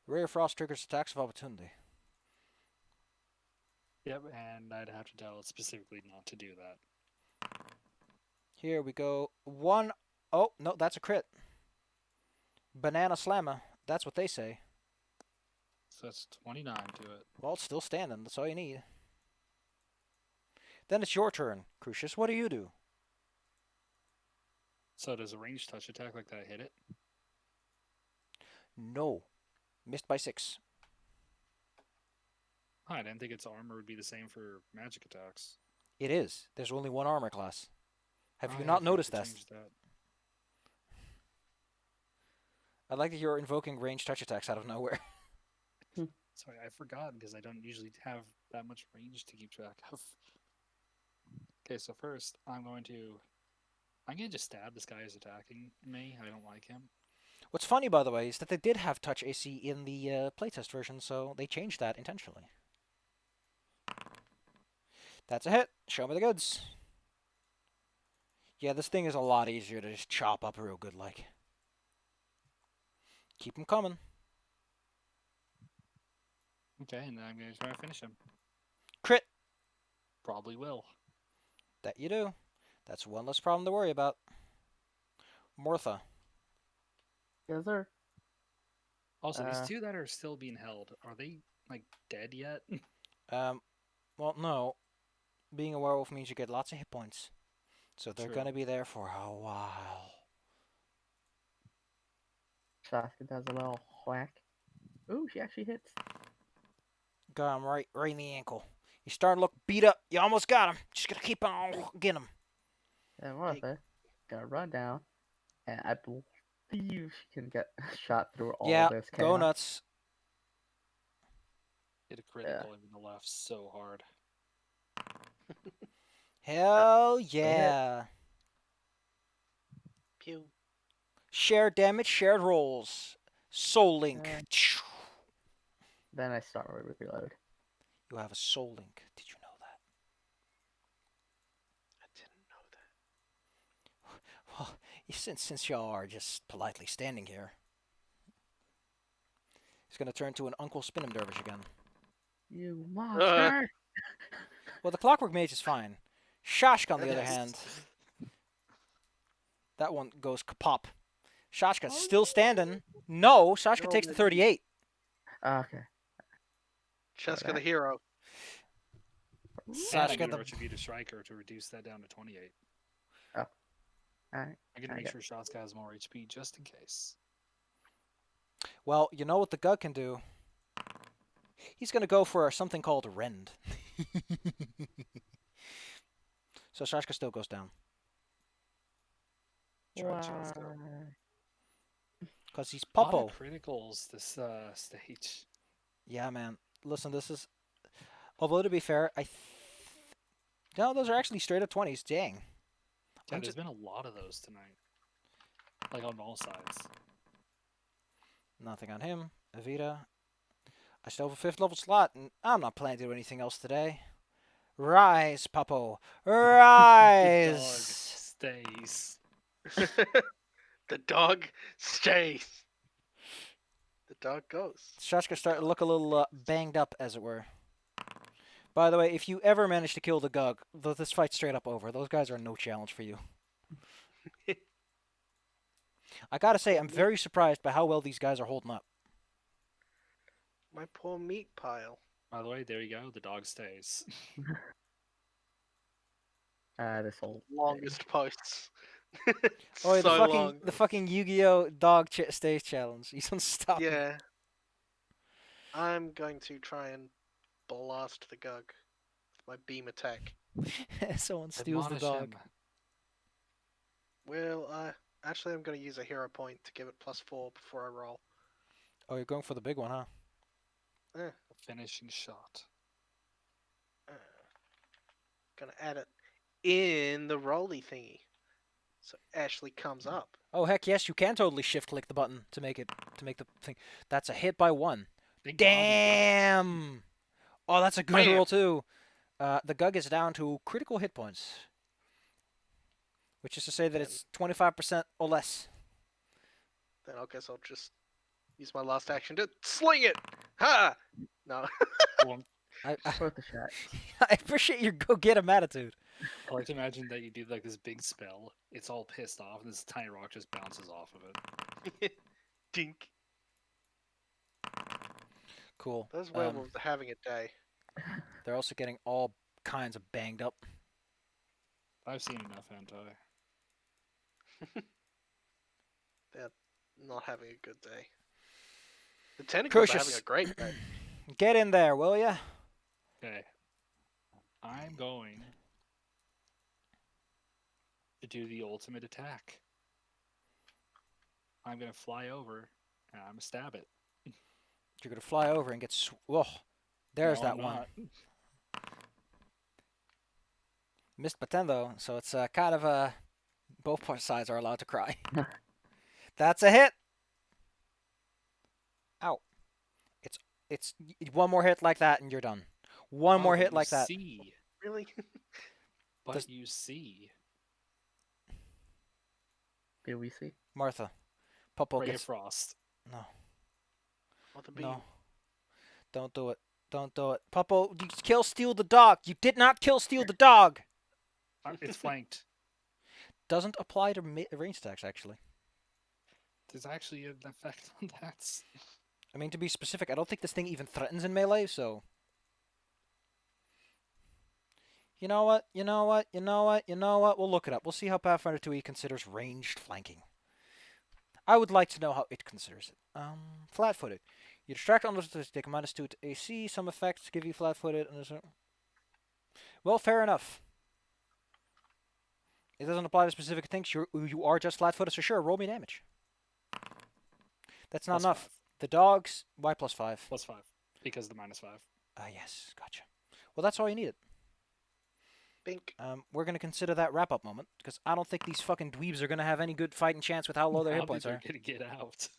Ray of Frost triggers attacks of opportunity. Yep, and I'd have to tell it specifically not to do that. Here we go. One. Oh, no, that's a crit. Banana Slammer. That's what they say. So that's 29 to it. Well, it's still standing. That's all you need. Then it's your turn, Crucius. What do you do? So does a ranged touch attack like that hit it? No. Missed by 6. I didn't think its armor would be the same for magic attacks. It is. There's only one armor class. Have Oh, you yeah, I not forgot noticed to that? change that? I like that you're invoking ranged touch attacks out of nowhere. Sorry, I forgot because I don't usually have that much range to keep track of. Okay, so first I'm going to just stab this guy who's attacking me. I don't like him. What's funny, by the way, is that they did have touch AC in the playtest version, so they changed that intentionally. That's a hit. Show me the goods. Yeah, this thing is a lot easier to just chop up real good, like. Keep them coming. Okay, and then I'm going to try to finish him. Crit. Probably will. That you do. That's one less problem to worry about. Mortha. Yes, sir. Also, these two that are still being held, are they, like, dead yet? Well, no. Being a werewolf means you get lots of hit points. So they're True. going to be there for a while. Shaska does a little whack. Ooh, she actually hits. Got him right in the ankle. He's starting to look beat up. You almost got him. Just got to keep on getting him. And Martha gonna run down, and I believe she can get shot through all Yeah, this chaos. go nuts. Hit a critical in the left so hard. Hell yeah. Pew. Shared damage, shared rolls. Soul Link. Then I start my reload. You have a Soul Link. Did you know that? I didn't know that. Well, since y'all are just politely standing here, he's going to turn to an Uncle Spin'em Dervish again. You monster! Well, the Clockwork Mage is fine. Shashka, on the other hand, that one goes kapop. Shashka's still standing. No, Shashka takes the 38. Okay. Cheska the that. hero. And I'm Sashka going to the retribute a striker to reduce that down to 28. All right. I'm going to I make got- sure Shotska has more HP just in case. well, you know what the Gug can do. He's gonna go for something called Rend. So Sashka still goes down Try Shotska. Why? because he's A lot Popo. of criticals this stage. Yeah, man. Listen, this is. Although to be fair, no, those are actually straight up 20s. Dang. Yeah, there's been a lot of those tonight. Like on all sides. Nothing on him. Evita. I still have a 5th level slot, and I'm not planning to do anything else today. Rise, Popo. The dog Rise! stays. The dog stays. The dog goes. Shashka starting to look a little banged up, as it were. By the way, if you ever manage to kill the Gug, this fight's straight up over. Those guys are no challenge for you. I gotta say, I'm very surprised by how well these guys are holding up. My poor meat pile. By the way, there you go. The dog stays. This whole Longest posts. Oh, yeah, So long. the fucking Yu-Gi-Oh dog stays challenge. He's unstoppable. Yeah. I'm going to try and blast the Gug with my beam attack. Someone steals the Admonish dog. him. Well, actually, I'm going to use a hero point to give it +4 before I roll. Oh, you're going for the big one, huh? A finishing shot. Gonna add it in the rolly thingy, so Ashley comes up. Oh heck yes, you can totally shift click the button to make the thing. That's a hit by 1. Thank God he does. Damn! Oh, that's a good Bam! roll too. The Gug is down to critical hit points, which is to say that it's 25% or less. Then I guess I'll just use my last action to sling it. Ha! No. Well, It's worth a shot. I appreciate your go get 'em attitude. I like to imagine that you do like this big spell. It's all pissed off, and this tiny rock just bounces off of it. Dink. Cool. Those werewolves are having a day. They're also getting all kinds of banged up. I've seen enough hentai. They're not having a good day. The tentacles are having Crucius. a great day. Get in there, will ya? Okay. I'm going to do the ultimate attack. I'm gonna fly over and I'm gonna stab it. You're gonna fly over and get. Whoa, there's No, that I'm one. not. Missed Batendo, so it's kind of both sides are allowed to cry. That's a hit. Ow. It's one more hit like that and you're done. One Oh, more but hit you like that. See, Really? but Does- you see, Did we see? Martha. Popo Ray of gets Frost. no. What the beam? No. Don't do it. Don't do it. Popo, you kill steal the dog. You did not kill steal the dog. It's flanked. Doesn't apply to range attacks actually. There's actually an effect on that. I mean, to be specific, I don't think this thing even threatens in melee, so... You know what? We'll look it up. We'll see how Pathfinder 2e considers ranged flanking. I would like to know how it considers it. Flat-footed. You distract others to take a -2 to AC. Some effects give you flat-footed. Well, fair enough. It doesn't apply to specific things. You are just flat-footed, so sure, roll me damage. That's not Plus enough. 5. The dogs, why +5? Plus 5. Because the -5. Yes, gotcha. Well, that's all you needed. Bink. We're going to consider that wrap-up moment, because I don't think these fucking dweebs are going to have any good fighting chance with how low their I hit don't points think are. they're gonna get out.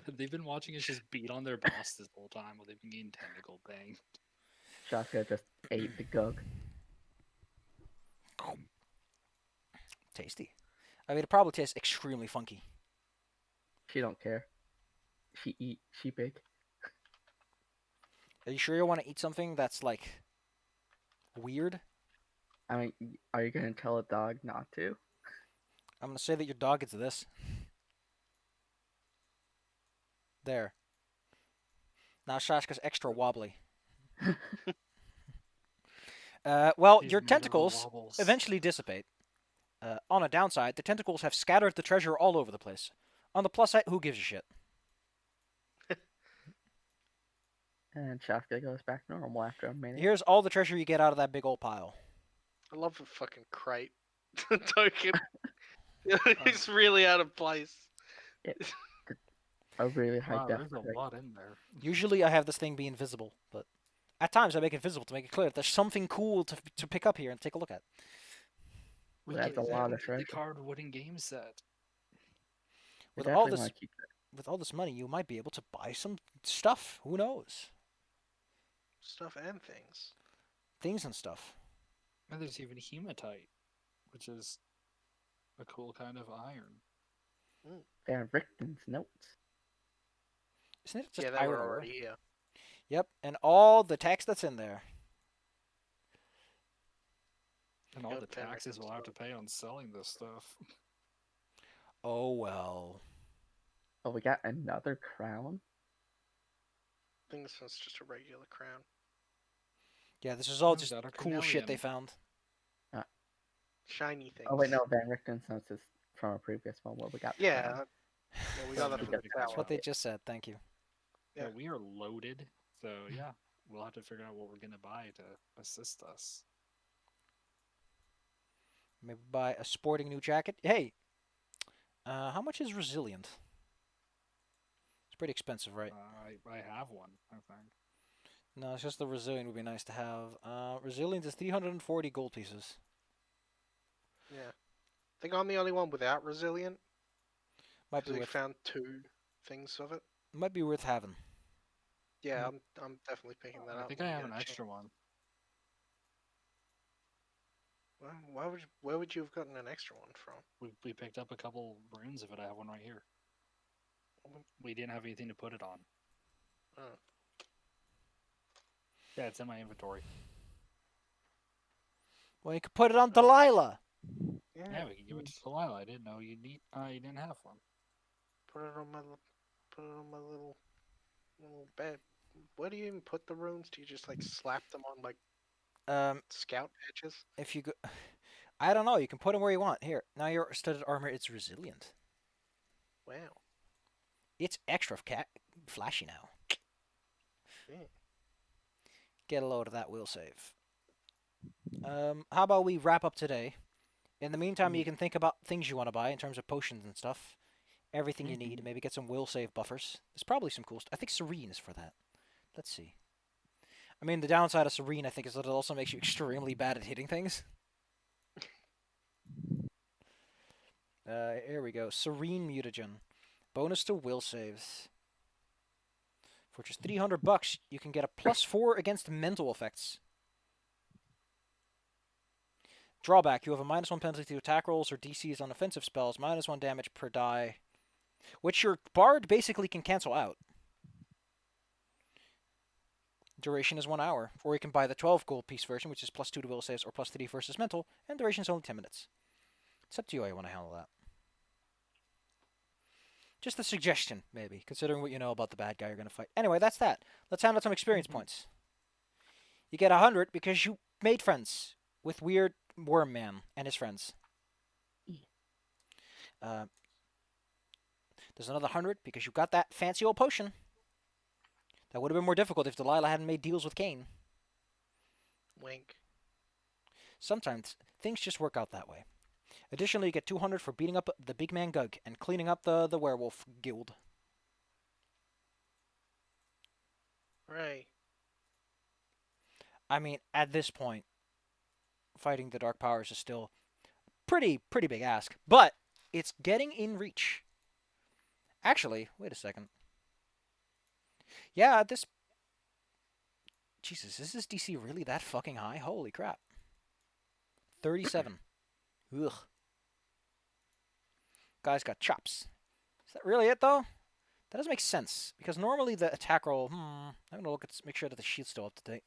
They've been watching us just beat on their boss this whole time while they've been getting tentacle banged. Shotgun just ate the Gug. Tasty. I mean, it probably tastes extremely funky. She don't care. She big. Are you sure you want to eat something that's, like, weird? I mean, are you gonna tell a dog not to? I'm going to say that your dog gets this. There. Now Sashka's extra wobbly. Well, He's your made of the tentacles wobbles. eventually dissipate. On a downside, the tentacles have scattered the treasure all over the place. On the plus side, who gives a shit? And Shaska goes back normal after a minute. Here's all the treasure you get out of that big old pile. I love the fucking crate token. It's really out of place. A really high Wow, def. there's a lot in there. Usually, I have this thing be invisible, but at times I make it visible to make it clear that there's something cool to pick up here and take a look at. We That's can a lot of get treasure. the card wooden game set. With I all definitely this, want to keep that. with all this money, you might be able to buy some stuff. Who knows? Stuff and things. Things and stuff. And there's even hematite, which is a cool kind of iron. Van Richten's notes. Isn't it just Yeah, they iron were ore? already here. Yep, and all the text that's in there. And all Good the Van taxes we'll have to Richten's pay on selling this stuff. Oh well. Oh, we got another crown. I think this one's just a regular crown. Yeah, this is all Oh, just got a cool shit they carnelian. found. Shiny things. Oh wait, no, Van Richten's notes is from a previous one where we got the Yeah. crown. Yeah, we Oh, got that no, from the we got That's tower. what they just said. Thank you. Yeah, Yeah. we are loaded. So yeah, we'll have to figure out what we're gonna buy to assist us. Maybe buy a sporting new jacket. Hey, how much is resilient? It's pretty expensive, right? I have one, I think. No, it's just the resilient would be nice to have. Resilient is 340 gold pieces. Yeah. I think I'm the only one without resilient. Might Because be we worth. found 2 things of it. Might be worth having. Yeah, I'm definitely picking that I up. think when I we have get an a extra chance. one. Well, where would you have gotten an extra one from? We picked up a couple runes of it. I have one right here. Mm. We didn't have anything to put it on. Oh. Yeah, it's in my inventory. Well, you could put it on Delilah. Yeah, we can give it to Delilah. I didn't know you didn't have one. Put it on my little bed. Where do you even put the runes? Do you just like slap them on like scout patches? If you go, I don't know. You can put them where you want. Here, now your studded armor. It's resilient. Wow. It's extra flashy now. Yeah. Get a load of that will save. How about we wrap up today? In the meantime, you can think about things you want to buy in terms of potions and stuff. Everything you need. Maybe get some will save buffers. There's probably some cool stuff. I think Serene is for that. Let's see. I mean, the downside of Serene, I think, is that it also makes you extremely bad at hitting things. Here we go. Serene Mutagen. Bonus to will saves. For just $300, you can get a +4 against mental effects. Drawback, you have a -1 penalty to attack rolls or DCs on offensive spells, -1 damage per die, which your bard basically can cancel out. Duration is 1 hour, or you can buy the 12 gold piece version, which is +2 to will saves or +3 versus mental, and duration is only 10 minutes. It's up to you how you want to handle that. Just a suggestion, maybe, considering what you know about the bad guy you're going to fight. Anyway, that's that. Let's hand out some experience points. You get 100 because you made friends with Weird Worm Man and his friends. There's another 100 because you got that fancy old potion. That would have been more difficult if Delilah hadn't made deals with Cain. Wink. Sometimes things just work out that way. Additionally, you get 200 for beating up the big man Gug and cleaning up the werewolf guild. Right. I mean, at this point, fighting the Dark Powers is still pretty big ask, but it's getting in reach. Actually, wait a second. Yeah, this... Jesus, is this DC really that fucking high? Holy crap. 37. Ugh. Guy's got chops. Is that really it, though? That doesn't make sense, because normally the attack roll... I'm gonna look at make sure that the shield's still up to date.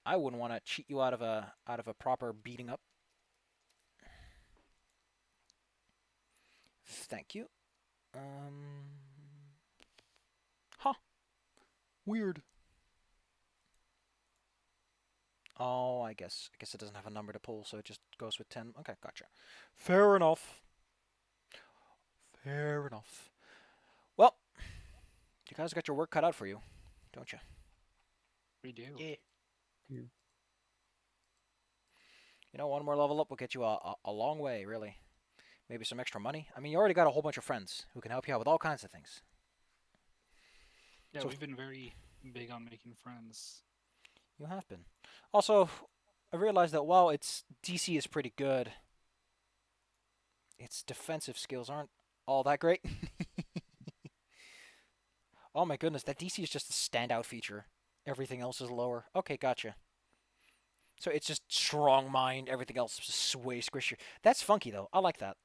I wouldn't want to cheat you out of a proper beating up. Thank you. Weird. Oh, I guess it doesn't have a number to pull, so it just goes with 10. Okay, gotcha. Fair enough. Fair enough. Well, you guys got your work cut out for you, don't you? We do. Yeah. Dude. You know, one more level up will get you a long way, really. Maybe some extra money. I mean, you already got a whole bunch of friends who can help you out with all kinds of things. Yeah, So- we've been very big on making friends. You have been. Also, I realized that while its DC is pretty good, its defensive skills aren't all that great. Oh my goodness, that DC is just a standout feature. Everything else is lower. Okay, gotcha. So it's just strong mind, everything else is just way squishier. That's funky though. I like that.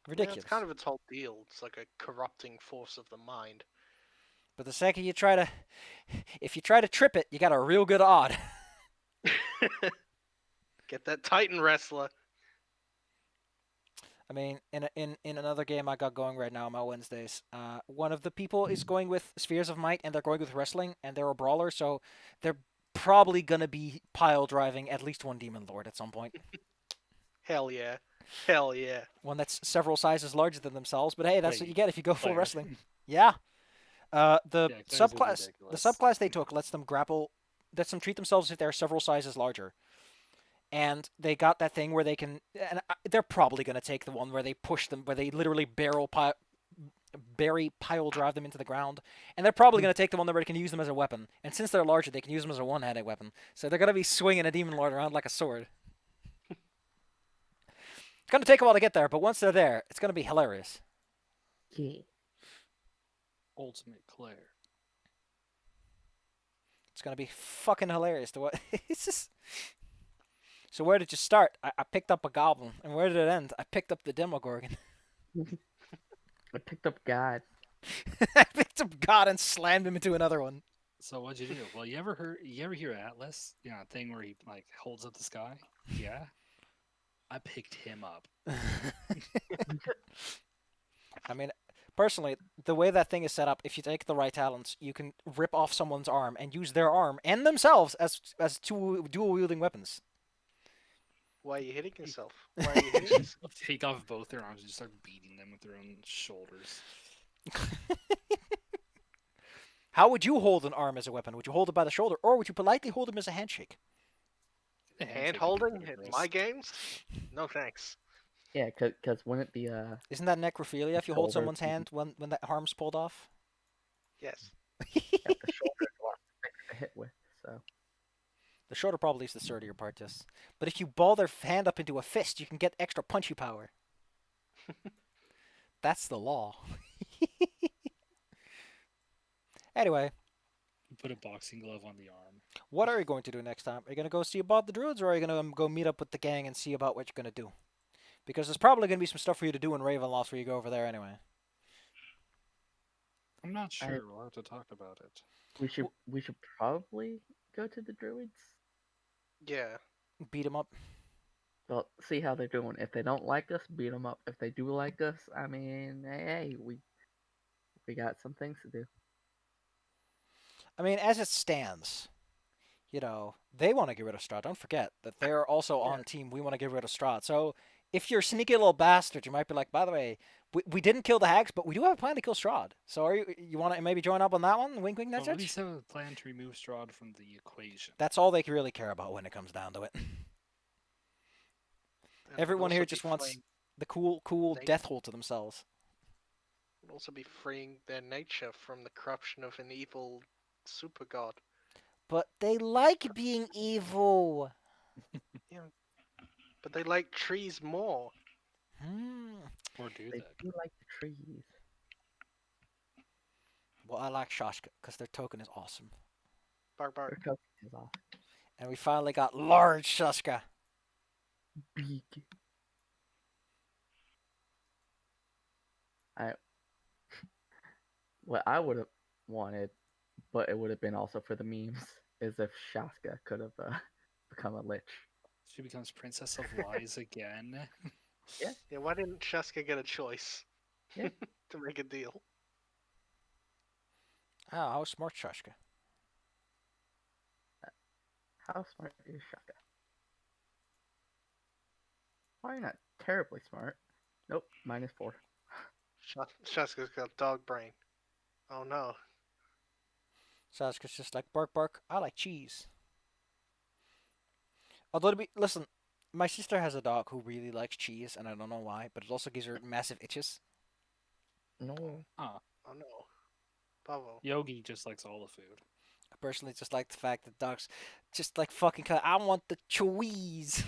Yeah, Ridiculous. it's kind of its whole deal. It's like a corrupting force of the mind. But the second you try to, if you try to trip it, you got a real good odd. Get that Titan wrestler. I mean, in another game I got going right now on my Wednesdays, one of the people is going with Spheres of Might, and they're going with Wrestling, and they're a brawler, so they're probably gonna be pile driving at least one Demon Lord at some point. Hell yeah. Hell yeah. One that's several sizes larger than themselves, but hey, that's what Wait, you get if you go full Claire. wrestling. Yeah. The Yeah, Claire's is subclass ridiculous. they took lets them grapple, lets them treat themselves as if they're several sizes larger. And they got that thing where they can, and they're probably going to take the one where they push them, where they literally bury pile drive them into the ground. And they're probably going to take the one where they can use them as a weapon. And since they're larger, they can use them as a one-handed weapon. So they're going to be swinging a Demon Lord around like a sword. It's going to take a while to get there, but once they're there, it's going to be hilarious. Yeah. Ultimate Claire. It's going to be fucking hilarious to what. It's just. So where did you start? I picked up a goblin, and where did it end? I picked up the Demogorgon. I picked up God. I picked up God and slammed him into another one. So what'd you do? Well, you ever hear Atlas? You know, a thing where he like holds up the sky? Yeah. I picked him up. I mean, personally, the way that thing is set up, if you take the right talents, you can rip off someone's arm and use their arm and themselves as two dual wielding weapons. Why are you hitting yourself? Why are you hitting yourself? Take off both their arms and just start beating them with their own shoulders. How would you hold an arm as a weapon? Would you hold it by the shoulder, or would you politely hold him as a handshake? The Hand handshake holding would be in gross. my games? No thanks. Yeah, cause wouldn't the Isn't that necrophilia if you hold Shoulder someone's be- hand when that arm's pulled off? Yes. yeah, the shoulder is a lot thicker to hit with? So The shoulder probably is the sturdier part, yes. But if you ball their hand up into a fist, you can get extra punchy power. That's the law. Anyway, Put a boxing glove on the arm. what are you going to do next time? Are you going to go see about the druids, or are you going to go meet up with the gang and see about what you're going to do? Because there's probably going to be some stuff for you to do in Ravenloft where you go over there anyway. I'm not sure. We'll have to talk about it. we should probably go to the druids. Yeah. Beat them up. Well, see how they're doing. If they don't like us, beat them up. If they do like us, I mean, hey, we got some things to do. I mean, as it stands, you know, they want to get rid of Strahd. Don't forget that they're also on team. We want to get rid of Strahd. So if you're a sneaky little bastard, you might be like, by the way, we didn't kill the hags, but we do have a plan to kill Strahd. So are you want to maybe join up on that one? Wink, wink, nudge, Well, at nudge? least have a plan to remove Strahd from the equation. That's all they really care about when it comes down to it. And Everyone would here also just be wants freeing- the cool They- death hole to themselves. would also be freeing their nature from the corruption of an evil super god. But they like being evil. But they like trees more. Or do They that. do like the trees. Well, I like Shashka because their token is awesome. Bark Their bark. token is off. And we finally got large Shashka. Big. What I would have wanted, but it would have been also for the memes, is if Shaska could have become a lich. She becomes Princess of Lies again. Yeah, why didn't Shaska get a choice? Yeah. To make a deal. Ah, how smart, Shashka. How smart is Shaka? Probably not terribly smart. Nope, -4. Shaska's got dog brain. Oh no. Sasuke's just like, bark, bark, I like cheese. Although, listen, my sister has a dog who really likes cheese, and I don't know why, but it also gives her massive itches. No. Huh. Oh no. Pavo. Yogi just likes all the food. I personally just like the fact that dogs just like fucking, I want the cheese.